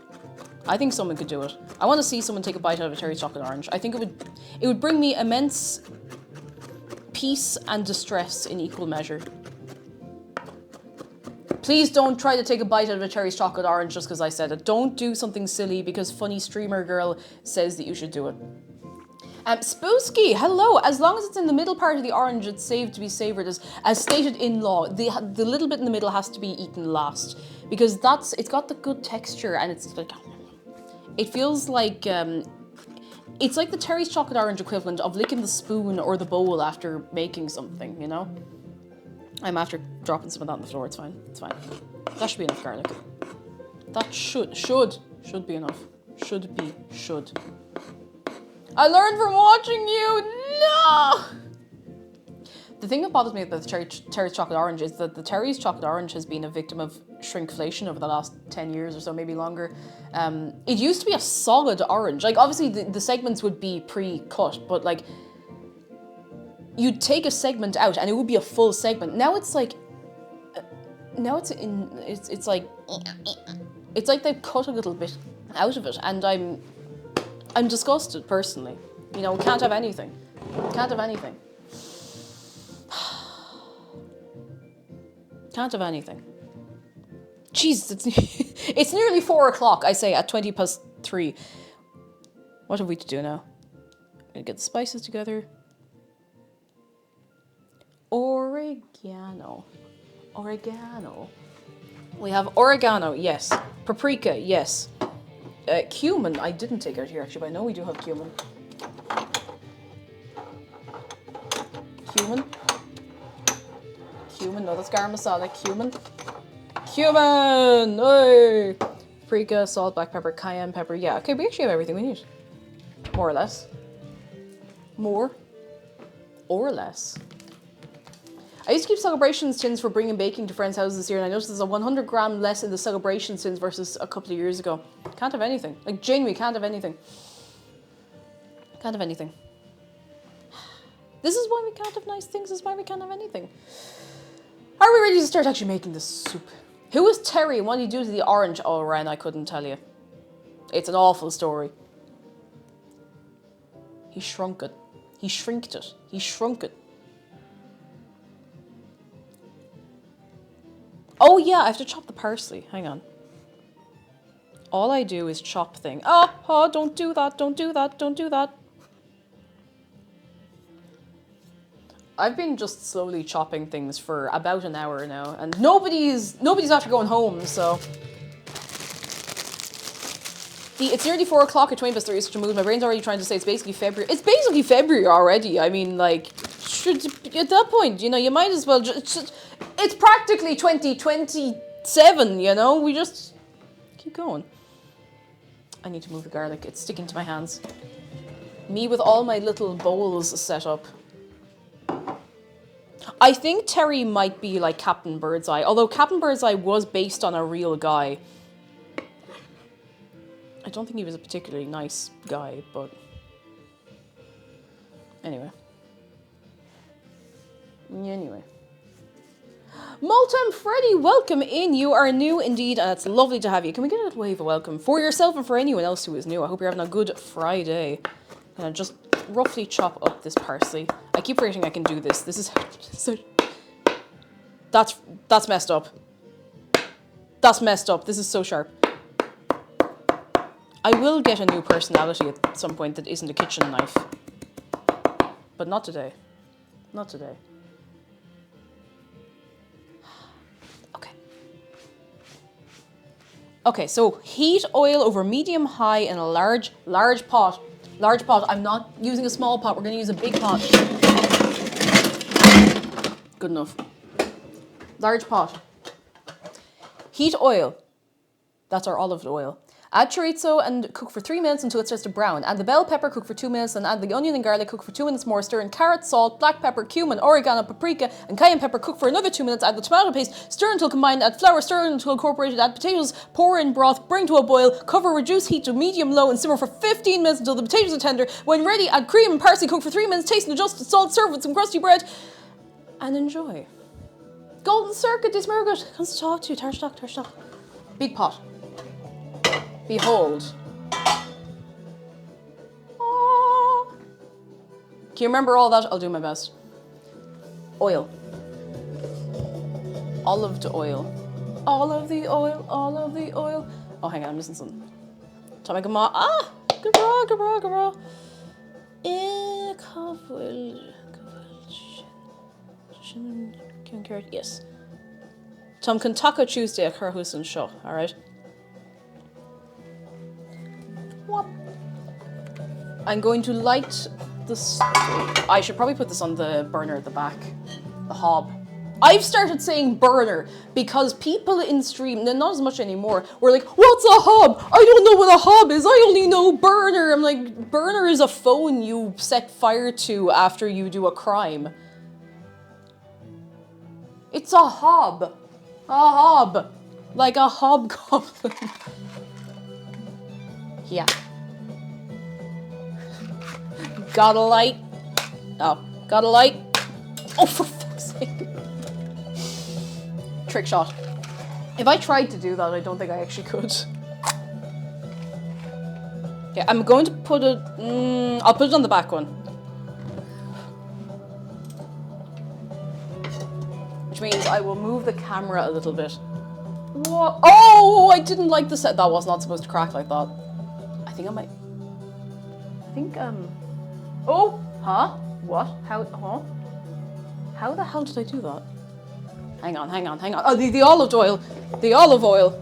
I think someone could do it. I want to see someone take a bite out of a Terry's chocolate orange. I think it would bring me immense peace and distress in equal measure. Please don't try to take a bite out of a Terry's chocolate orange just because I said it. Don't do something silly because funny streamer girl says that you should do it. Spoosky, hello. As long as it's in the middle part of the orange, it's saved to be savoured as stated in law. The little bit in the middle has to be eaten last because it's got the good texture and it's like, it feels like, it's like the Terry's chocolate orange equivalent of licking the spoon or the bowl after making something, you know? I'm after dropping some of that on the floor, it's fine, it's fine. That should be enough garlic. That should be enough. Should. I learned from watching you, no! The thing that bothers me about the Terry's chocolate orange is that the Terry's chocolate orange has been a victim of shrinkflation over the last 10 years or so, maybe longer. It used to be a solid orange. Like, obviously the segments would be pre-cut, but like, you'd take a segment out and it would be a full segment. Now it's like, it's like they've cut a little bit out of it, and I'm disgusted personally. You know, can't have anything. Can't have anything. Can't have anything. Jeez, it's nearly 4 o'clock, I say, at 3:20. What have we to do now? I'm gonna get the spices together. Oregano. We have oregano, yes. Paprika, yes. Cumin, I didn't take out here actually, but I know we do have cumin. Cumin, no, that's garam masala. Cumin! Hey! Paprika, salt, black pepper, cayenne pepper. Yeah, okay, we actually have everything we need. More or less. More or less. I used to keep celebration tins for bringing baking to friends' houses this year, and I noticed there's a 100 gram less in the celebration tins versus a couple of years ago. Can't have anything. Like, genuinely can't have anything. Can't have anything. This is why we can't have nice things. This is why we can't have anything. Are we ready to start actually making this soup? Who was Terry and what did he do to the orange? Oh, Ren, I couldn't tell you. It's an awful story. He shrunk it. He shrinked it. He shrunk it. Oh yeah, I have to chop the parsley. Hang on. All I do is chop thing. Oh, don't do that, don't do that, don't do that. I've been just slowly chopping things for about an hour now, and nobody's after going home, so. It's nearly 4 o'clock at 20 past 3, such a mood. My brain's already trying to say it's basically February. It's basically February already. I mean, like, at that point, you know, you might as well just, it's practically 2027, you know? We just keep going. I need to move the garlic. It's sticking to my hands. Me with all my little bowls set up. I think Terry might be like Captain Birdseye, although Captain Birdseye was based on a real guy. I don't think he was a particularly nice guy, but anyway. Malta and Freddy, welcome in. You are new indeed, and it's lovely to have you. Can we get a little wave of welcome for yourself and for anyone else who is new? I hope you're having a good Friday. And I just roughly chop up this parsley. I keep forgetting I can do this. This is so. That's messed up. That's messed up. This is so sharp. I will get a new personality at some point that isn't a kitchen knife. But not today. Not today. Okay. Okay, so heat oil over medium-high in a large pot. Large pot. I'm not using a small pot. We're going to use a big pot. Good enough. Large pot. Heat oil. That's our olive oil. Add chorizo and cook for 3 minutes until it starts to brown. Add the bell pepper, cook for 2 minutes, then add the onion and garlic, cook for 2 minutes more. Stir in carrot, salt, black pepper, cumin, oregano, paprika, and cayenne pepper. Cook for another 2 minutes. Add the tomato paste. Stir until combined. Add flour. Stir until incorporated. Add potatoes. Pour in broth. Bring to a boil. Cover. Reduce heat to medium-low and simmer for 15 minutes until the potatoes are tender. When ready, add cream and parsley. Cook for 3 minutes. Taste and adjust. Salt. Serve with some crusty bread, and enjoy. Golden Circuit, this Margaret comes to talk to you. Tarstock. Big pot. Behold. Aww. Can you remember all that? I'll do my best. Oil. Olive to oil. All of the oil, all of the oil. Oh, hang on, I'm missing something. Tomagama. Gabra. Yes. Tom can Taco Tuesday at Carhus and Shaw, alright? I'm going to light the stove. I should probably put this on the burner at the back. The hob. I've started saying burner because people in stream, not as much anymore, were like, what's a hob? I don't know what a hob is. I only know burner. I'm like, burner is a phone you set fire to after you do a crime. It's a hob. A hob. Like a hobgoblin. Yeah. Got a light. Oh, got a light. Oh, for fuck's sake. Trick shot. If I tried to do that, I don't think I actually could. Okay, I'm going to put it... I'll put it on the back one. Which means I will move the camera a little bit. What? Oh, I didn't like the set. That was not supposed to crack like that. I think I might... Oh, huh? What? How, huh? How the hell did I do that? Hang on. Oh, the olive oil. The olive oil.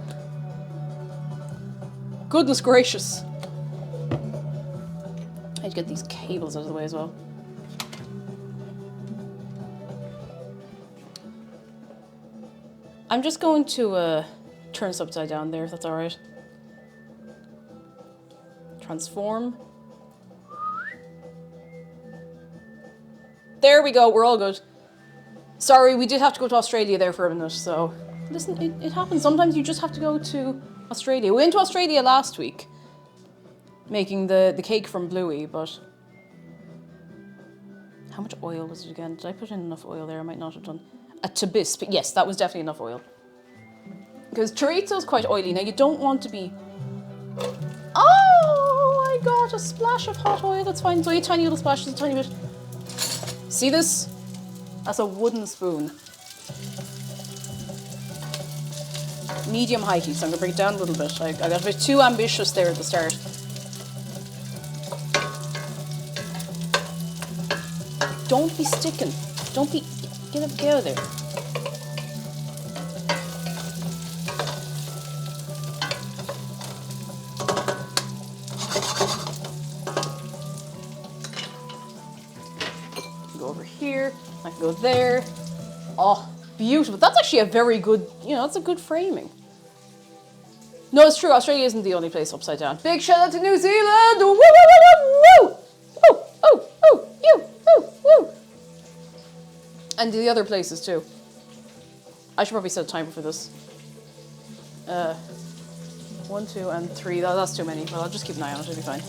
Goodness gracious. I had to get these cables out of the way as well. I'm just going to turn this upside down there, if that's alright. Transform. There we go, we're all good. Sorry, we did have to go to Australia there for a minute, so... Listen, it happens. Sometimes you just have to go to Australia. We went to Australia last week, making the cake from Bluey, but... How much oil was it again? Did I put in enough oil there? I might not have done. A tabis, but yes, that was definitely enough oil. Because chorizo is quite oily. Now you don't want to be... Oh, I got a splash of hot oil. That's fine. It's only a tiny little splash. Just a tiny bit. See this? That's a wooden spoon. Medium high heat, so I'm going to bring it down a little bit. I got a bit too ambitious there at the start. Don't be sticking. Don't be... Get out of there. Go over here. I can go there. Oh, beautiful. That's actually a very good... You know, that's a good framing. No, it's true. Australia isn't the only place upside down. Big shout out to New Zealand. Woo, woo, woo, woo, woo. Oh, oh, oh, you, oh, woo. And the other places too. I should probably set a timer for this. 1, 2, and 3. That's too many, but I'll just keep an eye on it. It'll be fine.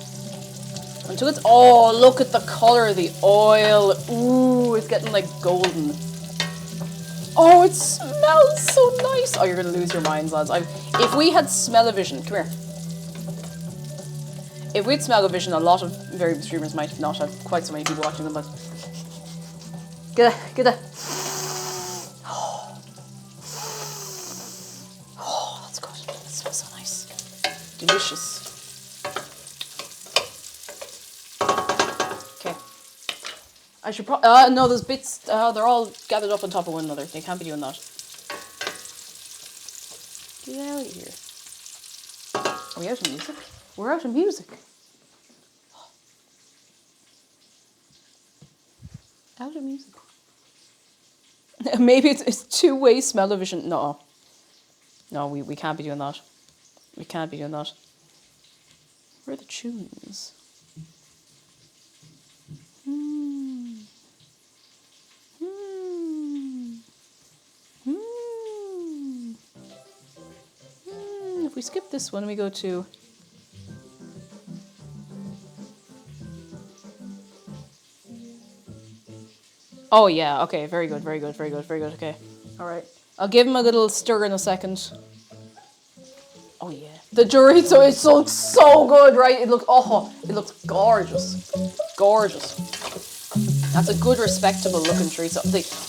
Until it's... Oh, look at the color of the oil. Ooh, it's getting like golden. Oh, it smells so nice. Oh, you're going to lose your minds, lads. If we had smell-o-vision... Come here. If we had smell-o-vision, a lot of variable streamers might not have quite so many people watching them, but... Get that. Oh, that's good. It smells so nice. Delicious. Okay. I should probably... no, those bits, they're all gathered up on top of one another. They can't be doing that. Get out of here. Are we out of music? We're out of music. Out of music. Maybe it's two-way smell-o-vision. No. No, we can't be doing that. We can't be doing that. Where are the tunes? If we skip this one, we go to... Oh yeah, okay, very good, very good, very good, very good, okay. Alright. I'll give him a little stir in a second. Oh yeah. The chorizo, it looks so good, right? It looks gorgeous. Gorgeous. That's a good, respectable looking chorizo.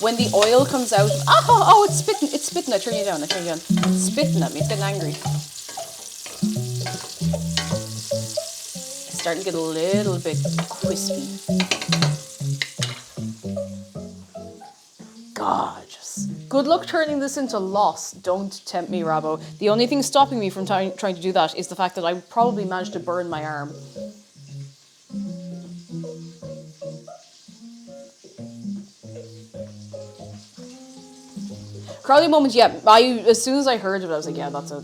When the oil comes out, it's spitting, I turn you down. It's spitting at me, it's getting angry. It's starting to get a little bit crispy. Gorgeous. Good luck turning this into loss. Don't tempt me, Rabo. The only thing stopping me from trying to do that is the fact that I probably managed to burn my arm. Crowley moment, yeah. As soon as I heard of it, I was like, yeah, that's a...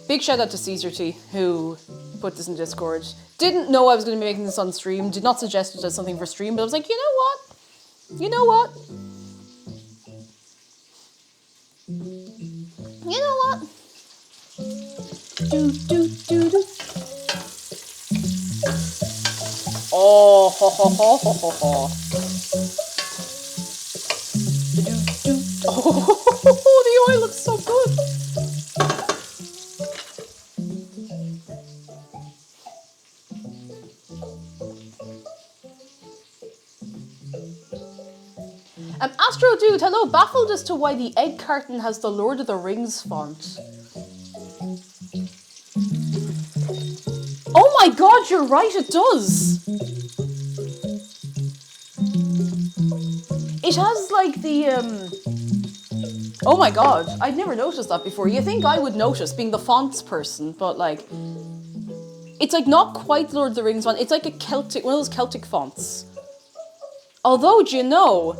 Big shout out to Caesar T, who put this in Discord. Didn't know I was going to be making this on stream. Did not suggest it as something for stream, but I was like, you know what? You know what? You know what? Oh, ho, ho, ho, ho, ho, ho. Oh, the oil looks so good. Astro Dude, hello. Baffled as to why the egg carton has the Lord of the Rings font. Oh my god, you're right, it does. It has like the, oh my god, I'd never noticed that before. You think I would notice, being the fonts person, but like, it's like not quite Lord of the Rings font. It's like a Celtic, one of those Celtic fonts. Although, do you know,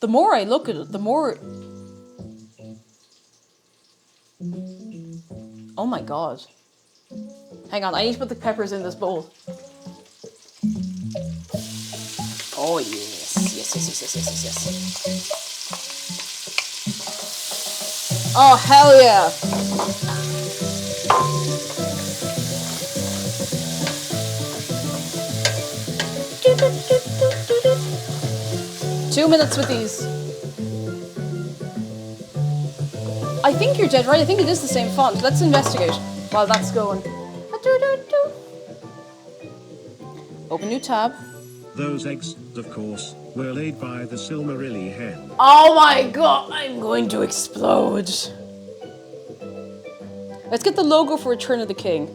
the more I look at it, the more... Oh my god. Hang on, I need to put the peppers in this bowl. Oh yes, yes, yes, yes, yes, yes, yes, yes. Oh hell yeah. 2 minutes with these. I think you're dead right. I think it is the same font. Let's investigate while that's going. Open new tab. Those eggs, of course, were laid by the Silmarilli hen. Oh my god, I'm going to explode. Let's get the logo for Return of the King.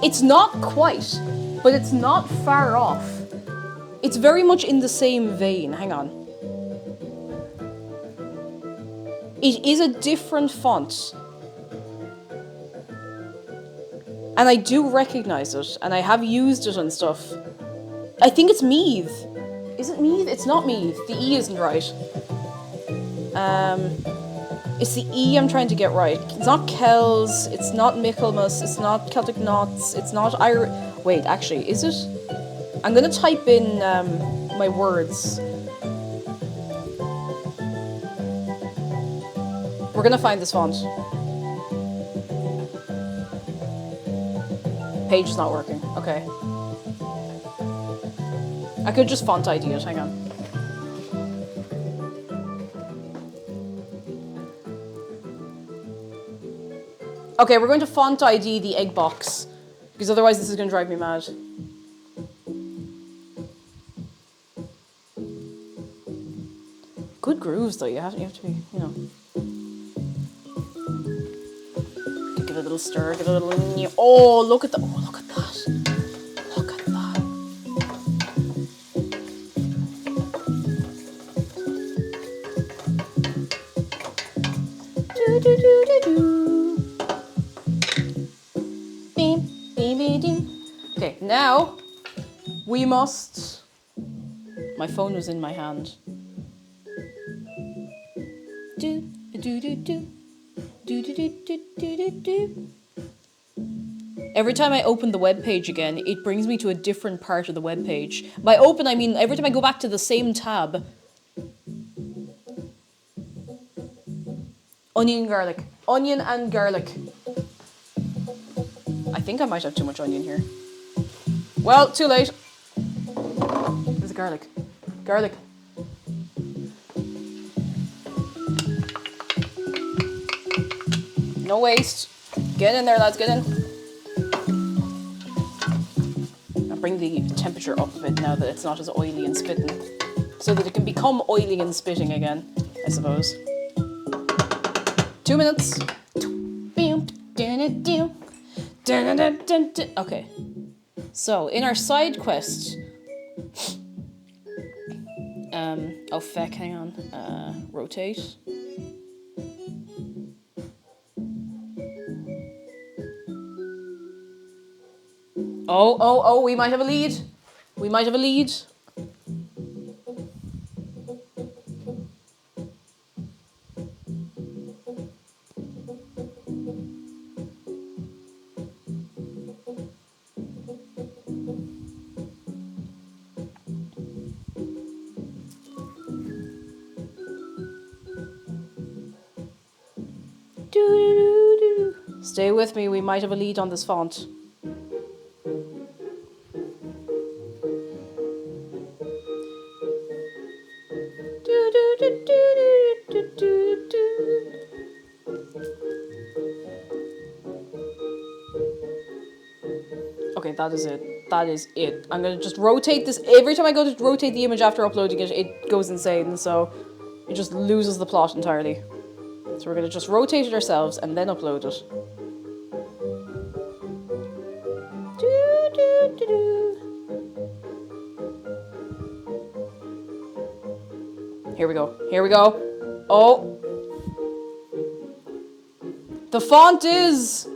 It's not quite, but it's not far off. It's very much in the same vein. Hang on. It is a different font. And I do recognize it, and I have used it and stuff. I think it's Meath. Is it Meath? It's not Meath. The E isn't right. It's the E I'm trying to get right. It's not Kells, it's not Michaelmas, it's not Celtic Knots, it's not Wait, actually, is it? I'm gonna type in my words. We're gonna find this font. Page is not working. Okay. I could just font ID it. Hang on. Okay, we're going to font ID the egg box, because otherwise this is going to drive me mad. Good grooves though, you have to be, you know. Give it a little stir, give it a little... Oh, look at that. Oh, look at that. Look at that. Do, do, do, do, do. Okay, now we must... My phone was in my hand. Do, do, do, do. Do, do, do, do, do, do, do. Every time I open the web page again, it brings me to a different part of the web page. By open, I mean every time I go back to the same tab. Onion and garlic. Onion and garlic. I think I might have too much onion here. Well, too late. Where's the garlic? Garlic. No waste. Get in there, lads, get in. I'll bring the temperature up a bit now that it's not as oily and spitting. So that it can become oily and spitting again, I suppose. 2 minutes. Okay. So, in our side quest... oh, feck, hang on. Rotate. Oh, we might have a lead. We might have a lead. Stay with me, we might have a lead on this font. Okay, that is it. That is it. I'm gonna just rotate this. Every time I go to rotate the image after uploading it, it goes insane, so it just loses the plot entirely. So we're gonna just rotate it ourselves and then upload it. Here we go. Here we go. Oh. The font is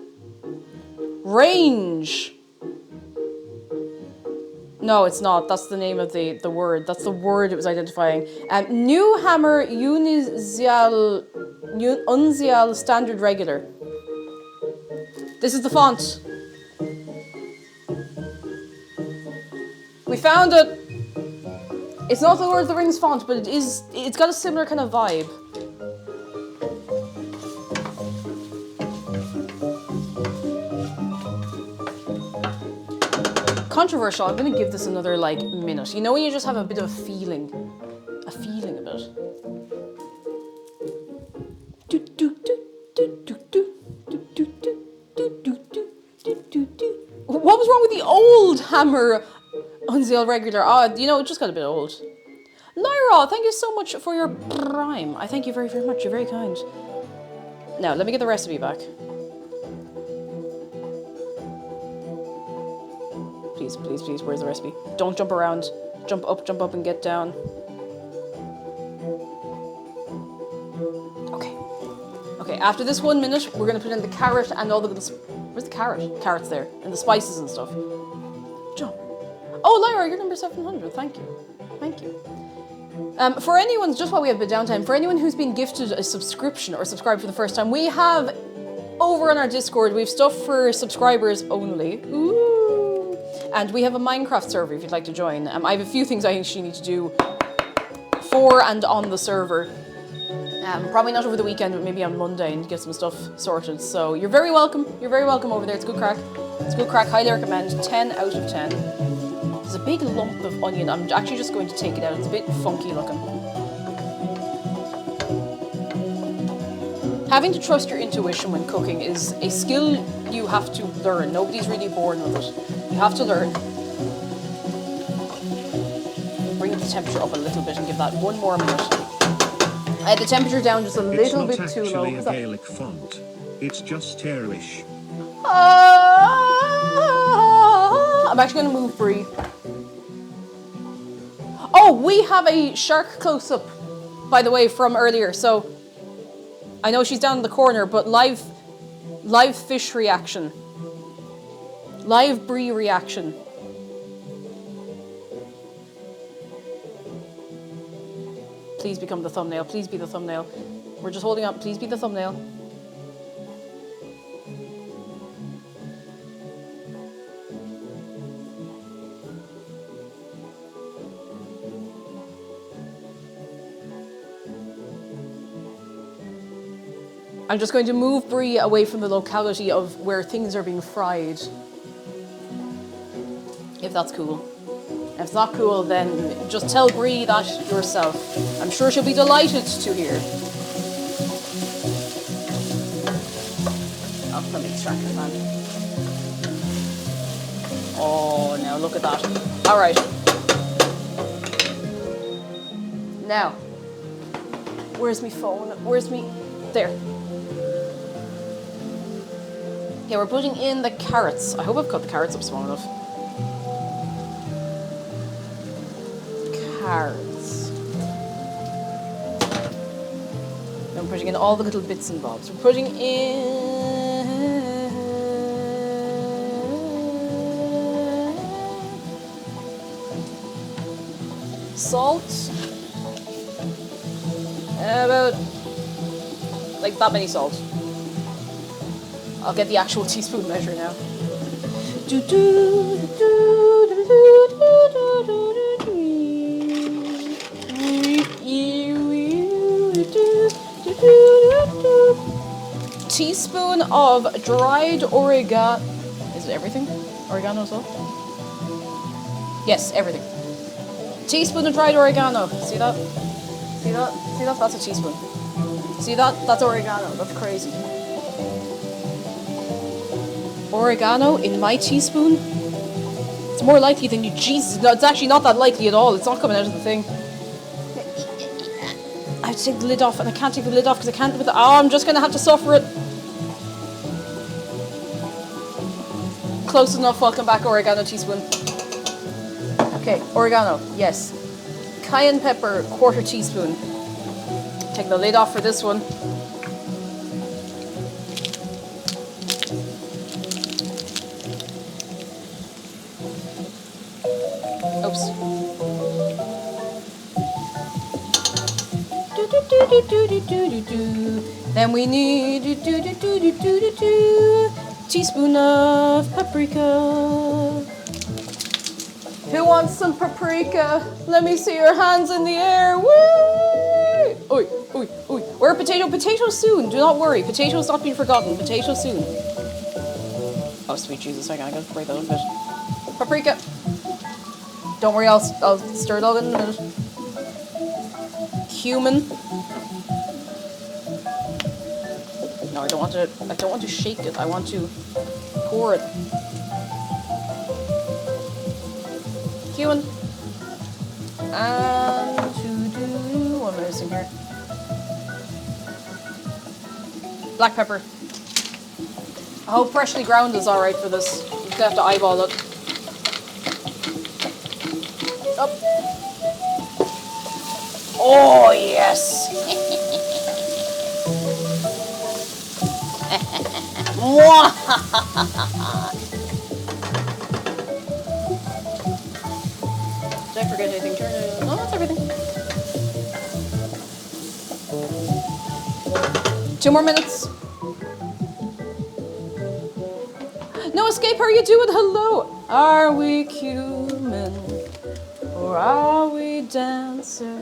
range. No, it's not. That's the name of the word. That's the word it was identifying. New Hammer Unzial Standard Regular. This is the font. We found it. It's not the Lord of the Rings font, but it's got a similar kind of vibe. Controversial. I'm gonna give this another like minute. You know when you just have a bit of a feeling about it. What was wrong with the old hammer on the regular? You know, it just got a bit old. Lyra, thank you so much for your prime. I thank you very, very much. You're very kind. Now, let me get the recipe back. Please, please, please, where's the recipe? Don't jump around. Jump up and get down. Okay. Okay, after this 1 minute, we're gonna put in the carrot and all the little... Where's the carrot? Carrot's there. And the spices and stuff. Jump. Oh, Lyra, you're number 700. Thank you. Thank you. For anyone, just while we have a bit of downtime, for anyone who's been gifted a subscription or subscribed for the first time, we have, over on our Discord, we have stuff for subscribers only. Ooh. And we have a Minecraft server if you'd like to join. I have a few things I actually need to do for and on the server. Probably not over the weekend, but maybe on Monday and get some stuff sorted. So you're very welcome. You're very welcome over there. It's good crack. It's good crack. Highly recommend. 10 out of 10. There's a big lump of onion. I'm actually just going to take it out. It's a bit funky looking. Having to trust your intuition when cooking is a skill you have to learn. Nobody's really born with it. You have to learn. Bring the temperature up a little bit and give that 1 more minute. I had the temperature down just a little bit too low. It's not actually a Gaelic font. It's just Irish. I'm actually going to move Brie. Oh, we have a shark close-up, by the way, from earlier. So I know she's down in the corner, but live fish reaction. Live Brie reaction. Please become the thumbnail. Please be the thumbnail. We're just holding up. Please be the thumbnail. I'm just going to move Brie away from the locality of where things are being fried. If that's cool. If it's not cool, then just tell Brie that yourself. I'm sure she'll be delighted to hear. Oh, let me extract the fan. Oh, now look at that. All right. Now, where's my phone? Where's me? There. Okay, we're putting in the carrots. I hope I've cut the carrots up small enough. Carrots. Then we're putting in all the little bits and bobs. We're putting in salt. About like that many salt. I'll get the actual teaspoon measure now. Teaspoon of dried oregano. Is it everything? Oregano as well? Yes, everything. Teaspoon of dried oregano. See that? See that? See that? That's a teaspoon. See that? That's oregano. That's crazy. Oregano in my teaspoon? It's more likely than you. Jesus, no, it's actually not that likely at all. It's not coming out of the thing. I have to take the lid off, and I can't take the lid off because I can't. Oh, I'm just gonna have to suffer it. Close enough. Welcome back, oregano teaspoon. Okay, oregano. Yes. Cayenne pepper, 1/4 teaspoon. Take the lid off for this one. Oops. Then we need teaspoon of paprika. Who wants some paprika? Let me see your hands in the air. Woo! Oi, oi, oi. Or a potato. Potato soon. Do not worry. Potatoes not being forgotten. Potato soon. Oh, sweet Jesus. Hang on, I gotta break that a bit. Paprika! Don't worry, I'll stir it all in a minute. Cumin. No, I don't want to shake it. I want to pour it. Cumin. And what am I missing here? Black pepper. I hope freshly ground is alright for this. I'm just gonna have to eyeball it. Up. Oh, yes! Did I forget anything? Turn it. No, that's everything. 2 more minutes. No escape, how are you doing? Hello. Are we human or are we dancer?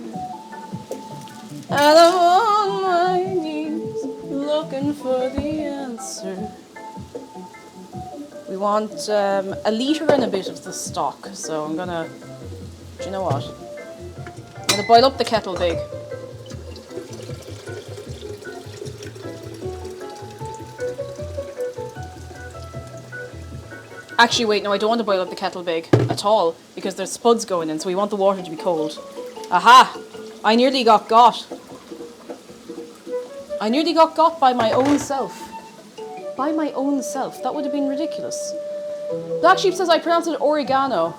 And I'm on my knees looking for the answer. We want a litre and a bit of the stock, so I'm gonna, do you know what? I'm gonna boil up the kettle big. Actually, wait, no, I don't want to boil up the kettle big at all, because there's spuds going in, so we want the water to be cold. Aha! I nearly got got. I nearly got got by my own self. By my own self. That would have been ridiculous. Black Sheep says I pronounce it oregano.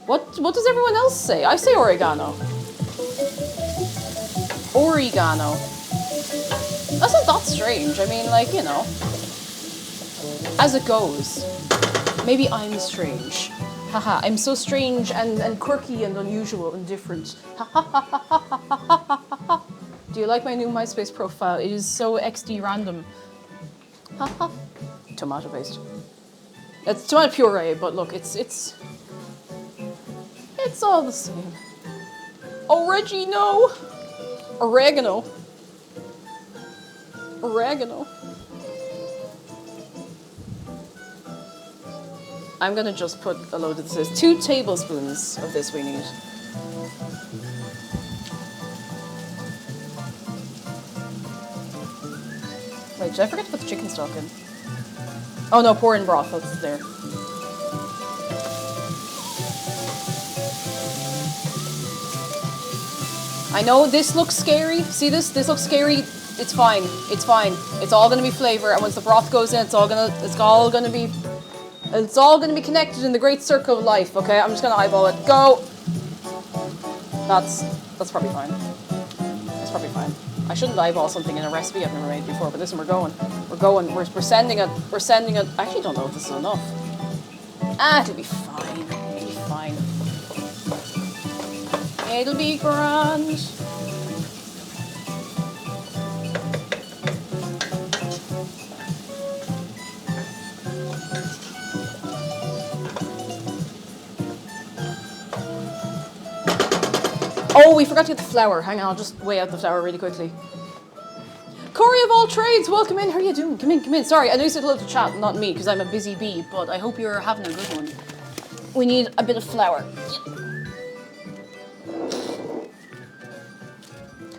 What does everyone else say? I say oregano. Oregano. That's not that strange. I mean, like, you know. As it goes. Maybe I'm strange. Haha, I'm so strange and quirky and unusual and different. Do you like my new MySpace profile? It is so XD random. Haha. Tomato paste. It's tomato puree, but look, it's all the same. Oregano. Oregano. Oregano. I'm gonna just put a load of this. There's 2 tablespoons of this we need. Wait, did I forget to put the chicken stock in? Oh no, pour in broth, that's there. I know this looks scary. See this? This looks scary. It's fine. It's fine. It's all gonna be flavor, and once the broth goes in, it's all gonna be connected in the great circle of life, okay? I'm just gonna eyeball it. Go! That's probably fine. That's probably fine. I shouldn't eyeball something in a recipe I've never made before, but listen, we're going. We're sending it. I actually don't know if this is enough. It'll be fine. It'll be fine. It'll be grand. Oh, we forgot to get the flour. Hang on, I'll just weigh out the flour really quickly. Corey of all trades, welcome in. How are you doing? Come in. Sorry, I know you said hello to chat, not me, because I'm a busy bee, but I hope you're having a good one. We need a bit of flour.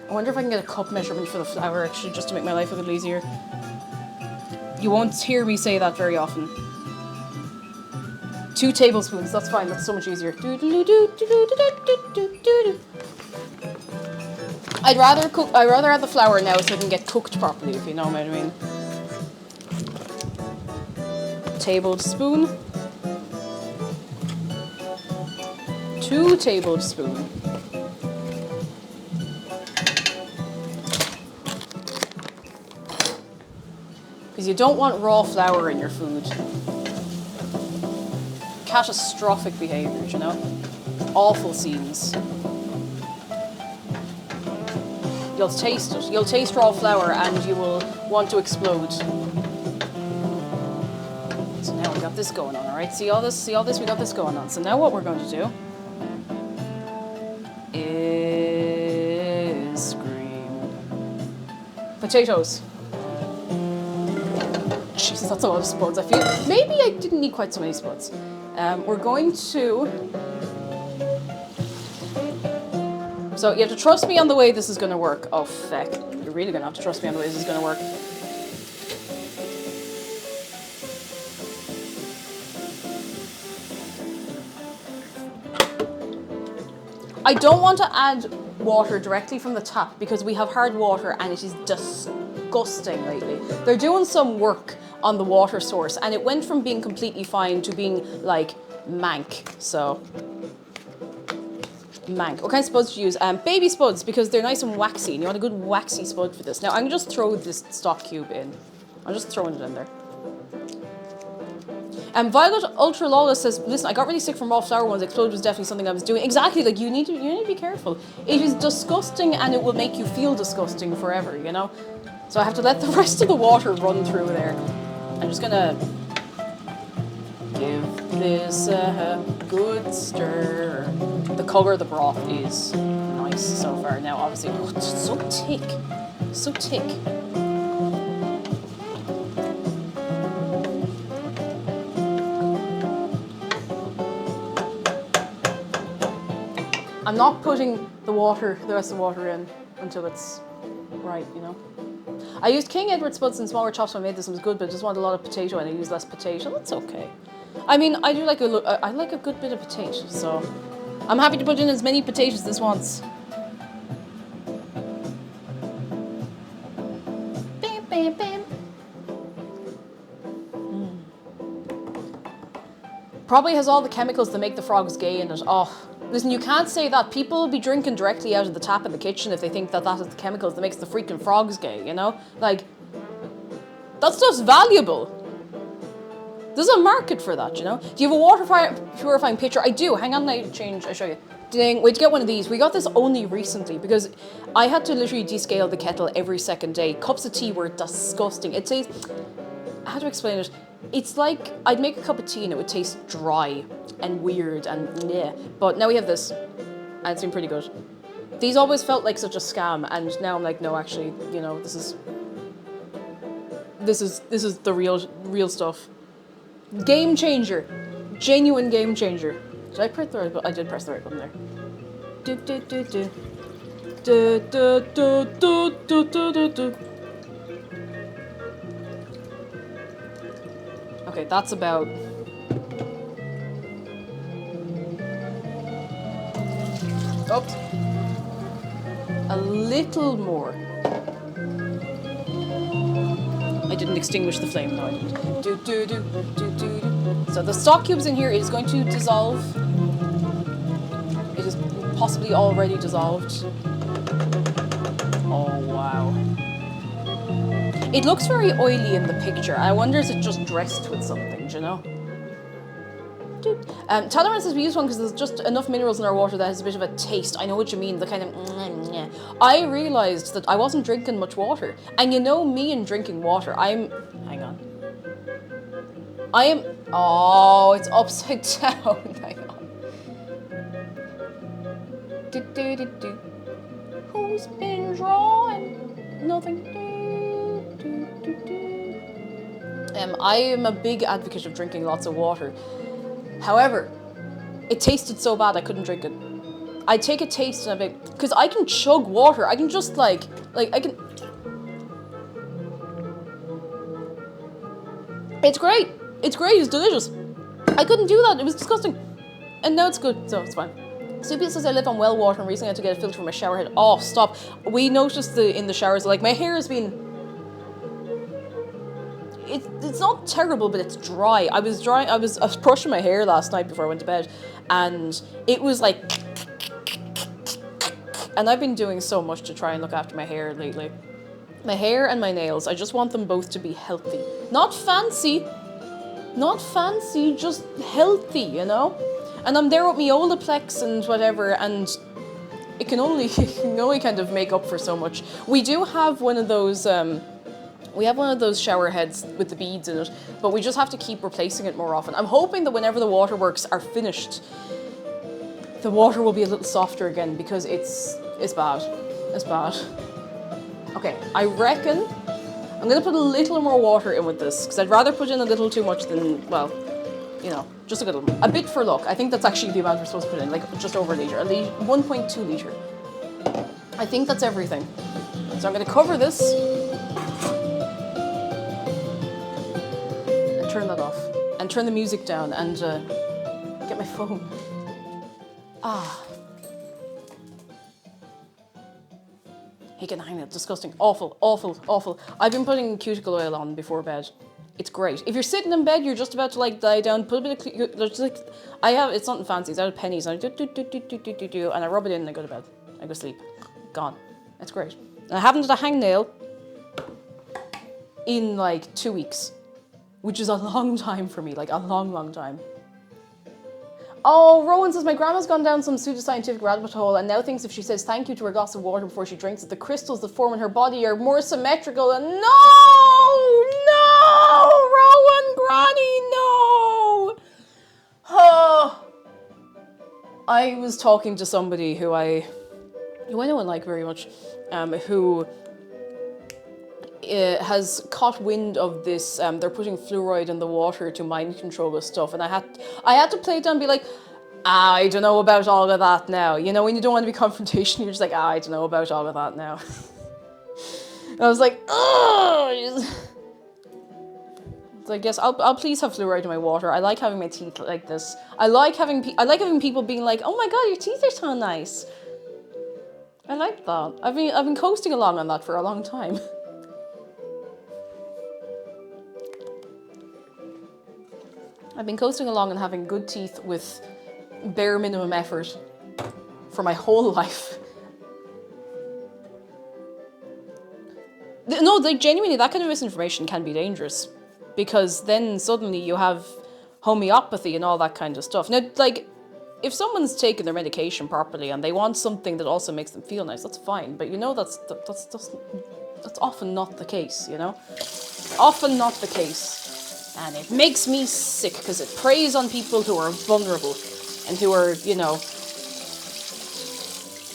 I wonder if I can get a cup measurement for the flour, actually, just to make my life a little easier. You won't hear me say that very often. 2 tablespoons, that's fine, that's so much easier. I'd rather have the flour now so it can get cooked properly, if you know what I mean. Tablespoon. 2 tablespoons. Because you don't want raw flour in your food. Catastrophic behaviour, you know? Awful scenes. You'll taste it. You'll taste raw flour and you will want to explode. So now we got this going on, alright? See all this? We got this going on. So now what we're going to do is scream. Potatoes. Jesus, That's a lot of spuds, I feel. Maybe I didn't need quite so many spuds. We're going to... So you have to trust me on the way this is going to work. Oh, feck. You're really going to have to trust me on the way this is going to work. I don't want to add water directly from the tap because we have hard water and it is disgusting lately. They're doing some work on the water source and it went from being completely fine to being like mank. So, mank. What kind of spuds do you use? Baby spuds because they're nice and waxy and you want a good waxy spud for this. Now I'm going to just throw this stock cube in. I'm just throwing it in there. Violet Ultra Lawless says, listen, I got really sick from raw flour ones. Explode was definitely something I was doing. Exactly, like you need to be careful. It is disgusting and it will make you feel disgusting forever, you know? So I have to let the rest of the water run through there. I'm just gonna give this a good stir. The color of the broth is nice so far. Now obviously, oh, it's so thick. So thick. I'm not putting the rest of the water in until it's right, you know. I used King Edward spuds and smaller chops when I made this and it was good, but I just wanted a lot of potato and I used less potato. That's okay. I mean, I like a good bit of potato, so I'm happy to put in as many potatoes as this wants. Bam, bam, bam. Probably has all the chemicals that make the frogs gay in it. Oh. Listen, you can't say that. People will be drinking directly out of the tap in the kitchen if they think that is the chemicals that makes the freaking frogs gay, you know? Like, that stuff's valuable. There's a market for that, you know? Do you have a water purifying pitcher? I do. Hang on, I'll show you. Dang, wait to get one of these. We got this only recently because I had to literally descale the kettle every second day. Cups of tea were disgusting. It tastes... How to explain it? It's like I'd make a cup of tea and it would taste dry and weird and yeah. But now we have this and it's been pretty good. These always felt like such a scam and now I'm like, no, actually, you know, this is the real stuff. Game changer. Genuine game changer. Did I press the right button? I did press the right button there. Do do do do. Do do do do do do do. Okay, that's about... Oops. A little more. I didn't extinguish the flame, no I didn't. Do, do, do, do, do, do. So the stock cubes in here is going to dissolve. It is possibly already dissolved. Oh, wow. It looks very oily in the picture. I wonder is it just dressed with something, do you know? Tolerance says we use one because there's just enough minerals in our water that has a bit of a taste. I know what you mean, the kind of... I realised that I wasn't drinking much water. And you know me and drinking water, Hang on. Oh, it's upside down. Hang on. Who's been drawing? Nothing. I am a big advocate of drinking lots of water. However, it tasted so bad I couldn't drink it. I'd take a taste and I'd be like, because I can chug water. I can just I can... It's great. It's great. It's delicious. I couldn't do that. It was disgusting. And now it's good, so it's fine. Soupy says I live on well water and recently I had to get a filter for my shower head. Oh, stop. We noticed in the showers, like my hair has been... It's not terrible, but it's dry. I was brushing my hair last night before I went to bed, and it was like... And I've been doing so much to try and look after my hair lately. My hair and my nails, I just want them both to be healthy. Not fancy, just healthy, you know? And I'm there with my Olaplex and whatever, and it can only kind of make up for so much. We do have one of those... We have one of those shower heads with the beads in it, but we just have to keep replacing it more often. I'm hoping that whenever the waterworks are finished, the water will be a little softer again because it's bad. It's bad. Okay, I reckon I'm gonna put a little more water in with this, because I'd rather put in a little too much than, well, you know, just a little. A bit for luck. I think that's actually the amount we're supposed to put in, like just over a litre. 1.2 litre. I think that's everything. So I'm gonna cover this. And turn that off. And turn the music down and get my phone. Ah. He can hang it. Disgusting. Awful, awful, awful. I've been putting cuticle oil on before bed. It's great. If you're sitting in bed, you're just about to like die down, put a bit of there's like it's something fancy. It's out of pennies. And I rub it in and I go to bed. I go sleep. Gone. It's great. And I haven't done a hangnail in like 2 weeks, which is a long time for me. Like a long, long time. Oh, Rowan says, my grandma's gone down some pseudoscientific rabbit hole and now thinks if she says thank you to her glass of water before she drinks it, the crystals that form in her body are more symmetrical and no, Rowan, Granny, no. Oh. I was talking to somebody who I don't like very much, who has caught wind of this. They're putting fluoride in the water to mind control with stuff, and I had to play it down and be like, I don't know about all of that now. You know, when you don't want to be confrontational, you're just like, I don't know about all of that now. And I was like, oh. So I guess I'll please have fluoride in my water. I like having my teeth like this. I like having people being like, oh my god, your teeth are so nice. I like that. I've been coasting along on that for a long time. I've been coasting along and having good teeth with bare minimum effort for my whole life. No, like genuinely, that kind of misinformation can be dangerous, because then suddenly you have homeopathy and all that kind of stuff. Now, like, if someone's taking their medication properly and they want something that also makes them feel nice, that's fine. But you know, that's often not the case. You know, often not the case, and it makes me sick because it preys on people who are vulnerable and who are, you know.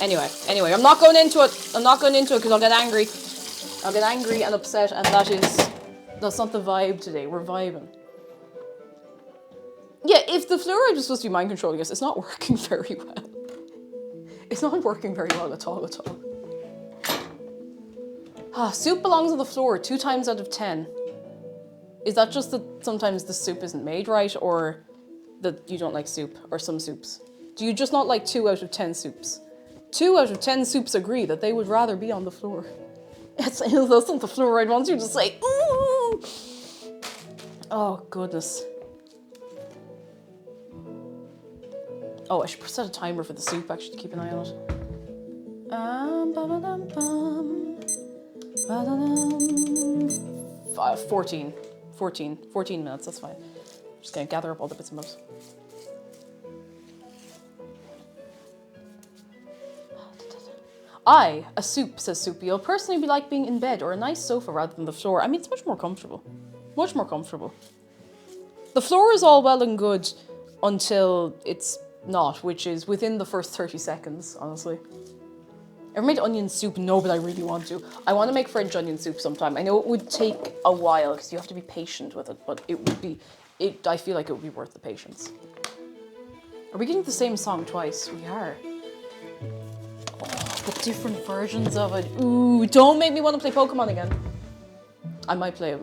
Anyway, I'm not going into it. I'm not going into it because I'll get angry. I'll get angry and upset, and that's not the vibe today. We're vibing. Yeah, if the fluoride was supposed to be mind controlling us, it's not working very well. It's not working very well at all. Soup belongs on the floor 2 times out of 10. Is that just that sometimes the soup isn't made right, or that you don't like soup, or some soups? Do you just not like 2 out of 10 soups? 2 out of 10 soups agree that they would rather be on the floor. That's not the fluoride ones. You just say, ooh. Oh, goodness. Oh, I should set a timer for the soup, actually, to keep an eye on it. 14 minutes, that's fine. I'm just going to gather up all the bits and bobs. A soup, says Soupy, I'll personally be like being in bed or a nice sofa rather than the floor. I mean, it's much more comfortable. Much more comfortable. The floor is all well and good until it's not, which is within the first 30 seconds, honestly. Ever made onion soup? No, but I really want to. I want to make French onion soup sometime. I know it would take a while because you have to be patient with it, but it would be, I feel like it would be worth the patience. Are we getting the same song twice? We are. Oh, but different versions of it. Ooh, don't make me want to play Pokemon again. I might play it.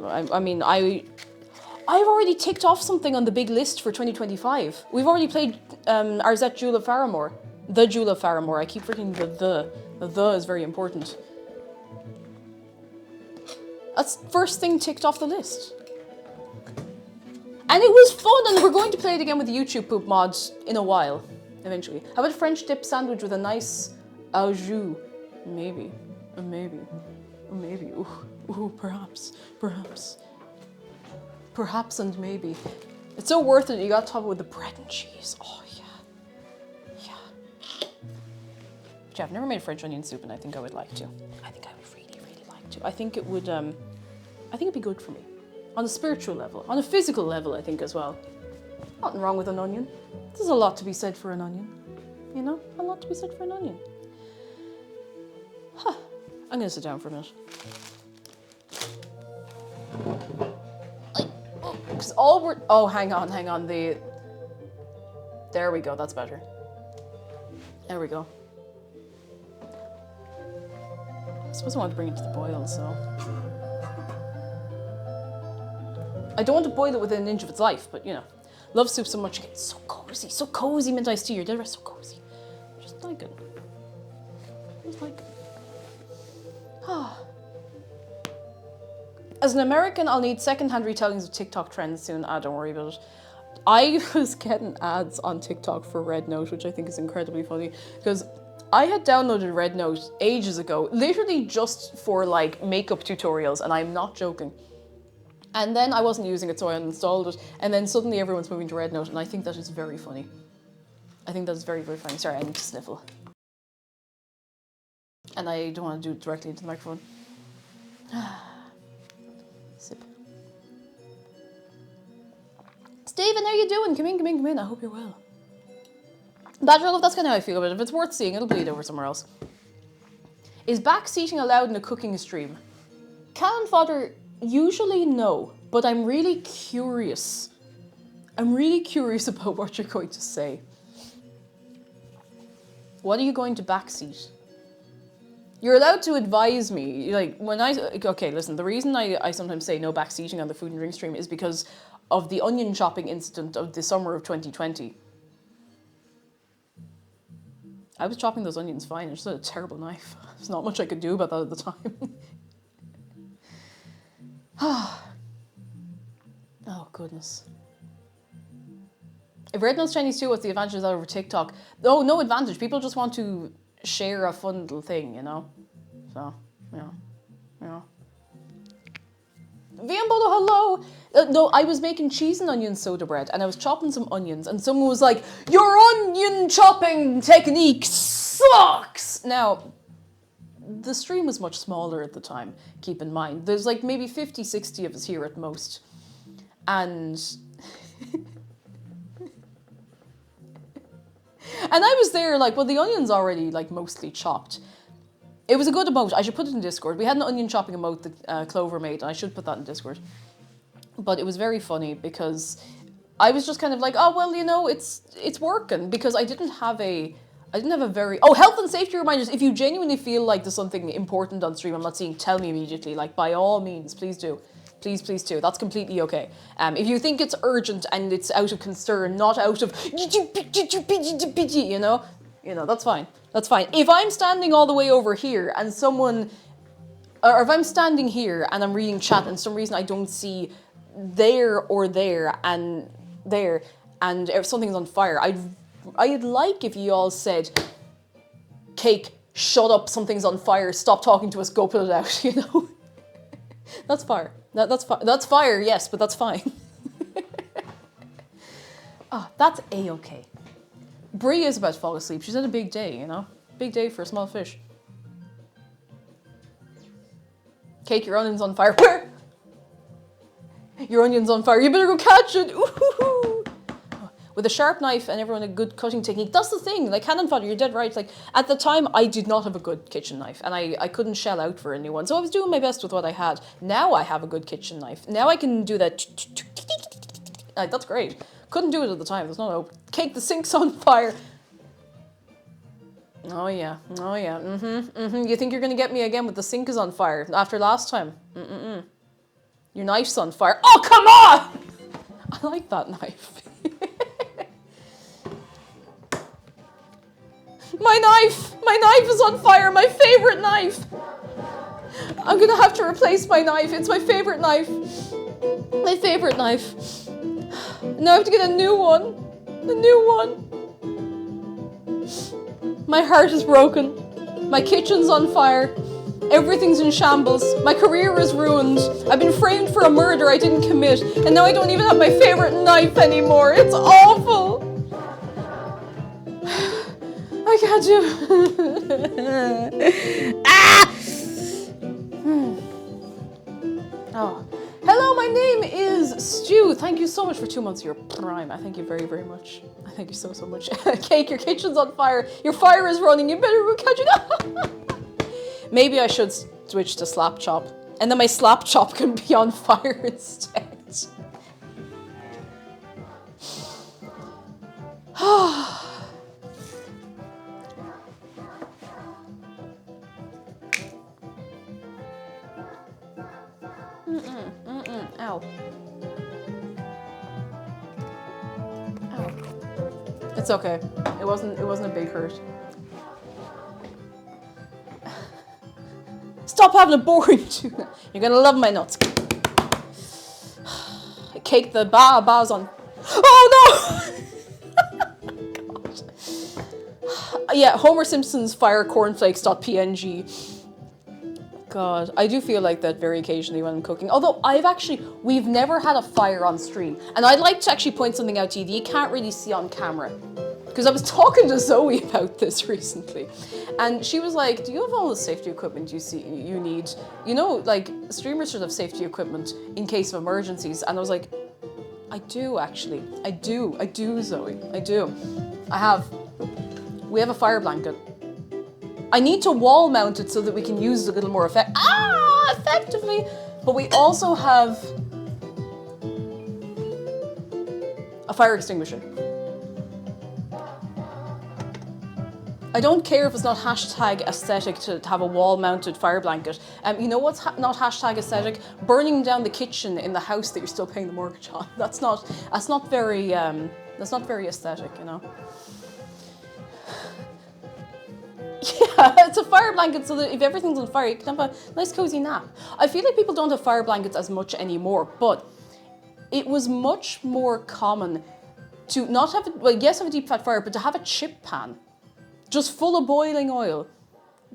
I've already ticked off something on the big list for 2025. We've already played Arzette Jewel of Faramore. The Jewel of Faramore. I keep forgetting the is very important. That's first thing ticked off the list. And it was fun, and we're going to play it again with the YouTube poop mods in a while, eventually. How about a French dip sandwich with a nice au jus? Maybe. Maybe. Maybe. Ooh, perhaps. Perhaps and maybe. It's so worth it. You got to top it with the bread and cheese. Oh, yeah. But yeah, I've never made French onion soup, and I think I would like to. I think I would really, really like to. I think it would, I think it'd be good for me. On a spiritual level. On a physical level, I think, as well. Nothing wrong with an onion. There's a lot to be said for an onion. You know? A lot to be said for an onion. I'm gonna sit down for a minute. because all we're... Oh, hang on. There we go, that's better. There we go. I suppose I want to bring it to the boil, so... I don't want to boil it within an inch of its life, but you know. Love soup so much. It's so cozy, mint iced tea. You're dead right, so cozy. Just like it. Just like it. As an American, I'll need second-hand retellings of TikTok trends soon. Don't worry about it. I was getting ads on TikTok for Red Note, which I think is incredibly funny, because I had downloaded Red Note ages ago, literally just for like makeup tutorials, and I'm not joking. And then I wasn't using it, so I uninstalled it, and then suddenly everyone's moving to Red Note, and I think that is very funny. I think that's very, very funny. Sorry, I need to sniffle. And I don't want to do it directly into the microphone. Sip. Stephen, how you doing? Come in. I hope you're well. Bachelor, that's kind of how I feel about it. If it's worth seeing, it'll bleed over somewhere else. Is backseating allowed in a cooking stream? Cannon fodder, usually no, but I'm really curious. I'm really curious about what you're going to say. What are you going to backseat? You're allowed to advise me, like, when okay, listen, the reason I sometimes say no backseating on the food and drink stream is because of the onion chopping incident of the summer of 2020. I was chopping those onions fine, I just had a terrible knife. There's not much I could do about that at the time. Oh, goodness. If Red Note's Chinese too, what's the advantage of that over TikTok? Oh, no advantage. People just want to share a fun little thing, you know? So, yeah. Viambolo, hello! No, I was making cheese and onion soda bread, and I was chopping some onions, and someone was like, your onion chopping technique sucks! Now, the stream was much smaller at the time, keep in mind. There's like maybe 50, 60 of us here at most. And... and I was there like, well, the onion's already like mostly chopped. It was a good emote. I should put it in Discord. We had an onion chopping emote that Clover made, and I should put that in Discord. But it was very funny because I was just kind of like, oh, well, you know, it's working, because I didn't have a very... Oh, health and safety reminders. If you genuinely feel like there's something important on stream I'm not seeing, tell me immediately. Like, by all means, please do. Please do. That's completely okay. If you think it's urgent and it's out of concern, not out of, you know, that's fine. That's fine. If I'm standing all the way over here and someone, or if I'm standing here and I'm reading chat and for some reason I don't see there or there and there, and if something's on fire, I'd like if you all said, Cake, shut up, something's on fire, stop talking to us, go put it out, you know? That's fire. That's fire, yes, but that's fine. Oh, that's A-okay. Brie is about to fall asleep. She's had a big day, you know? Big day for a small fish. Cake, your onion's on fire. Where? Your onion's on fire. You better go catch it. Ooh. With a sharp knife and everyone a good cutting technique. That's the thing. Like, cannon fodder, you're dead right. Like, at the time, I did not have a good kitchen knife, and I couldn't shell out for a new one. So I was doing my best with what I had. Now I have a good kitchen knife. Now I can do that. That's great. Couldn't do it at the time. There's no Cake, the sink's on fire. Oh yeah. You think you're gonna get me again with the sink is on fire after last time? Your knife's on fire. Oh, come on! I like that knife. My knife is on fire. My favorite knife. I'm gonna have to replace my knife. It's my favorite knife. My favorite knife. Now I have to get a new one. A new one. My heart is broken. My kitchen's on fire. Everything's in shambles. My career is ruined. I've been framed for a murder I didn't commit. And now I don't even have my favorite knife anymore. It's awful. I can't do Oh. Hello, my name is Stu. Thank you so much for 2 months of your Prime. I thank you very, very much. I thank you so, so much. Cake, your kitchen's on fire. Your fire is running. You better go catch it. Maybe I should switch to slap chop. And then my slap chop can be on fire instead. It's okay. It wasn't a big hurt. Stop having a boring tuna. You're gonna love my nuts. Cake the bars on. Oh no! God. Yeah, Homer Simpson's fire cornflakes.png. God, I do feel like that very occasionally when I'm cooking. Although we've never had a fire on stream. And I'd like to actually point something out to you that you can't really see on camera. Because I was talking to Zoe about this recently. And she was like, do you have all the safety equipment you need? You know, like, streamers should have safety equipment in case of emergencies. And I was like, I do, actually. I do, Zoe. I do. We have a fire blanket. I need to wall mount it so that we can use it a little more effectively. But we also have a fire extinguisher. I don't care if it's not hashtag aesthetic to have a wall-mounted fire blanket. You know what's not hashtag aesthetic? Burning down the kitchen in the house that you're still paying the mortgage on. That's not very aesthetic, you know. Yeah, it's a fire blanket so that if everything's on fire, you can have a nice cozy nap. I feel like people don't have fire blankets as much anymore, but it was much more common to not have, have a deep fat fire, but to have a chip pan. Just full of boiling oil.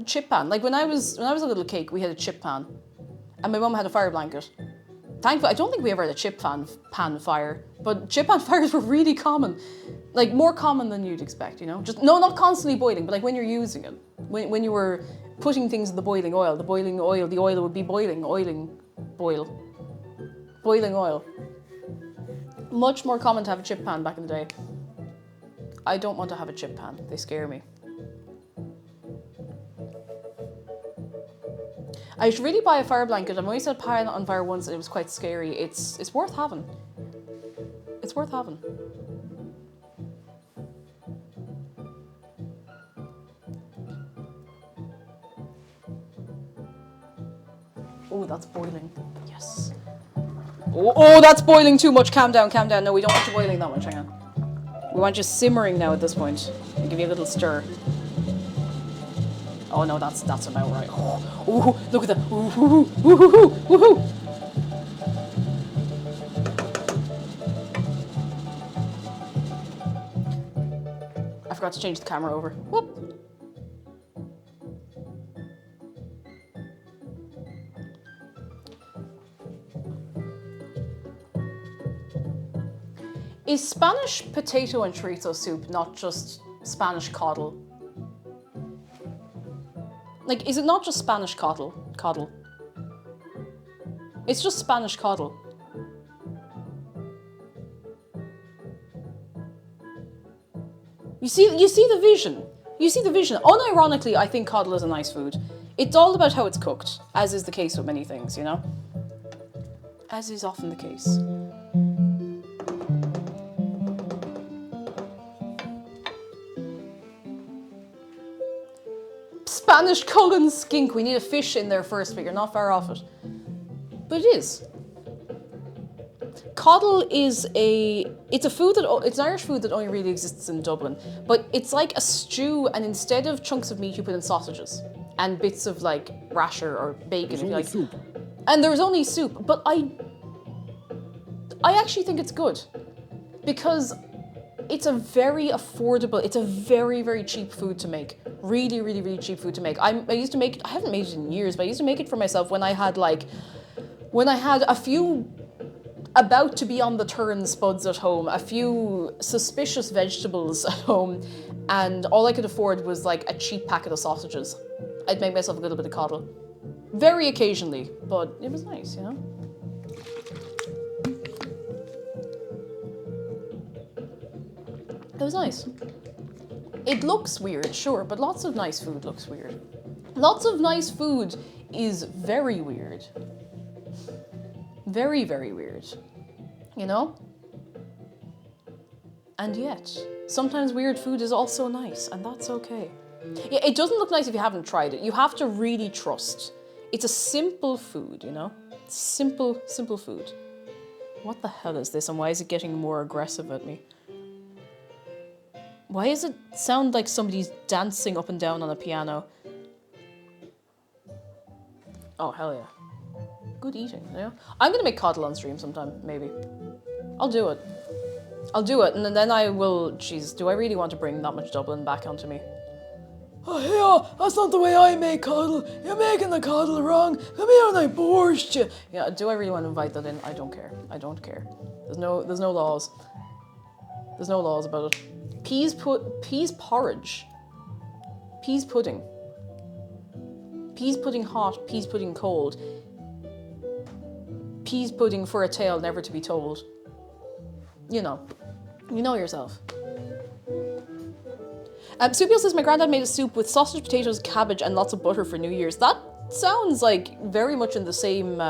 Chip pan. Like when I was a little kid, we had a chip pan. And my mum had a fire blanket. Thankfully, I don't think we ever had a chip pan fire. But chip pan fires were really common. Like more common than you'd expect, you know? Not constantly boiling, but like when you're using it. When you were putting things in the boiling oil would be boiling oil. Much more common to have a chip pan back in the day. I don't want to have a chip pan. They scare me. I should really buy a fire blanket. I've only set a pan on fire once and it was quite scary. It's worth having. It's worth having. Oh, that's boiling. Yes. Oh, that's boiling too much. Calm down, calm down. No, we don't want you boiling that much. Hang on. We want you simmering now at this point. I'll give you a little stir. Oh no, that's about right. Oh, look at that. Woohoo. I forgot to change the camera over. Whoop. Is Spanish potato and chorizo soup not just Spanish coddle? Like, is it not just Spanish coddle? It's just Spanish coddle. You see the vision. You see the vision. Unironically, I think coddle is a nice food. It's all about how it's cooked, as is the case with many things, you know? As is often the case. Spanish Cullen skink. We need a fish in there first, but you're not far off it. But it is. Coddle is it's an Irish food that only really exists in Dublin. But it's like a stew, and instead of chunks of meat, you put in sausages and bits of like rasher or bacon, if you like. Soup. And there's only soup. But I actually think it's good because it's a very affordable, it's a very, very cheap food to make. Really, really, really cheap food to make. I used to make it, I haven't made it in years, but I used to make it for myself when I had a few about to be on the turn spuds at home, a few suspicious vegetables at home, and all I could afford was like a cheap packet of sausages. I'd make myself a little bit of coddle. Very occasionally, but it was nice, you know? It was nice. It looks weird, sure, but lots of nice food looks weird. Lots of nice food is very weird. Very, very weird. You know? And yet, sometimes weird food is also nice, and that's okay. Yeah, it doesn't look nice if you haven't tried it. You have to really trust. It's a simple food, you know? Simple, simple food. What the hell is this, and why is it getting more aggressive at me? Why does it sound like somebody's dancing up and down on a piano? Oh, hell yeah. Good eating, you know? I'm gonna make coddle on stream sometime, maybe. I'll do it. I'll do it, and then I will... Jeez, do I really want to bring that much Dublin back onto me? Oh, yeah, that's not the way I make coddle. You're making the coddle wrong. Come here and I borscht you. Yeah, do I really want to invite that in? I don't care. I don't care. There's no laws. There's no laws about it. Peas porridge. Peas pudding. Peas pudding hot, peas pudding cold. Peas pudding for a tale never to be told. You know yourself. Soupio says, my granddad made a soup with sausage, potatoes, cabbage, and lots of butter for New Year's. That sounds like very much in the same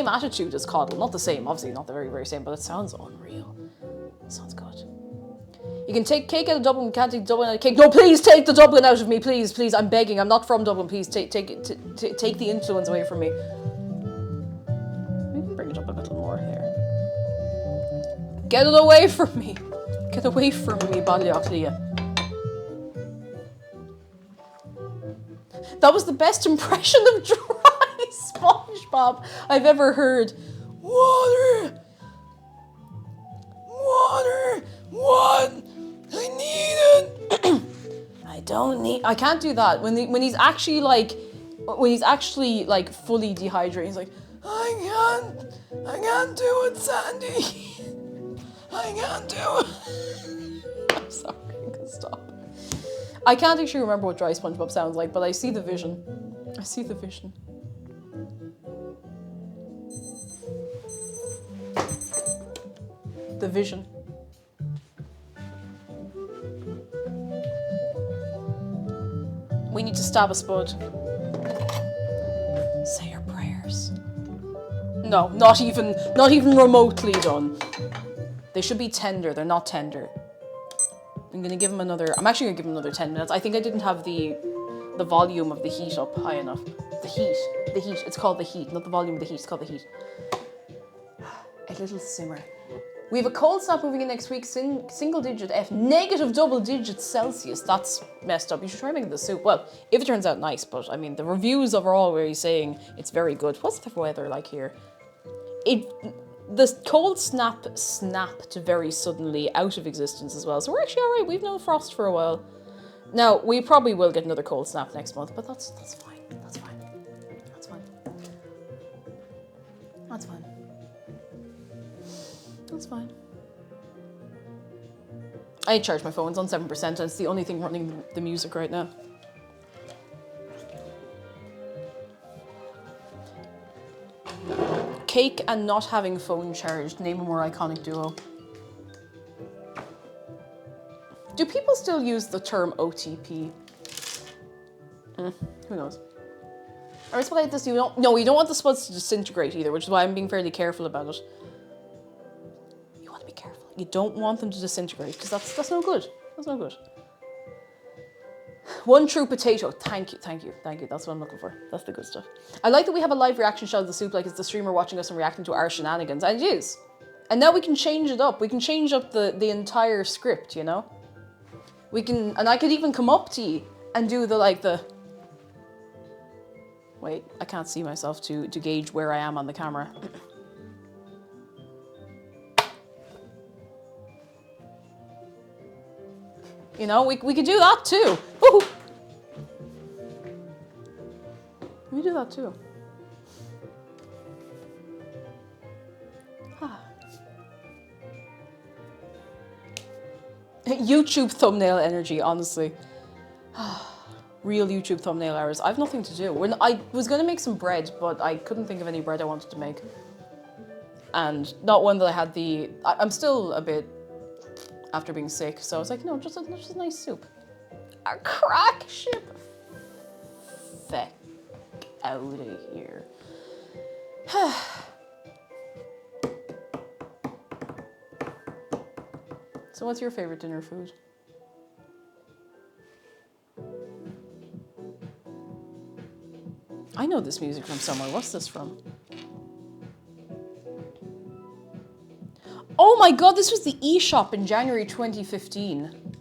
attitude as coddle. Not the same, obviously not the very, very same, but it sounds unreal. It sounds good. You can take cake out of Dublin, you can't take Dublin out of cake. No, please take the Dublin out of me, please, please. I'm begging. I'm not from Dublin. Please take the influence away from me. We can bring it up a little more here. Get it away from me. Get away from me, Balliachlia. That was the best impression of dry SpongeBob I've ever heard. Water! Water! What? I need it! I can't do that. When he's actually like fully dehydrated, he's like, I can't do it, Sandy. I can't do it. I'm sorry, I can stop. I can't actually remember what dry SpongeBob sounds like, but I see the vision. I see the vision. The vision. We need to stab a spud. Say your prayers. No, not even remotely done. They should be tender. They're not tender. I'm actually gonna give him another 10 minutes. I think I didn't have the volume of the heat up high enough. The heat. It's called the heat, not the volume of the heat. It's called the heat. A little simmer. We have a cold snap moving in next week, single digit F, negative double digits Celsius. That's messed up. You should try making the soup. Well, if it turns out nice, but I mean, the reviews are already saying it's very good. What's the weather like here? The cold snap snapped very suddenly out of existence as well. So we're actually all right. We've no frost for a while. Now, we probably will get another cold snap next month, but that's fine. That's fine. That's fine. That's fine. That's fine. I charge my phone. It's on 7%, and it's the only thing running the music right now. Cake and not having phone charged. Name a more iconic duo. Do people still use the term OTP? Who knows? Or it's like this. You don't want the spuds to disintegrate either, which is why I'm being fairly careful about it. You want to be careful. You don't want them to disintegrate because that's no good. That's no good. One true potato. Thank you. That's what I'm looking for. That's the good stuff. I like that we have a live reaction shot of the soup, like it's the streamer watching us and reacting to our shenanigans. And it is. And now we can change it up. We can change up the entire script, you know? And I could even come up to you and do the... Wait, I can't see myself to gauge where I am on the camera. You know, we could do that too. Woo-hoo. We do that too. YouTube thumbnail energy, honestly. Real YouTube thumbnail hours. I have nothing to do. I was going to make some bread, but I couldn't think of any bread I wanted to make. And not one that I had I'm still a bit after being sick, so I was like, no, just a nice soup. A crack ship. Feck out of here. So what's your favorite dinner food? I know this music from somewhere. What's this from? Oh my god, this was the eShop in January 2015.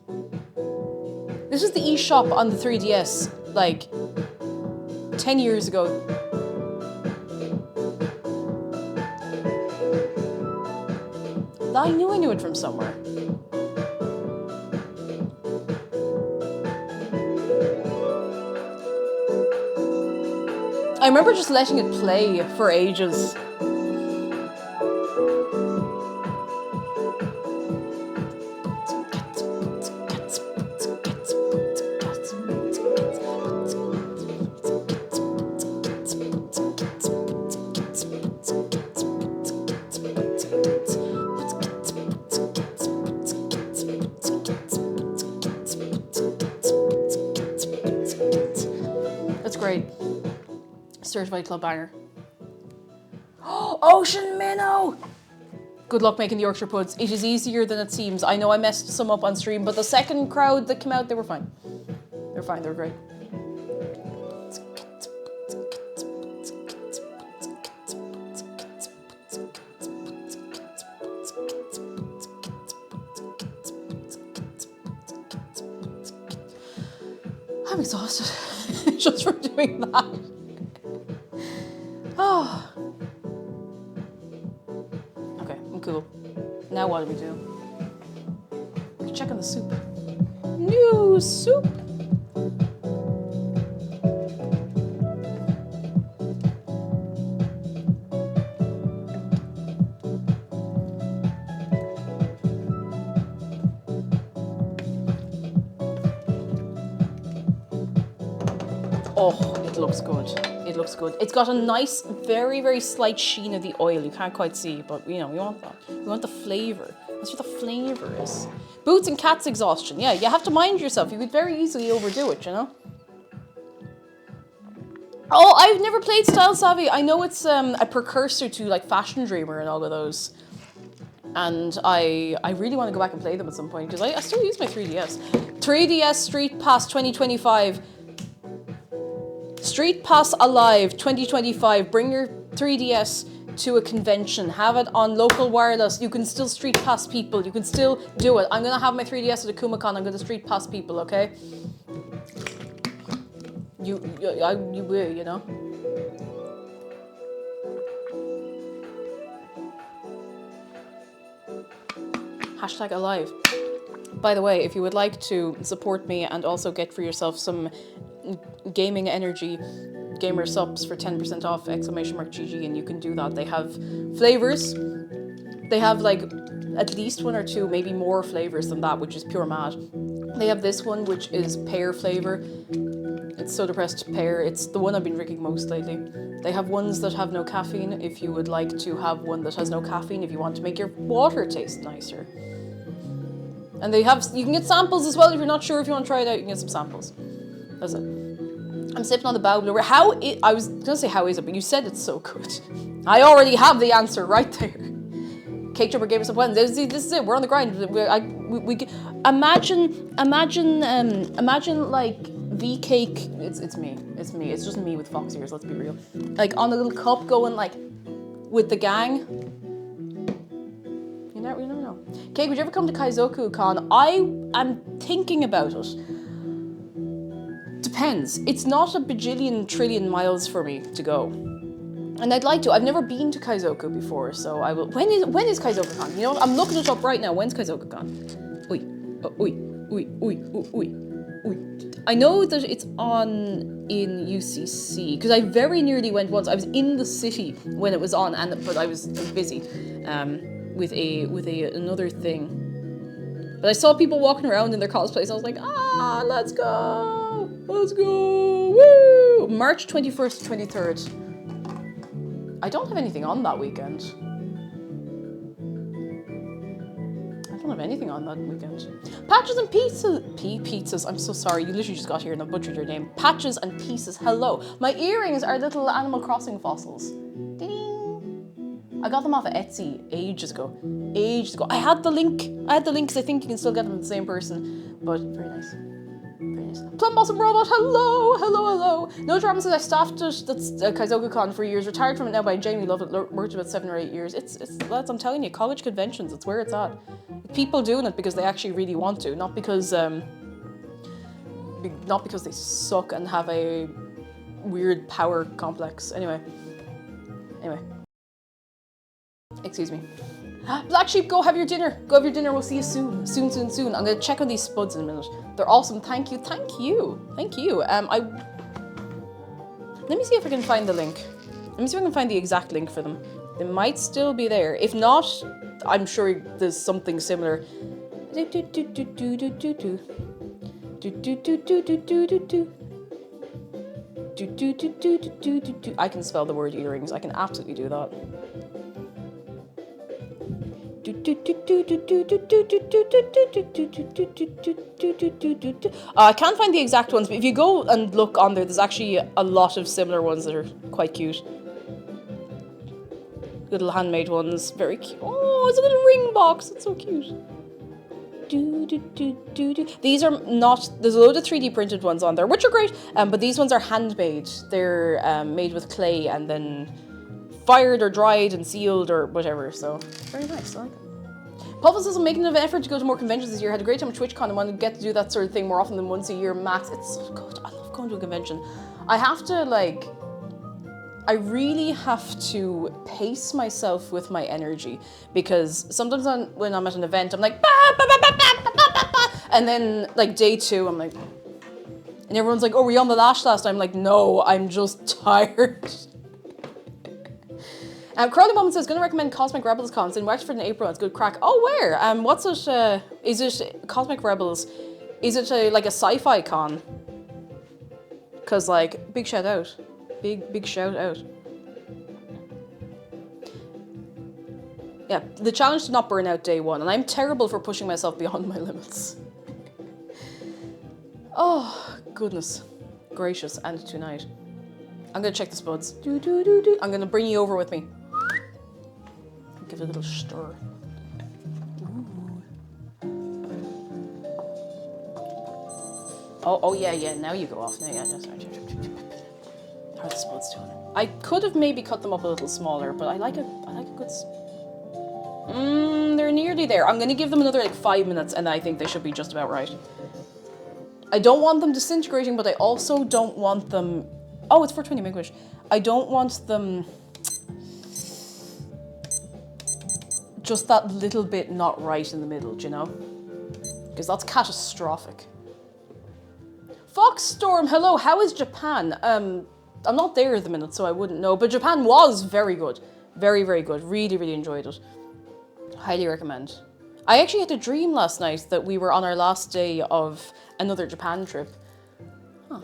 This is the eShop on the 3DS, like 10 years ago. I knew it from somewhere. I remember just letting it play for ages. That's great. Certified club banger. Ocean minnow! Good luck making the Yorkshire puds. It is easier than it seems. I know I messed some up on stream, but the second crowd that came out, they were fine. They're fine, they're great. I'm exhausted just from doing that. Oh. Okay, I'm cool. Now what do we do? We can check on the soup. New soup. Oh, it looks good. It looks good. It's got a nice, very, very slight sheen of the oil. You can't quite see, but you know, we want that. We want the flavour. That's what the flavour is. Boots and cats exhaustion. Yeah, you have to mind yourself. You could very easily overdo it, you know? Oh, I've never played Style Savvy. I know it's a precursor to like Fashion Dreamer and all of those. And I really want to go back and play them at some point because I still use my 3DS. 3DS Street Pass 2025. Street Pass Alive 2025. Bring your 3DS to a convention. Have it on local wireless. You can still Street Pass people. You can still do it. I'm going to have my 3DS at a Kumacon. I'm going to Street Pass people, okay? You will, you know? Hashtag alive. By the way, if you would like to support me and also get for yourself some gaming energy, gamer subs for 10% off, !GG, and you can do that. They have flavors. They have like at least one or two, maybe more flavors than that, which is pure mad. They have this one, which is pear flavor. It's Soda Pressed pear. It's the one I've been drinking most lately. They have ones that have no caffeine if you would like to have one that has no caffeine if you want to make your water taste nicer. And they have, you can get samples as well if you're not sure if you want to try it out, you can get some samples. That's it. I'm sipping on the Bao Blue. I was going to say how is it, but you said it's so good. I already have the answer right there. Cake Jumper gave us a plan. This is it. We're on the grind. We imagine like V cake. It's me. It's me. It's just me with fox ears. Let's be real. Like on a little cup, going like with the gang. You never know. Cake, would you ever come to Kaizoku Con? I am thinking about it. Depends. It's not a bajillion trillion miles for me to go. And I'd like to. I've never been to Kaizoku before, so I will. When is Kaizoku Con? You know what? I'm looking it up right now. When's Kaizoku Con? Oi. I know that it's on in UCC because I very nearly went once. I was in the city when it was on, but I was busy with another thing. But I saw people walking around in their cosplays. I was like, let's go, woo! March 21st to 23rd. I don't have anything on that weekend. I don't have anything on that weekend. Patches and Pieces. Pizzas. I'm so sorry. You literally just got here and I butchered your name. Patches and Pieces. Hello. My earrings are little Animal Crossing fossils. Ding. I got them off of Etsy ages ago. I had the link. Because I think you can still get them from the same person. But very nice. Very nice. Plum Blossom Robot, hello, hello, hello. No drama says I staffed it. That's Kaizoku-con for years. Retired from it now by Jamie. Love it. Worked about 7 or 8 years. It's lads, I'm telling you, college conventions. It's where it's at. People doing it because they actually really want to, not because they suck and have a weird power complex. Anyway. Excuse me. Black Sheep, go have your dinner. Go have your dinner. We'll see you soon. Soon. I'm gonna check on these spuds in a minute. They're awesome. Thank you. Let me see if I can find the link. Let me see if I can find the exact link for them. They might still be there. If not, I'm sure there's something similar. I can spell the word earrings. I can absolutely do that. I can't find the exact ones, but if you go and look on there's actually a lot of similar ones that are quite cute. Little handmade ones, very cute. Oh, it's a little ring box. It's so cute. These are not. There's a load of 3D printed ones on there, which are great. But these ones are handmade. They're made with clay and then fired or dried and sealed or whatever. So very nice. I like it. Puffle says I'm making an effort to go to more conventions this year. I had a great time at TwitchCon and want to get to do that sort of thing more often than once a year max. It's so good. I love going to a convention. I really have to pace myself with my energy because sometimes when I'm at an event, I'm like, bah, bah, bah, bah, bah, bah, bah, bah. And then like day 2, I'm like, and everyone's like, oh, were you on the last? I'm like, no, I'm just tired. Crowley Moment says, going to recommend Cosmic Rebels Con. It's in Wexford in April. It's good crack. Oh, where? What's it? Is it Cosmic Rebels? Is it like a sci-fi con? Because like, big shout out. Big shout out. Yeah, the challenge to not burn out day 1. And I'm terrible for pushing myself beyond my limits. Oh, goodness gracious. And tonight. I'm going to check the spuds. I'm going to bring you over with me. Give it a little stir. Ooh. Oh yeah. Now you go off. Now, yeah. No, sorry. How are the spuds doing? I could have maybe cut them up a little smaller, but I like a good. They're nearly there. I'm gonna give them another like 5 minutes, and I think they should be just about right. I don't want them disintegrating, but I also don't want them. Oh, it's 420. Make wish. I don't want them. Just that little bit not right in the middle, do you know? Because that's catastrophic. Foxstorm, hello, how is Japan? I'm not there at the minute, so I wouldn't know, but Japan was very good. Very, very good. Really, really enjoyed it. Highly recommend. I actually had a dream last night that we were on our last day of another Japan trip. Huh.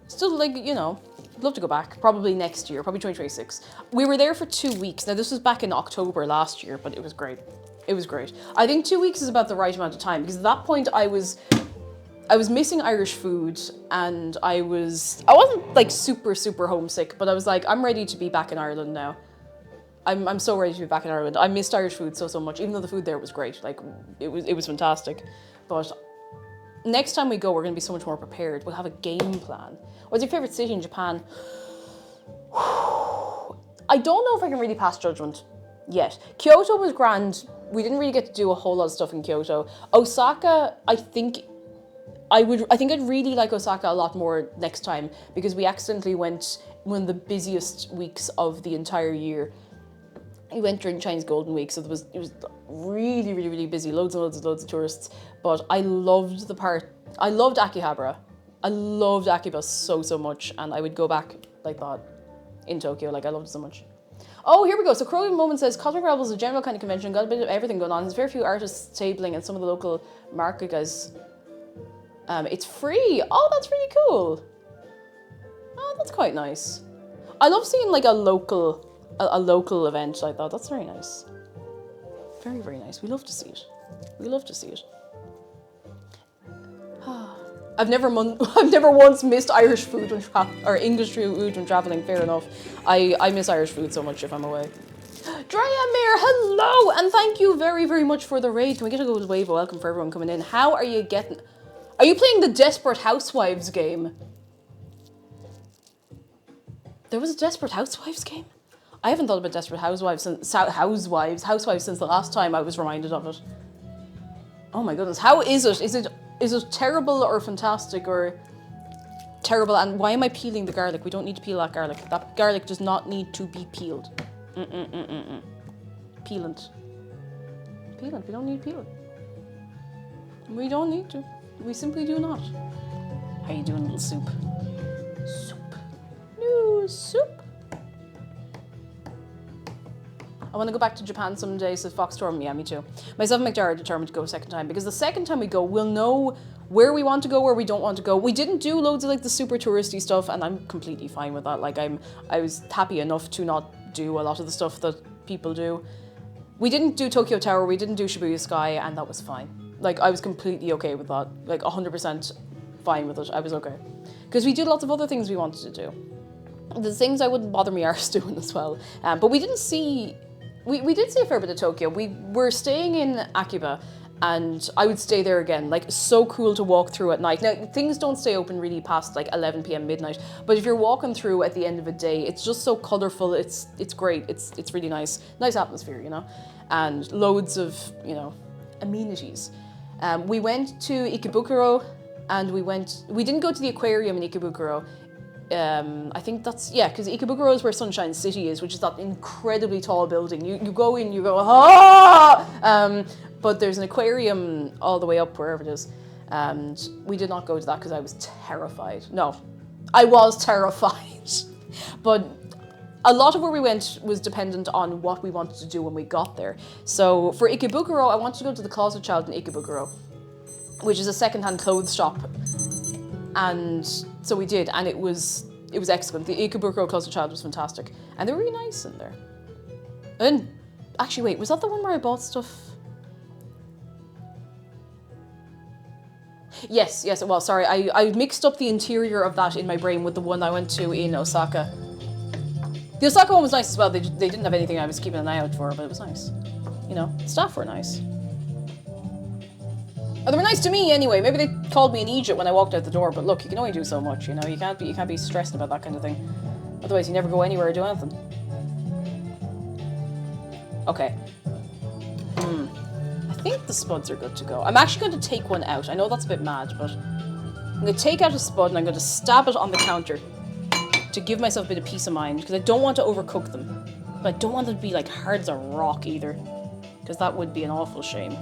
Still, like, you know, I'd love to go back. Probably next year, probably 2026. We were there for 2 weeks. Now, this was back in October last year, but it was great. It was great. I think 2 weeks is about the right amount of time, because at that point I was missing Irish food, and I wasn't like super homesick, but I was like, I'm ready to be back in Ireland now. I'm so ready to be back in Ireland. I missed Irish food so much, even though the food there was great. Like, it was fantastic. But next time we go, we're going to be so much more prepared. We'll have a game plan. What's your favorite city in Japan? I don't know if I can really pass judgment yet. Kyoto was grand. We didn't really get to do a whole lot of stuff in Kyoto. Osaka, I think I'd really like Osaka a lot more next time, because we accidentally went one of the busiest weeks of the entire year. We went during Chinese Golden Week, so it was really busy, loads of tourists. But I loved Akihabara. I loved Akiba so much, and I would go back like that in Tokyo. Like, I loved it so much. Oh, here we go. So Crowley Moment says, Cosmic Rebels is a general kind of convention, got a bit of everything going on. There's very few artists tabling, and some of the local market guys. It's free. Oh, that's really cool. Oh, that's quite nice. I love seeing like a local event like that. That's very nice. Very, very nice. We love to see it. We love to see it. I've never once missed Irish food or English food when traveling. Fair enough. I miss Irish food so much if I'm away. Dryamere, hello, and thank you very, very much for the raid. Can we get a good wave of welcome for everyone coming in? How are you getting? Are you playing the Desperate Housewives game? There was a Desperate Housewives game? I haven't thought about Desperate Housewives since the last time I was reminded of it. Oh my goodness, how is it? Is it terrible or fantastic or terrible? And why am I peeling the garlic? We don't need to peel that garlic. That garlic does not need to be peeled. Peelant. Peelant, we don't need peeling. We don't need to. We simply do not. How you doing, little soup? Soup. No, soup. I want to go back to Japan someday, says Foxstorm. Yeah, me too. Myself and McDara are determined to go a second time, because the second time we go, we'll know where we want to go, where we don't want to go. We didn't do loads of like the super touristy stuff, and I'm completely fine with that. Like I was happy enough to not do a lot of the stuff that people do. We didn't do Tokyo Tower, we didn't do Shibuya Sky, and that was fine. Like, I was completely okay with that. Like, 100% fine with it. I was okay. Because we did lots of other things we wanted to do. The things I wouldn't bother me arse doing as well. But we didn't see... We did see a fair bit of Tokyo. We were staying in Akiba, and I would stay there again. Like, so cool to walk through at night. Now, things don't stay open really past, like, 11 p.m. midnight. But if you're walking through at the end of a day, it's just so colourful. It's great. It's really nice. Nice atmosphere, you know? And loads of, you know, amenities. We went to Ikebukuro, and we didn't go to the aquarium in Ikebukuro. I think that's, yeah, because Ikebukuro is where Sunshine City is, which is that incredibly tall building. You go in, you go, ah! But there's an aquarium all the way up, wherever it is. And we did not go to that because I was terrified. No, I was terrified. But a lot of where we went was dependent on what we wanted to do when we got there. So for Ikebukuro, I wanted to go to the Closet Child in Ikebukuro, which is a secondhand clothes shop. And so we did, and it was excellent. The Ikebukuro Closet Child was fantastic. And they were really nice in there. And actually, wait, was that the one where I bought stuff? Yes, it was. Sorry, I mixed up the interior of that in my brain with the one I went to in Osaka. The Osaka one was nice as well. They didn't have anything I was keeping an eye out for, but it was nice. You know, staff were nice. Or they were nice to me anyway. Maybe they called me an Egypt when I walked out the door, but look, you can only do so much, you know. You can't be stressing about that kind of thing. Otherwise, you never go anywhere or do anything. Okay. I think the spuds are good to go. I'm actually going to take one out. I know that's a bit mad, but I'm going to take out a spud and I'm going to stab it on the counter to give myself a bit of peace of mind, because I don't want to overcook them. But I don't want them to be like hard as a rock either, because that would be an awful shame.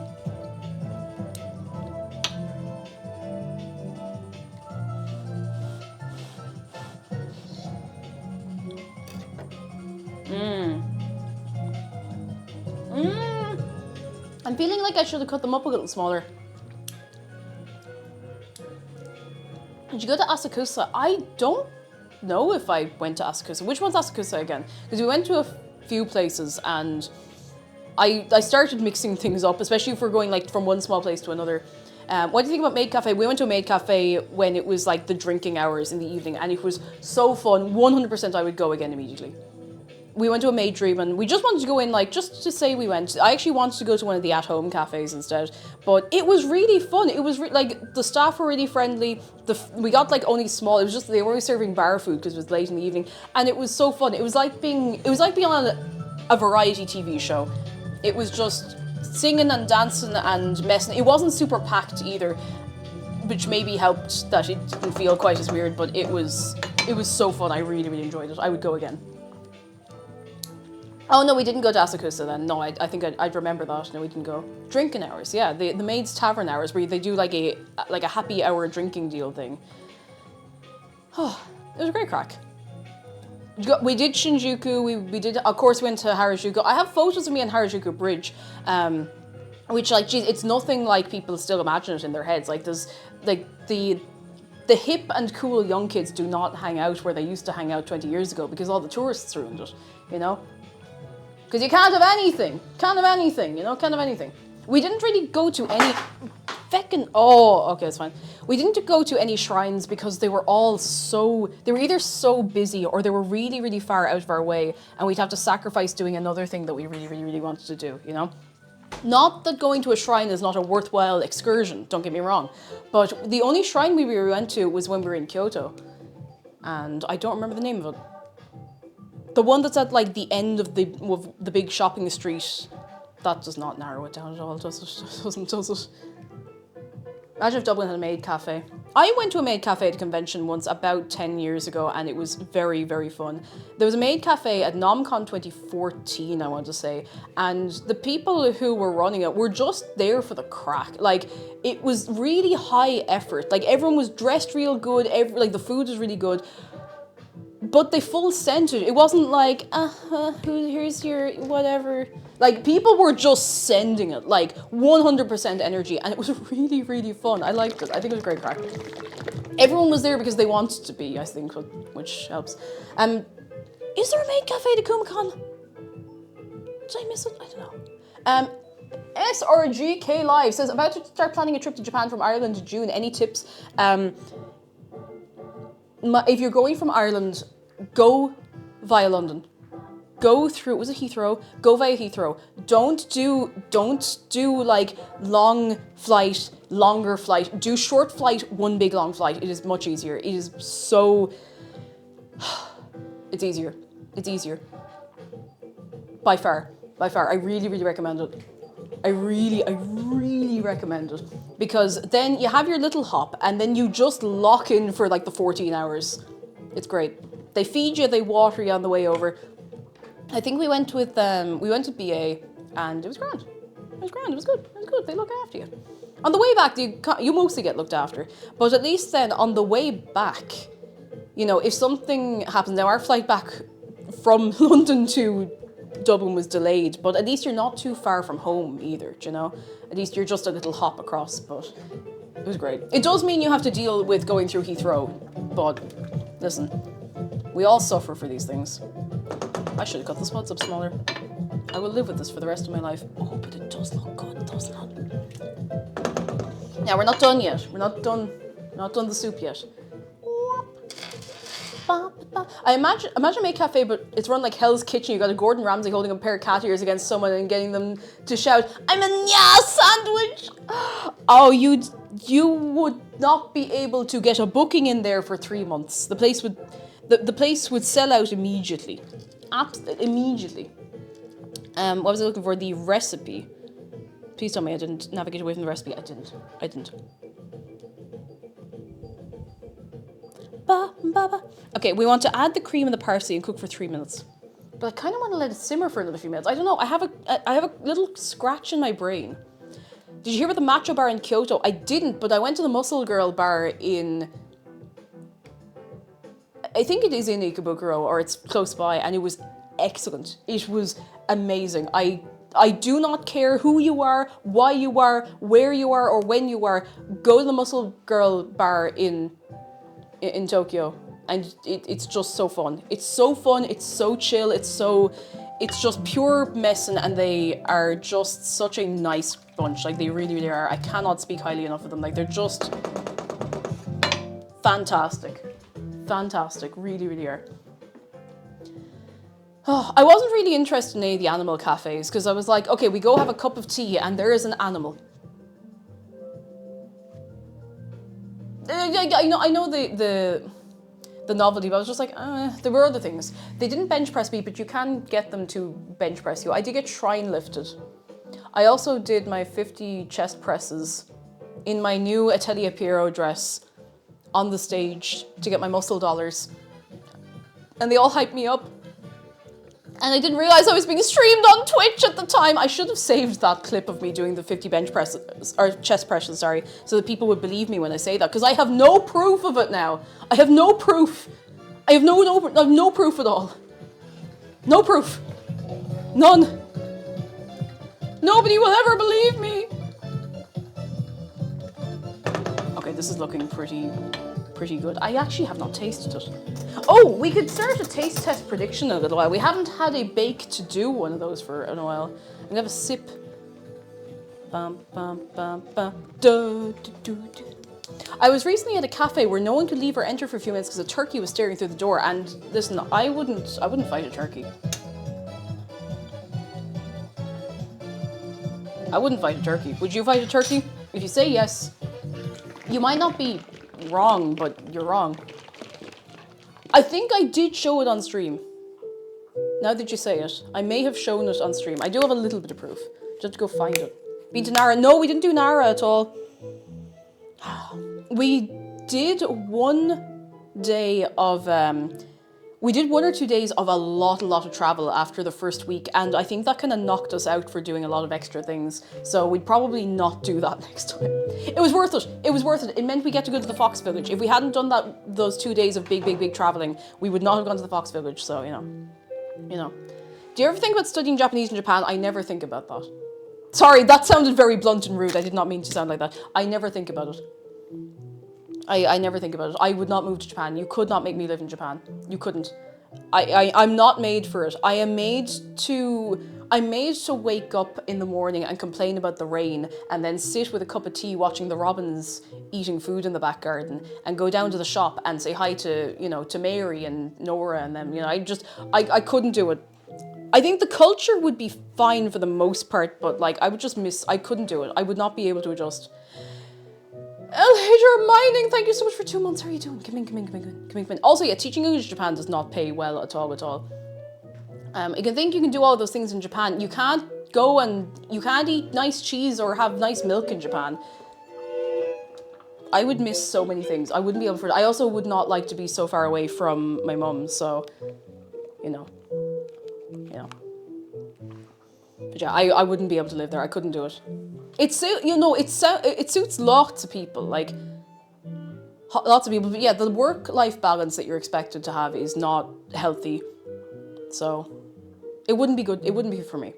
I'm feeling like I should have cut them up a little smaller. Did you go to Asakusa? I don't know if I went to Asakusa. Which one's Asakusa again? Because we went to a few places and I started mixing things up, especially if we're going like from one small place to another. What do you think about Maid Cafe? We went to a Maid Cafe when it was like the drinking hours in the evening, and it was so fun. 100% I would go again immediately. We went to a Maid Dream and we just wanted to go in, like, just to say we went. I actually wanted to go to one of the at-home cafes instead, but it was really fun. It was like, the staff were really friendly. We got like only small, it was just, they were always serving bar food because it was late in the evening, and it was so fun. It was like being on a variety TV show. It was just singing and dancing and messing. It wasn't super packed either, which maybe helped that it didn't feel quite as weird, but it was so fun. I really, really enjoyed it. I would go again. Oh no, we didn't go to Asakusa then. No, I think I'd remember that. No, we didn't go. Drinking hours, yeah. The Maid's Tavern hours, where they do like a happy hour drinking deal thing. Oh, it was a great crack. We did Shinjuku, we did, of course, went to Harajuku. I have photos of me on Harajuku Bridge, which, like, geez, it's nothing like people still imagine it in their heads. Like, there's, like, the hip and cool young kids do not hang out where they used to hang out 20 years ago because all the tourists ruined it, you know? Because you can't have anything, you know, can't have anything. We didn't really go to any okay, it's fine. We didn't go to any shrines because they were either so busy or they were really, really far out of our way, and we'd have to sacrifice doing another thing that we really, really, really wanted to do, you know? Not that going to a shrine is not a worthwhile excursion, don't get me wrong. But the only shrine we went to was when we were in Kyoto. And I don't remember the name of it. The one that's at like the end of the big shopping street. That does not narrow it down at all, does it? Imagine if Dublin had a maid cafe. I went to a maid cafe at a convention once about 10 years ago, and it was very, very fun. There was a maid cafe at NomCon 2014, I want to say, and the people who were running it were just there for the crack. Like, it was really high effort. Like, everyone was dressed real good, like, the food was really good. But they full centered. It wasn't like, here's your whatever. Like, people were just sending it, like 100% energy, and it was really, really fun. I liked it. I think it was great crack. Everyone was there because they wanted to be, I think, which helps. Is there a maid cafe at Kumacon? Did I miss it? I don't know. SRGK Live says, about to start planning a trip to Japan from Ireland in June. Any tips? If you're going from Ireland, go via London. Go through, was it Heathrow? Go via Heathrow. Don't do like long flight, longer flight. Do short flight, one big long flight. It is much easier. It is so, it's easier. It's easier. By far. I really, really recommend it. I really recommend it. Because then you have your little hop and then you just lock in for like the 14 hours. It's great. They feed you, they water you on the way over. I think we went with BA and it was grand. It was good. They look after you. On the way back, you mostly get looked after. But at least then on the way back, you know, if something happens, now our flight back from London to Dublin was delayed, but at least you're not too far from home either, do you know? At least you're just a little hop across, but it was great. It does mean you have to deal with going through Heathrow, but listen, we all suffer for these things. I should have cut the spots up smaller. I will live with this for the rest of my life. Oh, but it does look good, doesn't it? Now, we're not done yet. We're not done the soup yet. I imagine a maid cafe, but it's run like Hell's Kitchen. You got a Gordon Ramsay holding a pair of cat ears against someone and getting them to shout, "I'm a nya sandwich!" Oh, you would not be able to get a booking in there for 3 months. The place would sell out immediately. Immediately. What was I looking for? The recipe. Please tell me I didn't navigate away from the recipe. I didn't. Okay, we want to add the cream and the parsley and cook for 3 minutes. But I kind of want to let it simmer for another few minutes. I don't know. I have a little scratch in my brain. Did you hear about the matcha bar in Kyoto? I didn't, but I went to the Muscle Girl bar in, I think it is in Ikebukuro, or it's close by, and it was excellent. It was amazing. I do not care who you are, why you are, where you are, or when you are. Go to the Muscle Girl bar in Tokyo, and it's just so fun. It's so fun. It's so chill. It's just pure messing, and they are just such a nice bunch. Like, they really, really are. I cannot speak highly enough of them. Like, they're just fantastic. Really, really are. Oh, I wasn't really interested in any of the animal cafes because I was like, okay, we go have a cup of tea and there is an animal. I know the novelty, but I was just like, there were other things. They didn't bench press me, but you can get them to bench press you. I did get shrine lifted. I also did my 50 chest presses in my new Atelier Piero dress on the stage to get my muscle dollars. And they all hyped me up. And I didn't realize I was being streamed on Twitch at the time. I should have saved that clip of me doing the 50 bench presses, or chest presses, sorry, so that people would believe me when I say that, because I have no proof of it now. I have no proof. I have no proof at all. No proof. None. Nobody will ever believe me. Okay, this is looking pretty good. I actually have not tasted it. Oh, we could start a taste test prediction in a little while. We haven't had a bake to do one of those for a while. I'm gonna have a sip. Bum, bum, bum, bum. Du, du, du, du. I was recently at a cafe where no one could leave or enter for a few minutes because a turkey was staring through the door. And listen, I wouldn't fight a turkey. I wouldn't fight a turkey. Would you fight a turkey? If you say yes, you might not be wrong, but you're wrong. I think I did show it on stream. Now that you say it, I may have shown it on stream. I do have a little bit of proof. Just have to go find it. Been to Nara? No, we didn't do Nara at all. We did 1 day of, we did 1 or 2 days of a lot of travel after the first week, and I think that kind of knocked us out for doing a lot of extra things, so we'd probably not do that next time. It was worth it. It was worth it. It meant we get to go to the Fox Village. If we hadn't done those 2 days of big traveling, we would not have gone to the Fox Village, so, you know. Do you ever think about studying Japanese in Japan? I never think about that. Sorry, that sounded very blunt and rude. I did not mean to sound like that. I never think about it. I never think about it. I would not move to Japan. You could not make me live in Japan. You couldn't. I'm not made for it. I'm made to wake up in the morning and complain about the rain and then sit with a cup of tea watching the robins eating food in the back garden and go down to the shop and say hi to, to Mary and Nora and them. I couldn't do it. I think the culture would be fine for the most part, but like I couldn't do it. I would not be able to adjust. Elijah Mining, thank you so much for 2 months. How are you doing? Come in. Also, yeah, teaching English in Japan does not pay well at all. You can think you can do all those things in Japan. You can't eat nice cheese or have nice milk in Japan. I would miss so many things. I wouldn't be able to. I also would not like to be so far away from my mum, so, But yeah, I wouldn't be able to live there. I couldn't do it. It suits lots of people, like lots of people. But yeah, the work-life balance that you're expected to have is not healthy. So it wouldn't be good. It wouldn't be for me.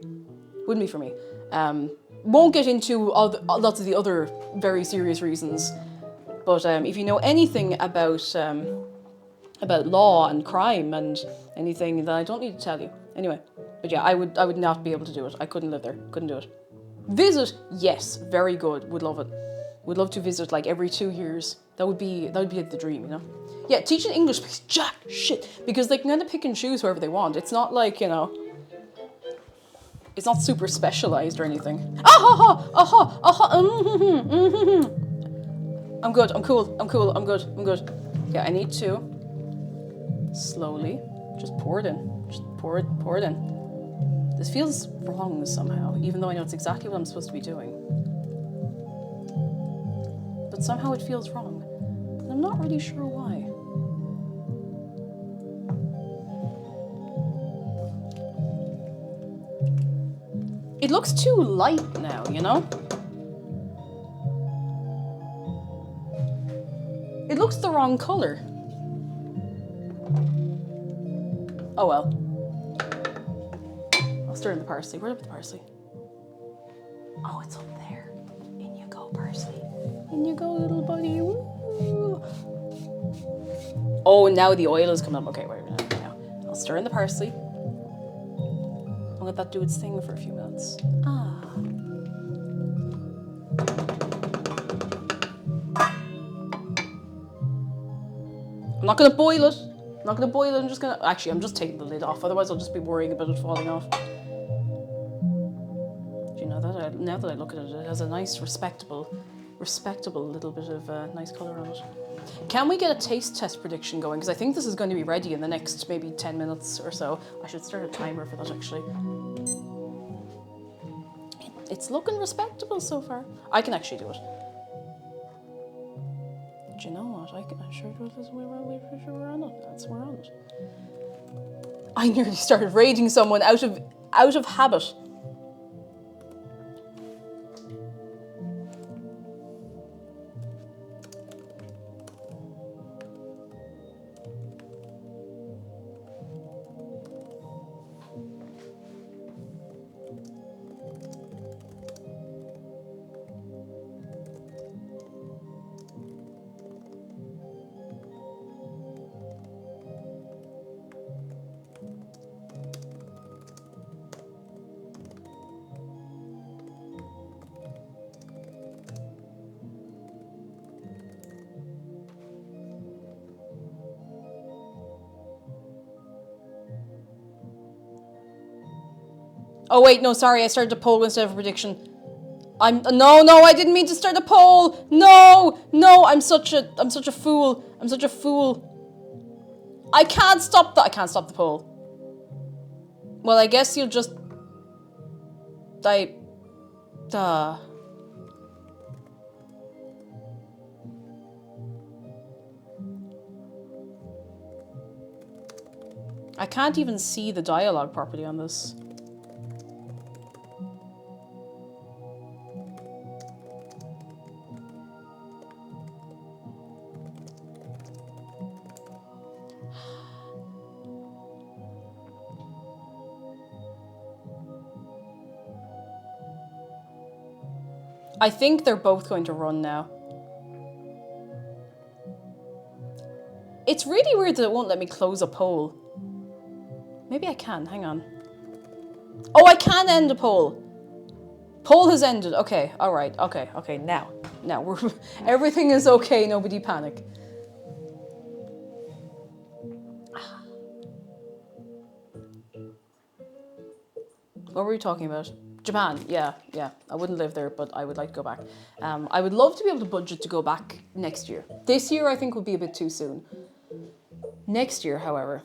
Wouldn't be for me. Won't get into lots of the other very serious reasons. But if you know anything about law and crime and anything, then I don't need to tell you. Anyway, but yeah, I would not be able to do it. I couldn't live there. Couldn't do it. Visit, yes, very good. Would love it. Would love to visit like every 2 years. That would be like the dream, Yeah, teaching English makes jack shit because they can kind of pick and choose whoever they want. It's not like, it's not super specialized or anything. I'm good. I'm cool. I'm good. Yeah, I need to slowly just pour it in. Just pour it in. This feels wrong somehow, even though I know it's exactly what I'm supposed to be doing. But somehow it feels wrong. And I'm not really sure why. It looks too light now, It looks the wrong color. Oh well. Stir in the parsley. Where's the parsley? Oh, it's up there. In you go, parsley. In you go, little buddy. Woo. Oh, now the oil is coming up. Okay, wait a minute. Now I'll stir in the parsley. I'll let that do its thing for a few minutes. I'm not gonna boil it. I'm just taking the lid off. Otherwise, I'll just be worrying about it falling off. Now that I look at it, it has a nice, respectable little bit of nice colour on it. Can we get a taste test prediction going? Because I think this is going to be ready in the next maybe 10 minutes or so. I should start a timer for that, actually. It's looking respectable so far. I can actually do it. Do you know what? I'm sure we're on it. We're on it. I nearly started raiding someone out of habit. Oh wait, no, sorry, I started a poll instead of a prediction. No, I didn't mean to start a poll. No, I'm such a fool. I'm such a fool. I can't stop the poll. Well, I guess you'll just I can't even see the dialogue properly on this. I think they're both going to run now. It's really weird that it won't let me close a poll. Maybe I can, hang on. Oh, I can end a poll. Poll has ended. Okay, all right. Okay. Now we're everything is okay. Nobody panic. What were we talking about? Japan. Yeah. I wouldn't live there, but I would like to go back. I would love to be able to budget to go back next year. This year, I think, would be a bit too soon. Next year, however,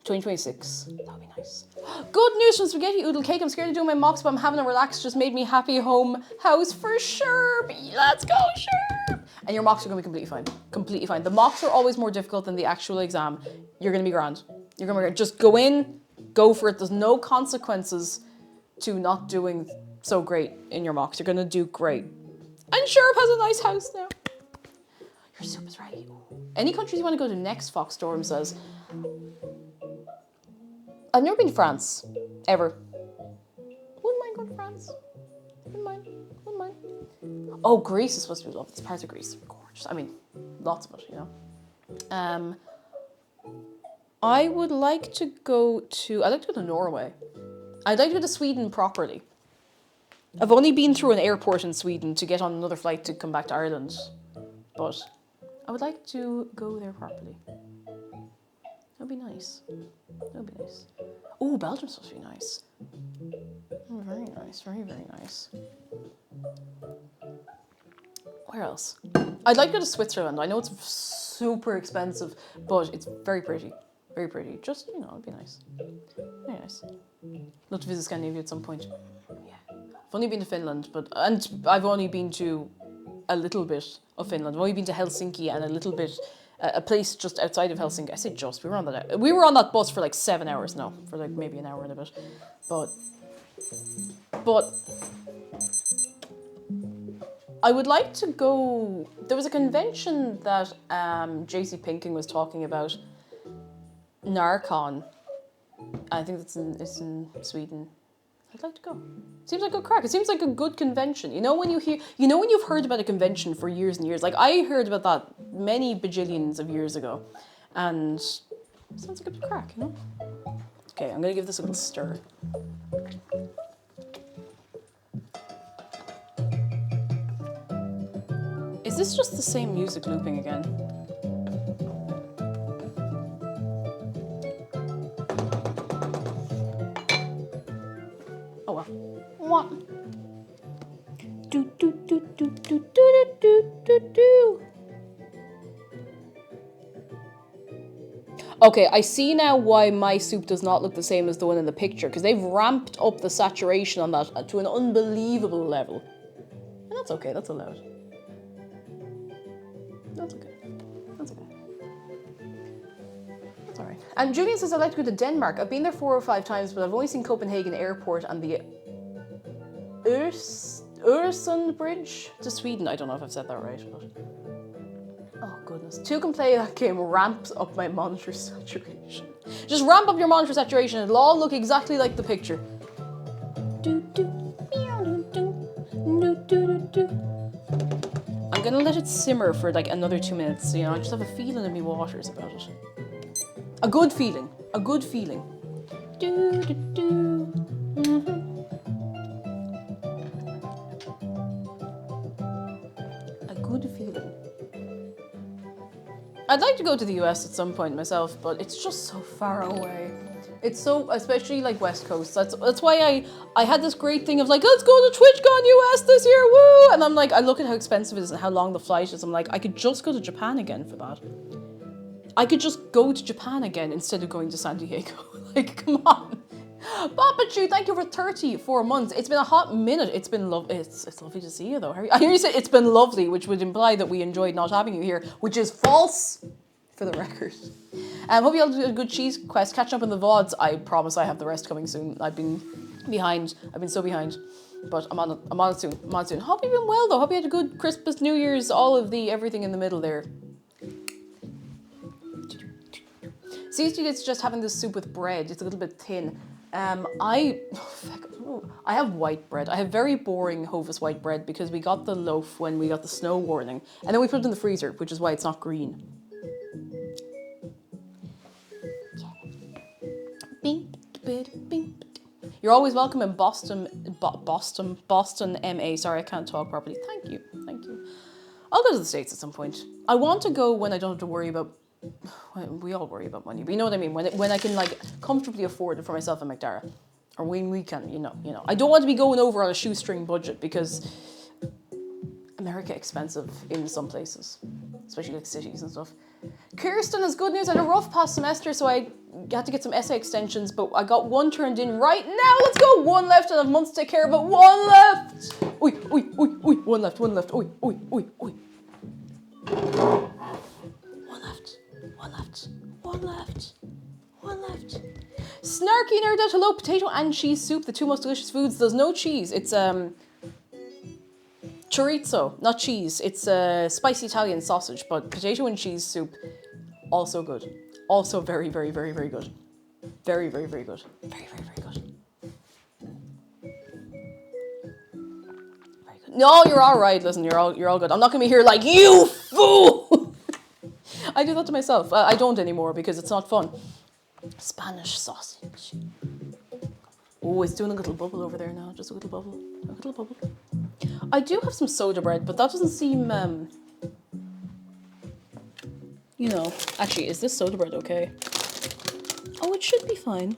2026. That would be nice. Good news from Spaghetti Oodle Cake. I'm scared of doing my mocks, but I'm having a relax. Just made me happy home house for sure. Let's go, sure. And your mocks are going to be completely fine. Completely fine. The mocks are always more difficult than the actual exam. You're going to be grand. You're going to be grand. Just go in, go for it. There's no consequences to not doing so great in your mocks. You're going to do great. And Sherp has a nice house now. Your soup is ready. Any countries you want to go to next, Foxstorm says. I've never been to France, ever. Wouldn't mind going to France. Wouldn't mind. Oh, Greece is supposed to be lovely. It's parts of Greece. Gorgeous. I mean, lots of it, you know. I would like to go to... I'd like to go to Norway. I'd like to go to Sweden properly. I've only been through an airport in Sweden to get on another flight to come back to Ireland. But I would like to go there properly. That'd be nice. Oh, Belgium's supposed to be nice. Very nice. Very nice. Where else? I'd like to go to Switzerland. I know it's super expensive, but it's very pretty. Very pretty. Just, you know, it'd be nice. Very nice. Love to visit Scandinavia at some point. Yeah. I've only been to Finland, and I've only been to a little bit of Finland. I've only been to Helsinki and a little bit, a place just outside of Helsinki. I say just, we were on that bus for like 7 hours, no, for like maybe an hour and a bit. But I would like to go, there was a convention that JC Pinking was talking about, Narcon. I think it's in Sweden. I'd like to go. Seems like a crack. It seems like a good convention. You know when you've heard about a convention for years and years. Like I heard about that many bajillions of years ago, and it sounds like a good crack. You know. Okay, I'm gonna give this a little stir. Is this just the same music looping again? Oh well. What? Do. Okay, I see now why my soup does not look the same as the one in the picture, because they've ramped up the saturation on that to an unbelievable level. And that's okay, that's allowed. That's okay. That's okay. That's alright. And Julian says, I'd like to go to Denmark. I've been there 4 or 5 times, but I've only seen Copenhagen Airport and the Øresund Bridge to Sweden. I don't know if I've said that right, but... Oh, goodness. 2 can play that game ramps up my monitor saturation. Just ramp up your monitor saturation and it'll all look exactly like the picture. I'm gonna let it simmer for like another 2 minutes. You know, I just have a feeling in me waters about it. A good feeling. A good feeling. A good feeling. I'd like to go to the US at some point myself, but it's just so far away. It's so, especially like West Coast. That's why I had this great thing of like, let's go to TwitchCon US this year, woo! And I'm like, I look at how expensive it is and how long the flight is. I'm like, I could just go to Japan again for that. I could just go to Japan again instead of going to San Diego. Like, come on. Papachu, thank you for 34 months. It's been a hot minute. It's been lovely. It's lovely to see you though. I hear you say it's been lovely, which would imply that we enjoyed not having you here, which is false, for the record. Hope you all did a good cheese quest. Catching up in the VODs. I promise I have the rest coming soon. I've been behind. I've been so behind. But I'm on it soon. I'm on it soon. Hope you've been well though. Hope you had a good Christmas, New Year's, all of the everything in the middle there. CSG is just having this soup with bread. It's a little bit thin. I have white bread. I have very boring Hovis white bread because we got the loaf when we got the snow warning. And then we put it in the freezer, which is why it's not green. You're always welcome in Boston, MA. Sorry, I can't talk properly. Thank you. I'll go to the States at some point. I want to go when I don't have to worry about. We all worry about money, but you know what I mean. When I can like comfortably afford it for myself and McDara, or when we can, you know. I don't want to be going over on a shoestring budget because America expensive in some places, especially like cities and stuff. Kirsten has good news. I had a rough past semester, so I had to get some essay extensions, but I got one turned in right now. Let's go. One left, and I have months to take care of it. One left. Oi. One left. Oi. One left. Snarky nerd out. Hello, potato and cheese soup, the two most delicious foods. There's no cheese. It's chorizo, not cheese. It's spicy Italian sausage, but potato and cheese soup, also good. Also very, very, very, very good. Very, very, very good. Very, very, very good. Very good. No, you're all right. Listen, you're all good. I'm not gonna be here like you fool. I do that to myself. I don't anymore because it's not fun. Spanish sausage. Oh, it's doing a little bubble over there now. Just a little bubble. A little bubble. I do have some soda bread, but that doesn't seem, actually, is this soda bread okay? Oh, it should be fine.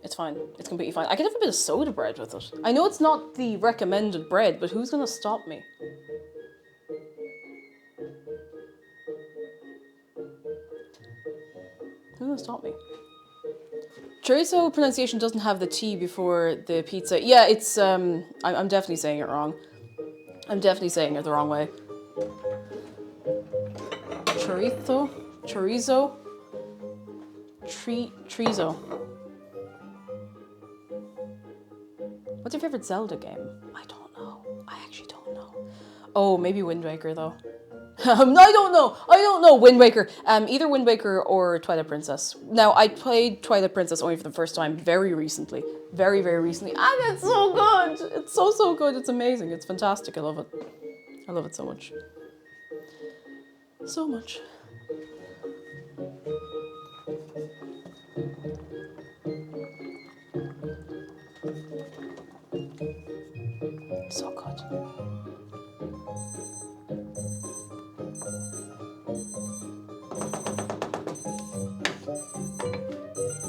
It's fine. It's completely fine. I could have a bit of soda bread with it. I know it's not the recommended bread, but who's gonna stop me? Who's gonna stop me? Chorizo pronunciation doesn't have the T before the pizza. Yeah, it's, I'm definitely saying it wrong. I'm definitely saying it the wrong way. Chorizo? Chorizo. What's your favorite Zelda game? I don't know. I actually don't know. Oh, maybe Wind Waker though. I don't know. Wind Waker. Either Wind Waker or Twilight Princess. Now, I played Twilight Princess only for the first time very recently. Very, very recently. And it's so good. It's so good. It's amazing. It's fantastic. I love it. I love it so much. So much. So good.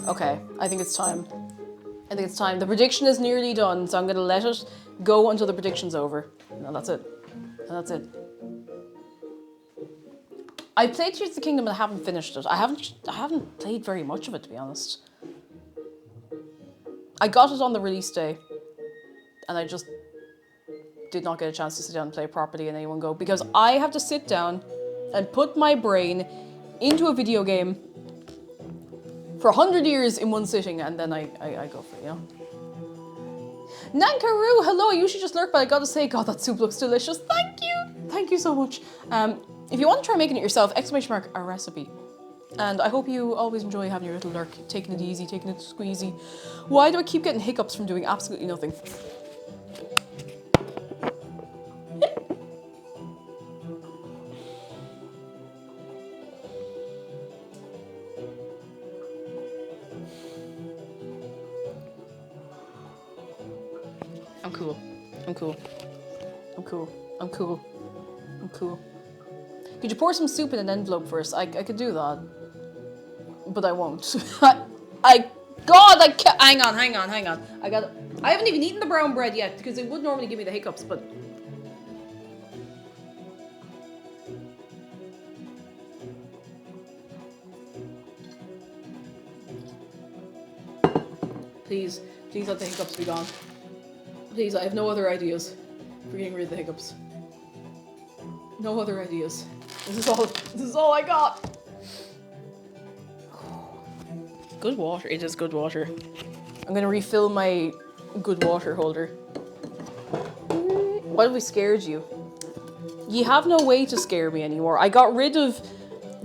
Okay, I think it's time. The prediction is nearly done, so I'm going to let it go until the prediction's over. No, that's it. I played Tears of the Kingdom and I haven't finished it. I haven't played very much of it, to be honest. I got it on the release day, and I just did not get a chance to sit down and play it properly in any one go, because I have to sit down and put my brain into a video game for 100 years in one sitting, and then I go for it, you know? Nankaru, hello, I usually just lurk, but I gotta say, God, that soup looks delicious. Thank you so much. If you want to try making it yourself, ! a recipe. And I hope you always enjoy having your little lurk, taking it easy, taking it squeezy. Why do I keep getting hiccups from doing absolutely nothing? I'm cool. Could you pour some soup in an envelope first? I could do that. But I won't. God, I can't. Hang on. I haven't even eaten the brown bread yet because it would normally give me the hiccups, but. Please let the hiccups be gone. Please, I have no other ideas for getting rid of the hiccups. No other ideas. This is all I got. Good water. It is good water. I'm gonna refill my good water holder. What have we scared you? You have no way to scare me anymore. I got rid of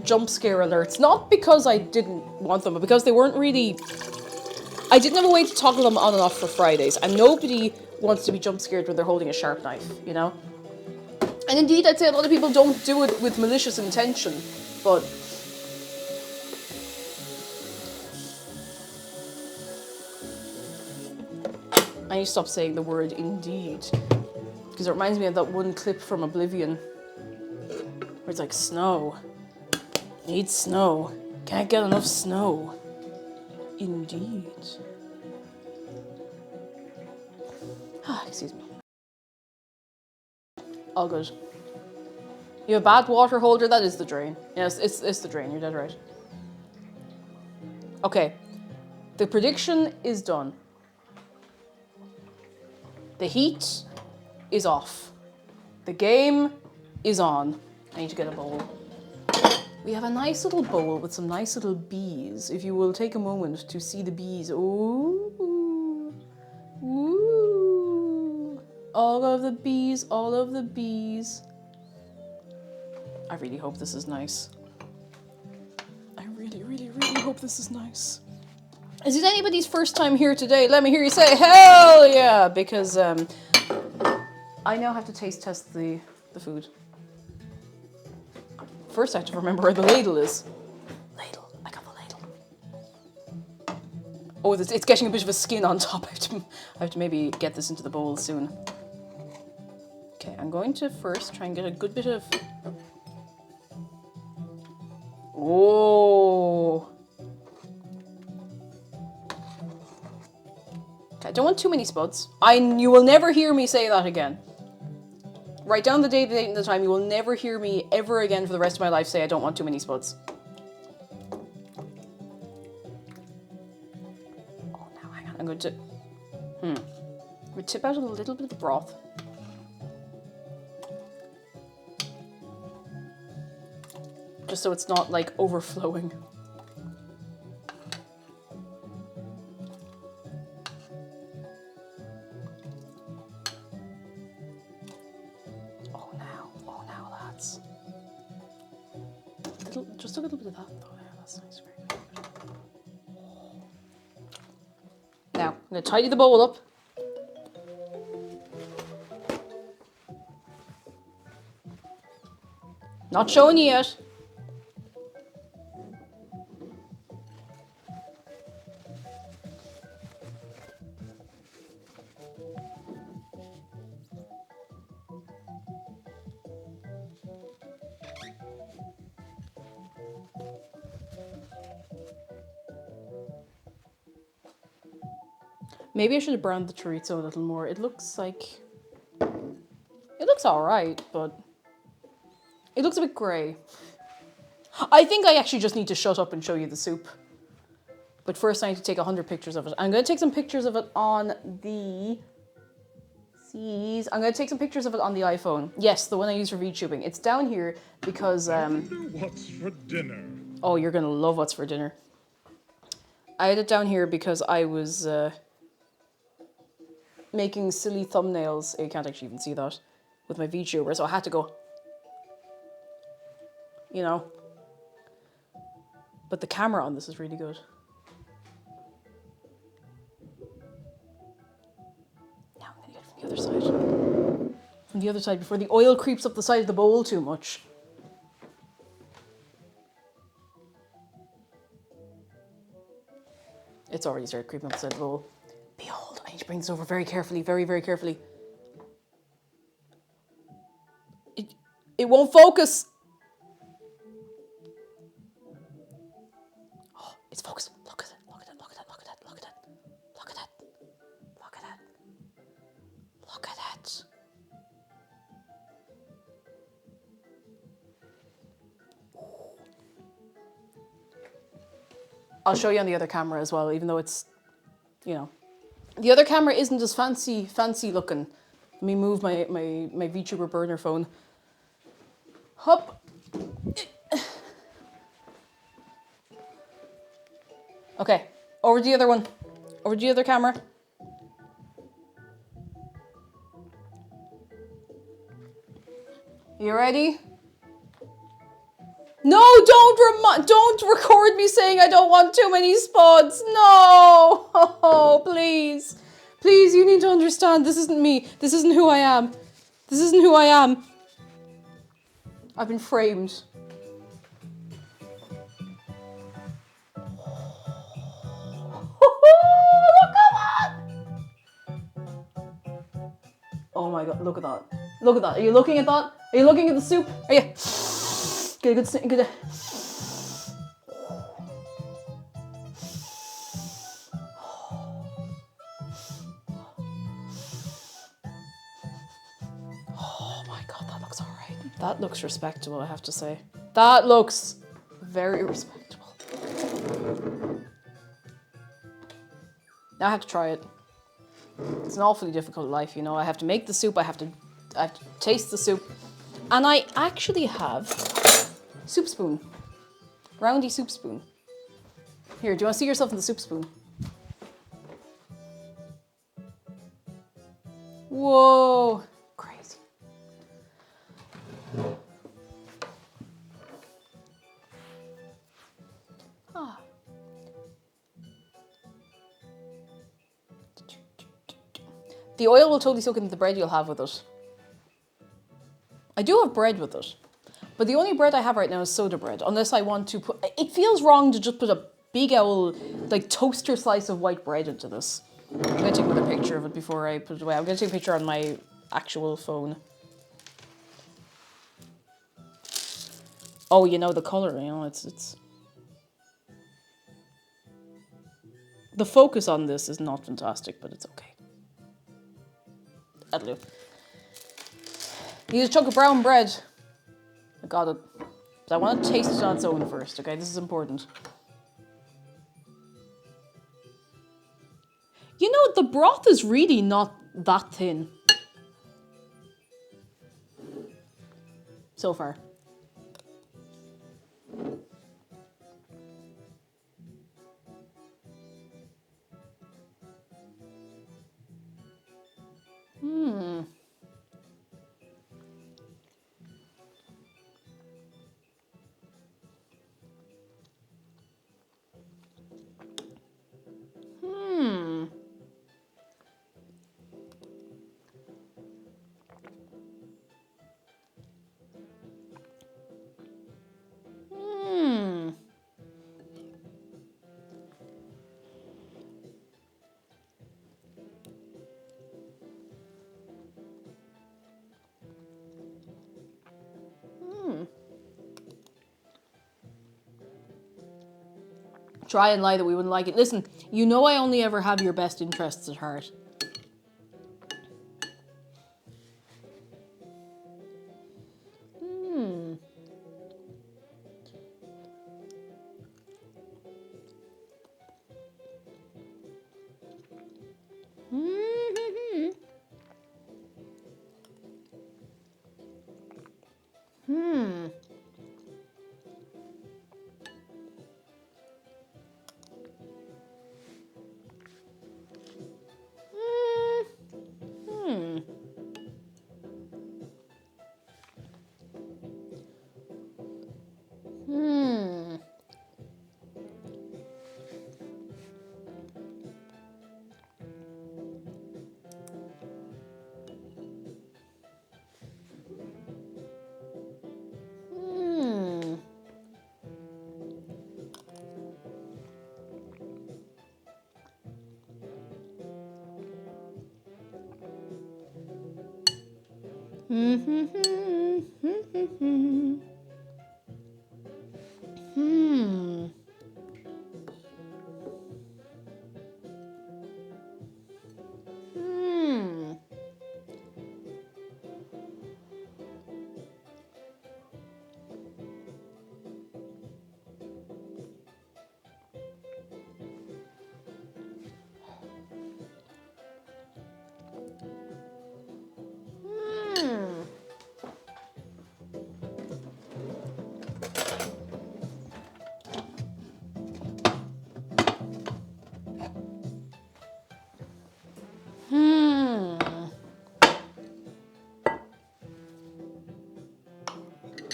jump scare alerts, not because I didn't want them, but because they weren't really... I didn't have a way to toggle them on and off for Fridays, and nobody wants to be jump scared when they're holding a sharp knife, you know? And indeed, I'd say a lot of people don't do it with malicious intention, but... I need to stop saying the word indeed, because it reminds me of that one clip from Oblivion, where it's like, snow. Need snow. Can't get enough snow. Indeed. Excuse me. All good. You have a bad water holder? That is the drain. Yes, it's the drain. You're dead right. Okay. The prediction is done. The heat is off. The game is on. I need to get a bowl. We have a nice little bowl with some nice little bees. If you will take a moment to see the bees. Ooh. Ooh. All of the bees, all of the bees. I really hope this is nice. I really, really, really hope this is nice. Is it anybody's first time here today? Let me hear you say, hell yeah! Because I now have to taste test the food. First I have to remember where the ladle is. Ladle, I got the ladle. Oh, it's getting a bit of a skin on top. I have to maybe get this into the bowl soon. Okay, I'm going to first try and get a good bit of... Oh. Okay, I don't want too many spuds. You will never hear me say that again. Write down the date, the date, and the time. You will never hear me ever again for the rest of my life say I don't want too many spuds. Oh, now hang on. I'm going to... I'm going to tip out a little bit of the broth. Just so it's not, like, overflowing. Oh, now, lads. Just a little bit of that, though. Yeah, that's nice. Very good. Now, I'm going to tidy the bowl up. Not showing you yet. Maybe I should have browned the chorizo a little more. It looks alright, but it looks a bit grey. I think I actually just need to shut up and show you the soup. But first I need to take 100 pictures of it. I'm going to take some pictures of it on the... I'm going to take some pictures of it on the iPhone. Yes, the one I use for VTubing. It's down here because... What's for dinner? Oh, you're going to love what's for dinner. I had it down here because I was making silly thumbnails. You can't actually even see that with my VTuber, so I had to go... You know. But the camera on this is really good. Now I'm going to get it from the other side. From the other side before the oil creeps up the side of the bowl too much. It's already started creeping up the side of the bowl. Behold, I need to bring this over very carefully, very, very carefully. It won't focus. It's focused. Look at it. Look at it. Look at it. Look at it. Look at it. Look at it. Look at it. Look at it. I'll show you on the other camera as well, even though it's, you know, the other camera isn't as fancy looking. Let me move my VTuber burner phone. Hop. Okay, over to the other one. Over to the other camera. You ready? No, don't record me saying I don't want too many spots. No, oh, please. Please, you need to understand, this isn't me. This isn't who I am. This isn't who I am. I've been framed. Look at that! Oh my god, look at that. Look at that. Are you looking at that? Are you looking at the soup? Are you? Get a good sniff. Get a... Oh my god, that looks alright. That looks respectable, I have to say. That looks very respectable. Now I have to try it. It's an awfully difficult life, you know. I have to make the soup, I have to taste the soup. And I actually have soup spoon. Roundy soup spoon. Here, do you want to see yourself in the soup spoon? Whoa, crazy. Ah. The oil will totally soak into the bread you'll have with it. I do have bread with it, but the only bread I have right now is soda bread, unless I want to put... It feels wrong to just put a big old, like, toaster slice of white bread into this. I'm going to take another picture of it before I put it away. I'm going to take a picture on my actual phone. Oh, you know, the colour, you know, it's... The focus on this is not fantastic, but it's okay. That'll do. Use a chunk of brown bread. I got it. But I want to taste it on its own first, okay? This is important. You know, the broth is really not that thin. So far. Try and lie that we wouldn't like it. Listen, you know I only ever have your best interests at heart.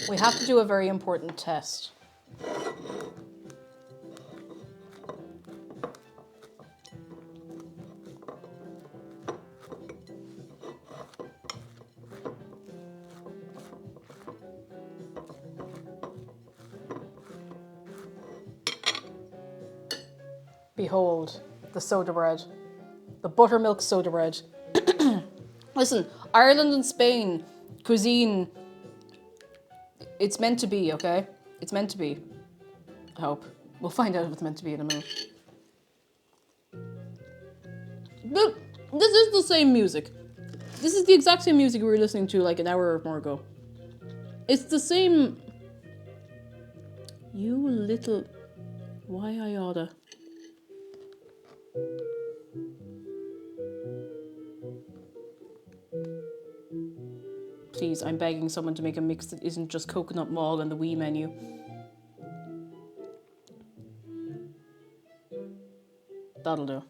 We have to do a very important test. Behold, the soda bread. The buttermilk soda bread. Listen, Ireland and Spain, cuisine, it's meant to be, okay? It's meant to be. I hope. We'll find out if it's meant to be in a minute. But this is the same music. This is the exact same music we were listening to like an hour or more ago. It's the same... You little... Why I oughta... Please, I'm begging someone to make a mix that isn't just coconut mall and the Wii menu. That'll do.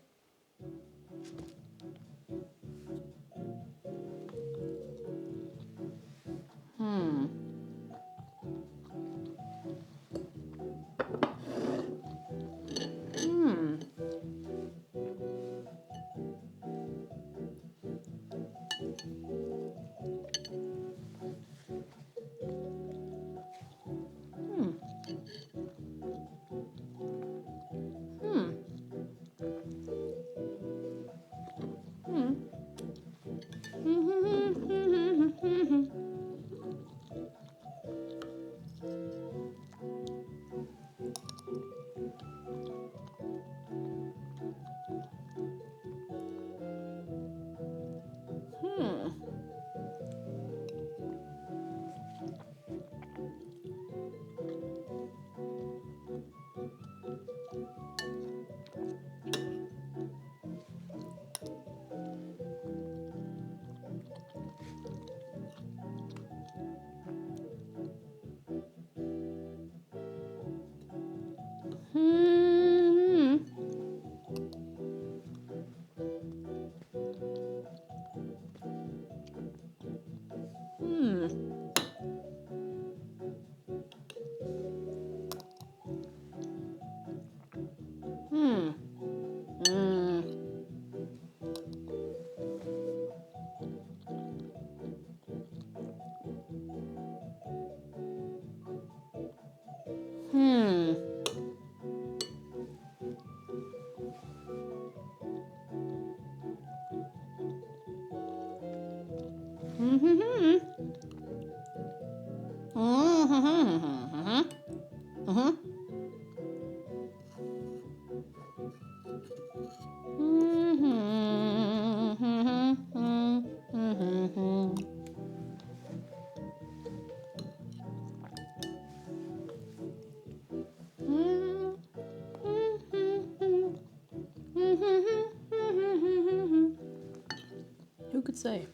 Who could say?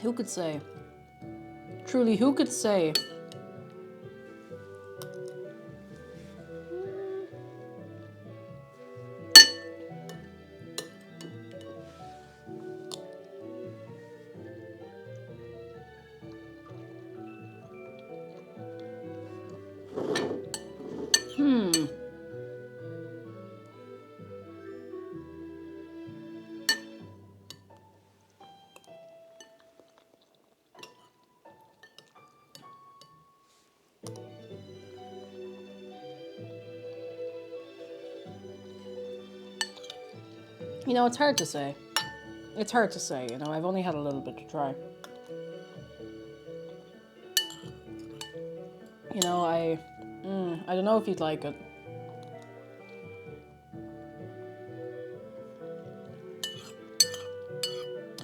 Who could say? Truly, who could say? You know, it's hard to say. It's hard to say, you know, I've only had a little bit to try. You know, I don't know if you'd like it.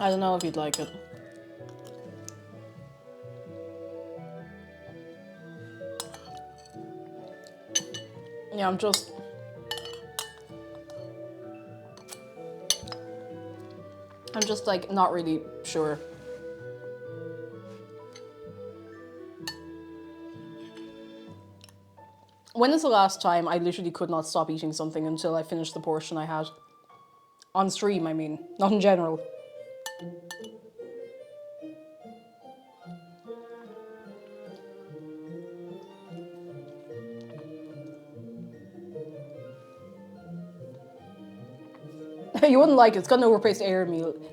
I don't know if you'd like it. Yeah, I'm just like not really sure. When is the last time I literally could not stop eating something until I finished the portion I had? On stream, I mean, not in general. You wouldn't like it. It's got an overpriced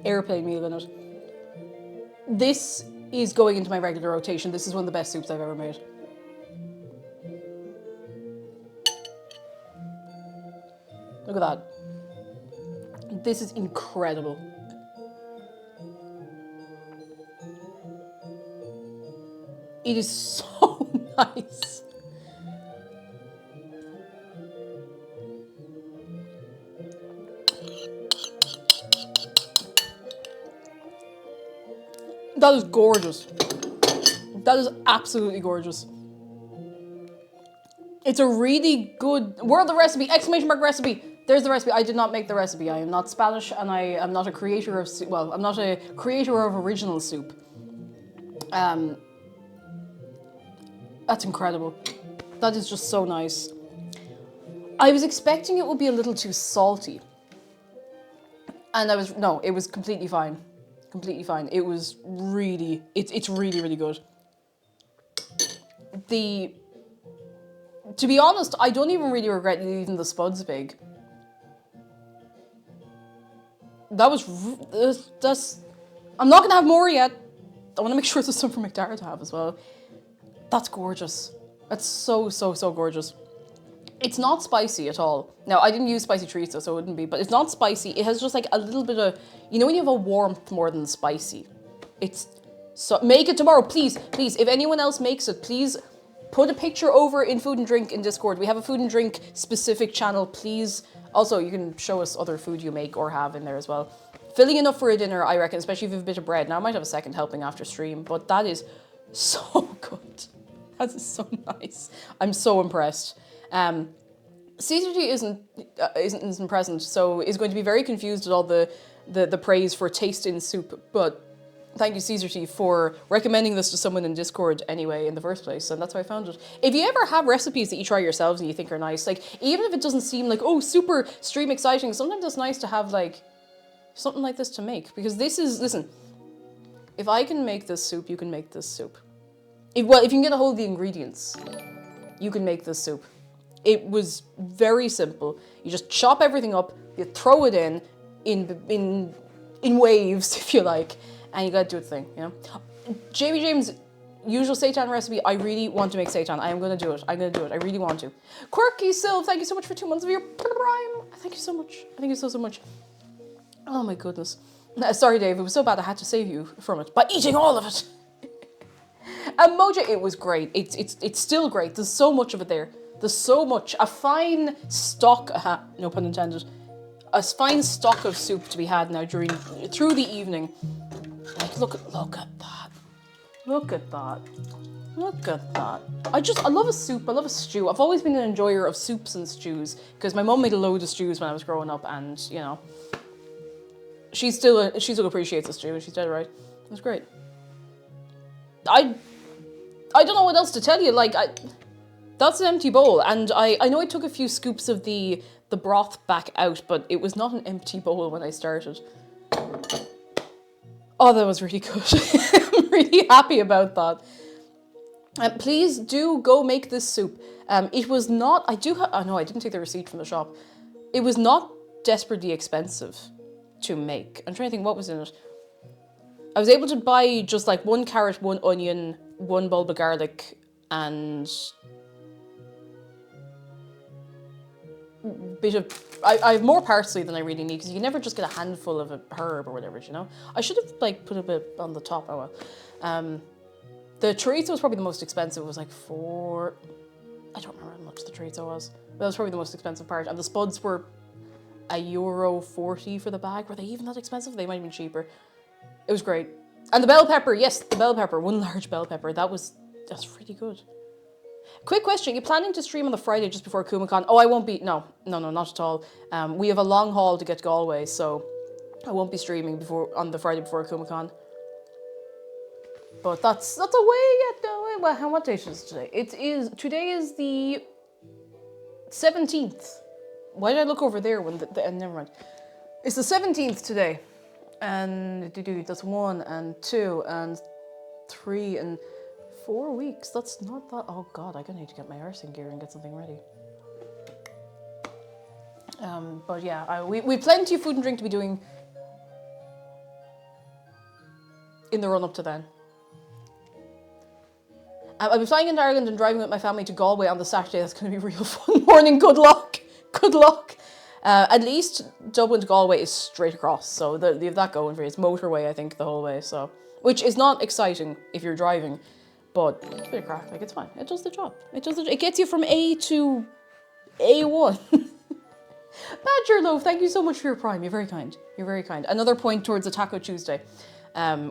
airplane meal in it. This is going into my regular rotation. This is one of the best soups I've ever made. Look at that. This is incredible. It is so nice. That is gorgeous. That is absolutely gorgeous. It's a really good... Where are the recipe? Exclamation mark recipe. There's the recipe. I did not make the recipe. I am not Spanish and I am not a creator of... Well, I'm not a creator of original soup. That's incredible. That is just so nice. I was expecting it would be a little too salty. And no, it was completely fine. Completely fine. It was really... It's really, really good. To be honest, I don't even really regret leaving the spuds big. That's... I'm not going to have more yet. I want to make sure there's some for McDara to have as well. That's gorgeous. That's so, so, so gorgeous. It's not spicy at all. Now, I didn't use spicy chorizo, so it wouldn't be, but it's not spicy. It has just like a little bit of, you know when you have a warmth more than spicy? It's, so make it tomorrow, please, please. If anyone else makes it, please put a picture over in Food and Drink in Discord. We have a Food and Drink specific channel, please. Also, you can show us other food you make or have in there as well. Filling enough for a dinner, I reckon, especially if you have a bit of bread. Now, I might have a second helping after stream, but that is so good. That is so nice. I'm so impressed. CCT isn't present, so is going to be very confused at all the praise for taste in soup, but thank you, CCT, for recommending this to someone in Discord anyway in the first place, and that's how I found it. If you ever have recipes that you try yourselves and you think are nice, like, even if it doesn't seem like, oh, super stream exciting, sometimes it's nice to have, like, something like this to make, because this is, listen, if I can make this soup, you can make this soup. If you can get a hold of the ingredients, you can make this soup. It was very simple. You just chop everything up, you throw it in waves, if you like, and you gotta do its thing, you know? JB James' usual seitan recipe, I really want to make seitan. I am gonna do it. I'm gonna do it. I really want to. Quirky Sylv, thank you so much for 2 months of your prime. Thank you so much. Thank you so, so much. Oh my goodness. Sorry, Dave, it was so bad I had to save you from it by eating all of it. Emote, it was great. It's still great. There's so much of it there. There's so much. A fine stock, no pun intended, a fine stock of soup to be had now through the evening. Like, look at that. Look at that. Look at that. I love a soup. I love a stew. I've always been an enjoyer of soups and stews because my mum made a load of stews when I was growing up, and you know, she still appreciates a stew. She's dead right. It was great. I don't know what else to tell you. Like, that's an empty bowl, and I know I took a few scoops of the broth back out, but it was not an empty bowl when I started. Oh, that was really good. I'm really happy about that. Please do go make this soup. It was not, I didn't take the receipt from the shop. It was not desperately expensive to make. I'm trying to think what was in it. I was able to buy just like 1 carrot, 1 onion, 1 bulb of garlic, and bit of... I have more parsley than I really need, because you never just get a handful of a herb or whatever, you know? I should have like put a bit on the top, oh well. The chorizo was probably the most expensive. It was like I don't remember how much the chorizo was. But that was probably the most expensive part. And the spuds were €1.40 for the bag. Were they even that expensive? They might have been cheaper. It was great. And the bell pepper, yes, the bell pepper. 1 large bell pepper. That's really good. Quick question, you planning to stream on the Friday just before KumaCon? Oh, I won't be, no, not at all. We have a long haul to get to Galway, so I won't be streaming on the Friday before KumaCon. But that's a way yet, no, well, what date is today? Today is the 17th. Why did I look over there when never mind. It's the 17th today. And that's 1 and 2 and 3 and 4 weeks. That's not that. Oh God, I'm gonna need to get my arse in gear and get something ready. But yeah, we've plenty of food and drink to be doing in the run up to then. I'll be flying into Ireland and driving with my family to Galway on the Saturday. That's going to be a real fun morning. Good luck. Good luck. At least Dublin to Galway is straight across, so you have that going for you. It's motorway, I think, the whole way. So, which is not exciting if you're driving, but it's a bit of crack. Like, it's fine. It does the job. It gets you from A to A1. Badger Love, thank you so much for your prime. You're very kind. You're very kind. Another point towards a Taco Tuesday,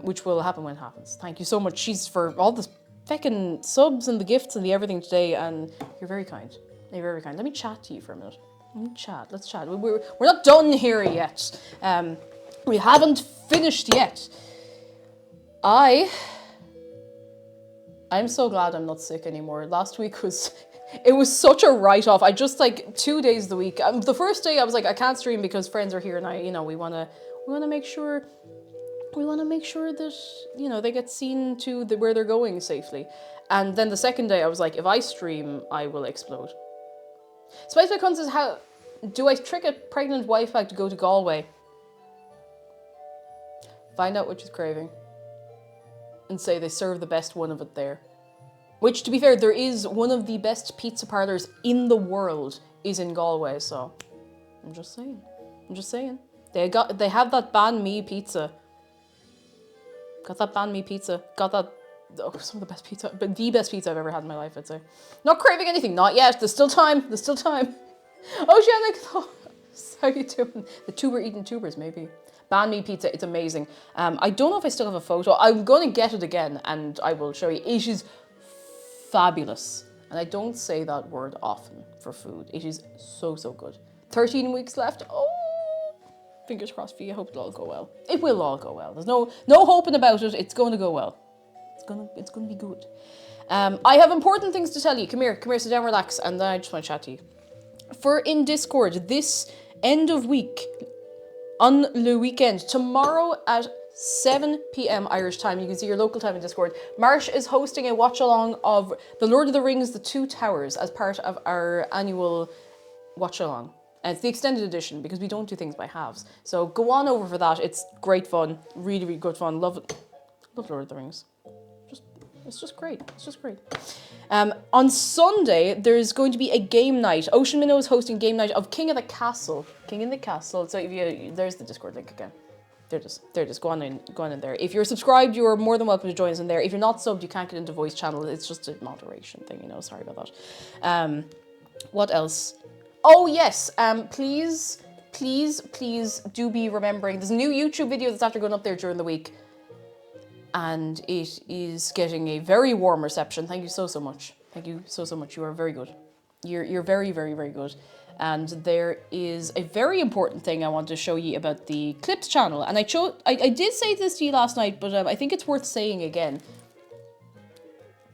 which will happen when it happens. Thank you so much, She's for all the feckin' subs and the gifts and the everything today, and you're very kind. You're very kind. Let me chat to you for a minute. Let's chat. We're not done here yet. We haven't finished yet. I'm so glad I'm not sick anymore. Last week it was such a write-off. I just 2 days of the week. The first day I was like, I can't stream because friends are here, and we want to make sure. We want to make sure that, they get seen to where they're going safely. And then the second day I was like, if I stream, I will explode. Spice by Kun says, how do I trick a pregnant wife back to go to Galway? Find out what she's craving. And say they serve the best one of it there. Which, to be fair, there is one of the best pizza parlours in the world is in Galway, so I'm just saying. They have that banh mi pizza. Got that banh mi pizza. Got that, some of the best pizza, but the best pizza I've ever had in my life, I'd say. Not craving anything, not yet. There's still time. Oceanic, how you doing? The tuber eating tubers, maybe. Banh mi pizza, it's amazing. I don't know if I still have a photo. I'm going to get it again and I will show you. It is fabulous. And I don't say that word often for food. It is so, so good. 13 weeks left. Oh, fingers crossed for you. I hope it'll all go well. It will all go well. There's no hoping about it. It's going to go well. It's going to be good. I have important things to tell you. Come here, sit down, relax, and then I just want to chat to you. For in Discord, this end of week, on the weekend, tomorrow at 7 p.m. Irish time, you can see your local time in Discord, Marsh is hosting a watch-along of The Lord of the Rings, The Two Towers, as part of our annual watch-along. And it's the extended edition, because we don't do things by halves. So go on over for that. It's great fun. Really, really good fun. Love Lord of the Rings. It's just great. On Sunday, there's going to be a game night. Ocean Minnow is hosting game night of King in the Castle. So if there's the Discord link again. There it is. Go on in there. If you're subscribed, you're more than welcome to join us in there. If you're not subbed, you can't get into voice channel. It's just a moderation thing, sorry about that. What else? Oh yes, please do be remembering. There's a new YouTube video that's after going up there during the week. And it is getting a very warm reception. Thank you so much. Thank you so much. You are very good. You're very, very, very good. And there is a very important thing I want to show you about the Clips channel. And I did say this to you last night, but I think it's worth saying again.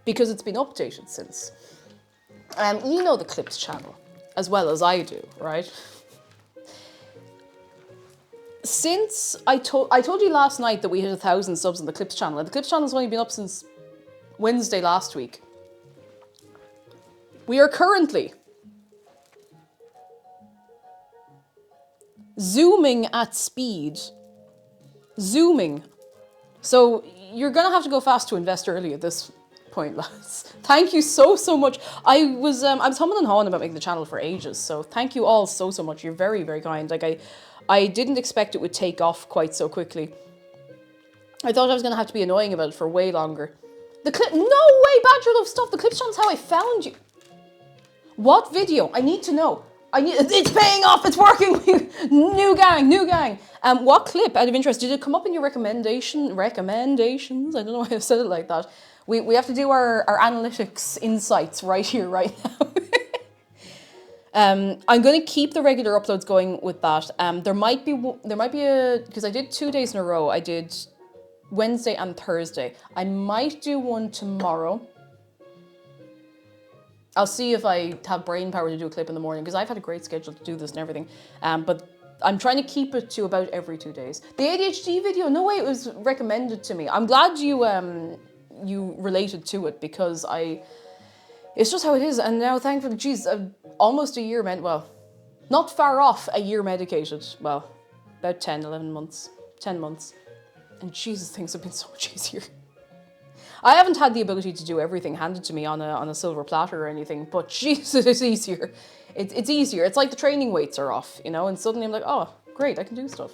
Because it's been updated since. You know the Clips channel as well as I do, right? Since I told you last night that we hit 1,000 subs on the Clips channel, and the Clips channel has only been up since Wednesday last week. We are currently zooming at speed. Zooming. So you're gonna have to go fast to invest early at this point, lads. Thank you so much. I was humming and hawing about making the channel for ages, so thank you all so much. You're very, very kind. I didn't expect it would take off quite so quickly. I thought I was going to have to be annoying about it for way longer. No way, Badger Love, stop. The Clips channel's how I found you. What video? I need to know. It's paying off. It's working. New gang. What clip, out of interest, did it come up in your recommendations? I don't know why I said it like that. We have to do our analytics insights right here, right now. I'm going to keep the regular uploads going with that. There might be because I did 2 days in a row. I did Wednesday and Thursday. I might do one tomorrow. I'll see if I have brain power to do a clip in the morning, because I've had a great schedule to do this and everything. But I'm trying to keep it to about every 2 days. The ADHD video, no way, it was recommended to me. I'm glad you you related to it, because it's just how it is. And now, thankfully, geez, almost a year, well, not far off a year medicated. Well, about 10, 11 months, 10 months. And Jesus, things have been so much easier. I haven't had the ability to do everything handed to me on a silver platter or anything, but Jesus, it's easier. It's easier. It's like the training weights are off, you know, and suddenly I'm like, oh, great, I can do stuff.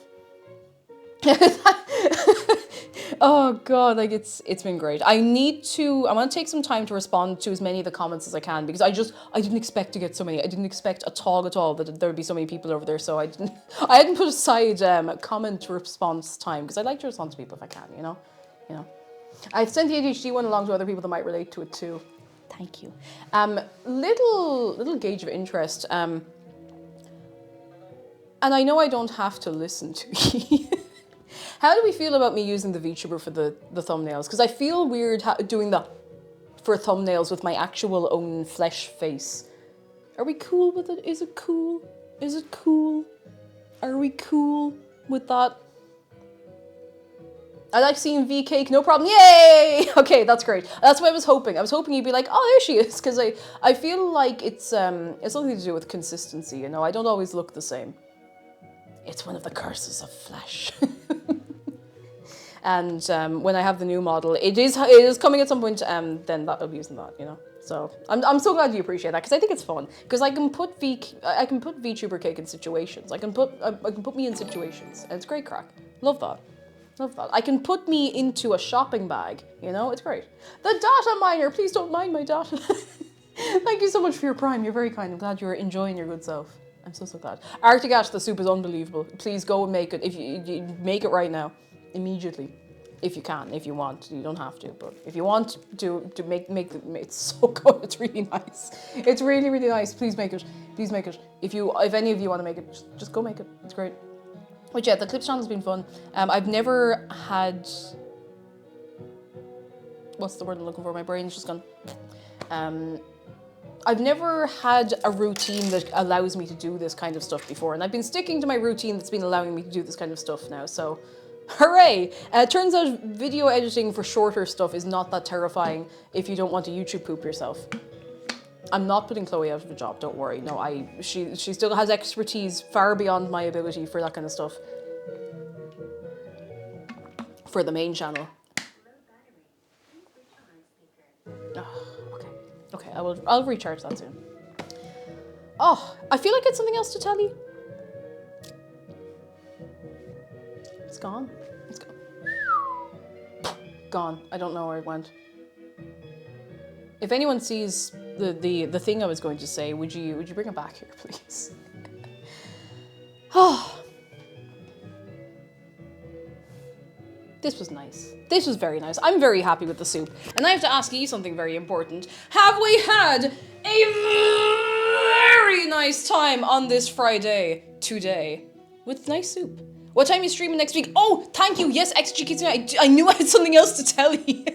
Oh God, like it's been great. I'm gonna take some time to respond to as many of the comments as I can, because I didn't expect to get so many. I didn't expect at all that there would be so many people over there, so I hadn't put aside comment response time, because I like to respond to people if I can, you know. I've sent the ADHD one along to other people that might relate to it too. Thank you. Little gauge of interest. And I know I don't have to listen to you. How do we feel about me using the VTuber for the thumbnails? Because I feel weird doing that for thumbnails with my actual own flesh face. Are we cool with it? Is it cool? Is it cool? Are we cool with that? I like seeing V Cake, no problem. Yay! Okay, that's great. That's what I was hoping. I was hoping you'd be like, oh, there she is, because I feel like it's something to do with consistency, you know. I don't always look the same. It's one of the curses of flesh. And when I have the new model, it is coming at some point, then I'll be using that, you know. So I'm so glad you appreciate that, because I think it's fun. Because I can put VTuber Cake in situations. I can put me in situations, and it's great crack. Love that. Love that. I can put me into a shopping bag, you know, it's great. The data miner, please don't mind my data. Thank you so much for your prime, you're very kind. I'm glad you're enjoying your good self. I'm so glad. Arctic Ash, the soup is unbelievable. Please go and make it. If you make it right now, immediately. If you can, if you want, you don't have to, but if you want to make it's so good, it's really nice. It's really, really nice. Please make it. Please make it. If any of you want to make it, just go make it. It's great. But yeah, the Clips channel has been fun. I've never had... What's the word I'm looking for? My brain's just gone. I've never had a routine that allows me to do this kind of stuff before. And I've been sticking to my routine that's been allowing me to do this kind of stuff now. So, hooray! It turns out video editing for shorter stuff is not that terrifying if you don't want to YouTube poop yourself. I'm not putting Chloe out of a job, don't worry. No, she still has expertise far beyond my ability for that kind of stuff. For the main channel. Oh, okay, I'll recharge that soon. Oh, I feel like it's something else to tell you. It's gone. It's gone. Gone. I don't know where it went. If anyone sees the thing I was going to say, would you bring it back here, please? Oh. This was nice. This was very nice. I'm very happy with the soup. And I have to ask you something very important. Have we had a very nice time on this Friday today with nice soup? What time are you streaming next week? Oh, thank you. Yes, XG, I knew I had something else to tell you.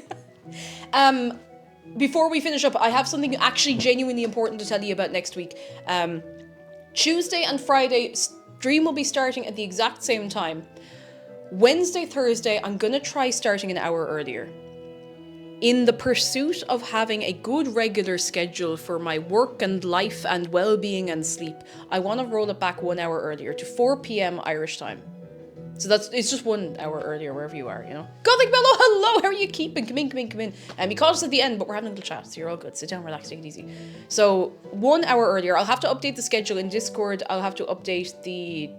Before we finish up, I have something actually genuinely important to tell you about next week. Tuesday and Friday, stream will be starting at the exact same time. Wednesday, Thursday, I'm gonna try starting an hour earlier. In the pursuit of having a good regular schedule for my work and life and well-being and sleep, I want to roll it back 1 hour earlier to 4 p.m. Irish time. So it's just 1 hour earlier wherever you are, you know. Gothic Bellow, hello, how are you keeping? Come in. And you caught us at the end, but we're having a little chat, so you're all good. Sit down, relax, take it easy. So 1 hour earlier, I'll have to update the schedule in Discord. I'll have to update the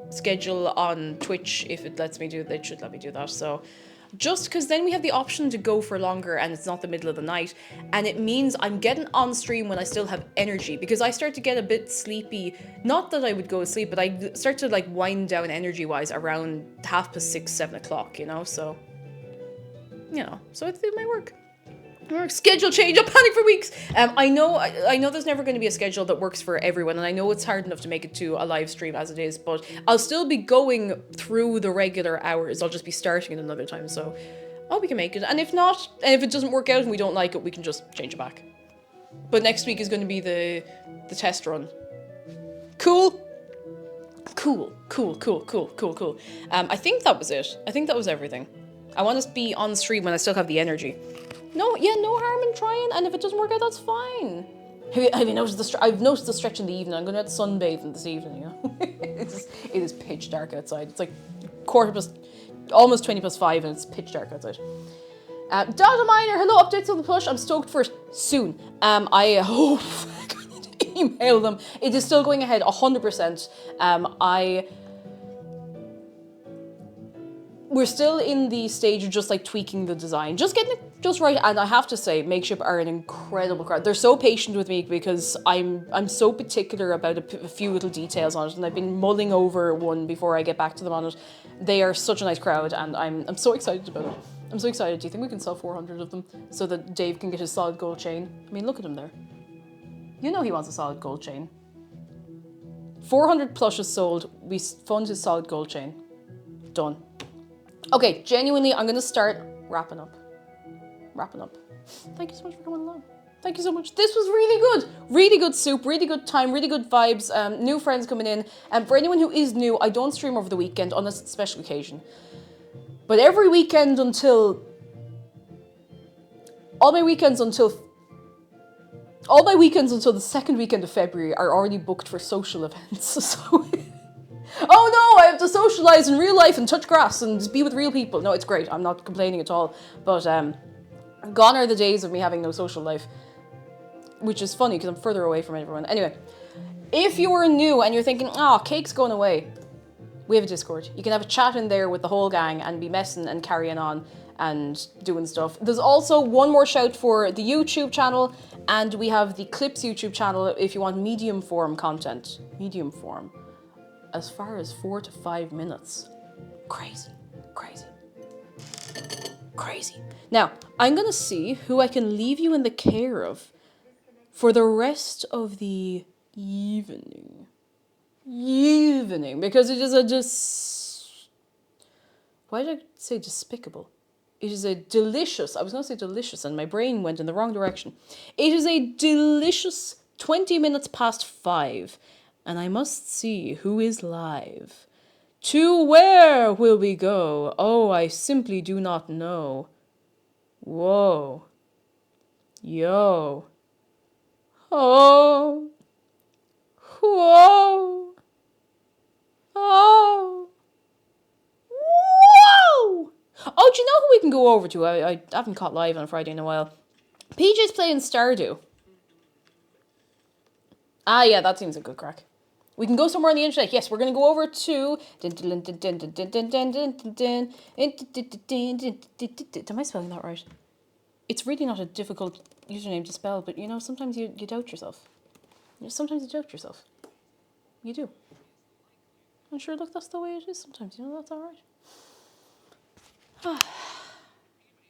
schedule on Twitch if it lets me do that. It should let me do that. So just because then we have the option to go for longer and it's not the middle of the night, and it means I'm getting on stream when I still have energy, because I start to get a bit sleepy. Not that I would go to sleep, but I start to like wind down energy wise around 6:30, 7 o'clock, you know, so so it might work. Schedule change, I'll panic for weeks. I know there's never going to be a schedule that works for everyone, and I know it's hard enough to make it to a live stream as it is, but I'll still be going through the regular hours. I'll just be starting at another time, so I hope we can make it. And if not, and if it doesn't work out and we don't like it, we can just change it back. But next week is going to be the test run. Cool. Cool. I think that was it. I think that was everything. I want to be on stream when I still have the energy. No harm in trying, and if it doesn't work out, that's fine. Have you noticed I've noticed the stretch in the evening. I'm going to have sunbathing this evening, you know? It is pitch dark outside. It's like almost 20+5, and it's pitch dark outside. Data Miner, hello, updates on the push. I'm stoked for it soon. I hope I can email them. It is still going ahead 100%. We're still in the stage of just like tweaking the design, just getting it just right. And I have to say, Makeship are an incredible crowd. They're so patient with me because I'm so particular about a few little details on it, and I've been mulling over one before I get back to them on it. They are such a nice crowd, and I'm so excited about it. I'm so excited. Do you think we can sell 400 of them so that Dave can get his solid gold chain? I mean, look at him there. You know he wants a solid gold chain. 400 plushes sold. We fund his solid gold chain. Done. Okay, genuinely, I'm going to start wrapping up. Thank you so much for coming along. Thank you so much. This was really good. Really good soup, really good time, really good vibes. New friends coming in. And for anyone who is new, I don't stream over the weekend unless it's a special occasion. But every weekend until... All my weekends until the second weekend of February are already booked for social events. So... Oh no, I have to socialise in real life and touch grass and be with real people. No, it's great. I'm not complaining at all. But gone are the days of me having no social life. Which is funny because I'm further away from everyone. Anyway, if you're new and you're thinking, oh, cake's going away, we have a Discord. You can have a chat in there with the whole gang and be messing and carrying on and doing stuff. There's also one more shout for the YouTube channel, and we have the Clips YouTube channel if you want medium form content. Medium form. As far as 4 to 5 minutes. Crazy. Now, I'm gonna see who I can leave you in the care of for the rest of the evening. Because it is why did I say despicable? It is a delicious, I was gonna say delicious and my brain went in the wrong direction. It is a delicious 20 minutes past 5. And I must see who is live. To where will we go? Oh, I simply do not know. Whoa. Yo. Oh. Whoa. Oh. Whoa. Oh, do you know who we can go over to? I haven't caught live on a Friday in a while. PJ's playing Stardew. Ah, yeah, that seems a good crack. We can go somewhere on the internet. Yes, we're going to go over to... Am I spelling that right? It's really not a difficult username to spell, but, you know, sometimes you doubt yourself. Sometimes you doubt yourself. You do. I'm sure, look, that's the way it is sometimes. You know, that's all right.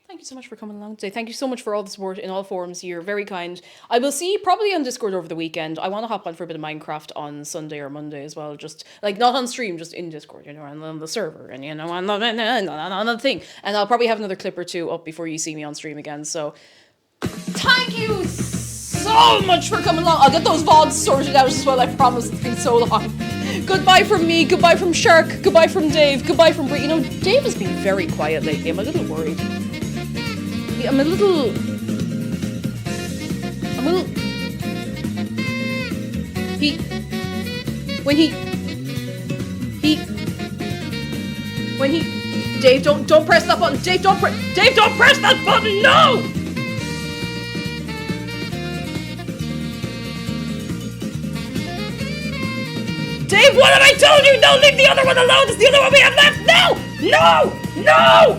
Thank you so much for coming along today. Thank you so much for all the support in all forums. You're very kind. I will see you probably on Discord over the weekend. I want to hop on for a bit of Minecraft on Sunday or Monday as well. Just, like, not on stream, just in Discord, you know, and on the server, and, you know, on the thing. And I'll probably have another clip or two up before you see me on stream again. So, thank you so much for coming along. I'll get those VODs sorted out as well, I promise. It's been so long. Goodbye from me, goodbye from Shark, goodbye from Dave, goodbye from Brie. You know, Dave has been very quiet lately. I'm a little worried. I'm a little... Dave, don't press that button. Dave, don't press that button. No! Dave, what have I told you? Don't leave the other one alone. It's the only one we have left. No! No!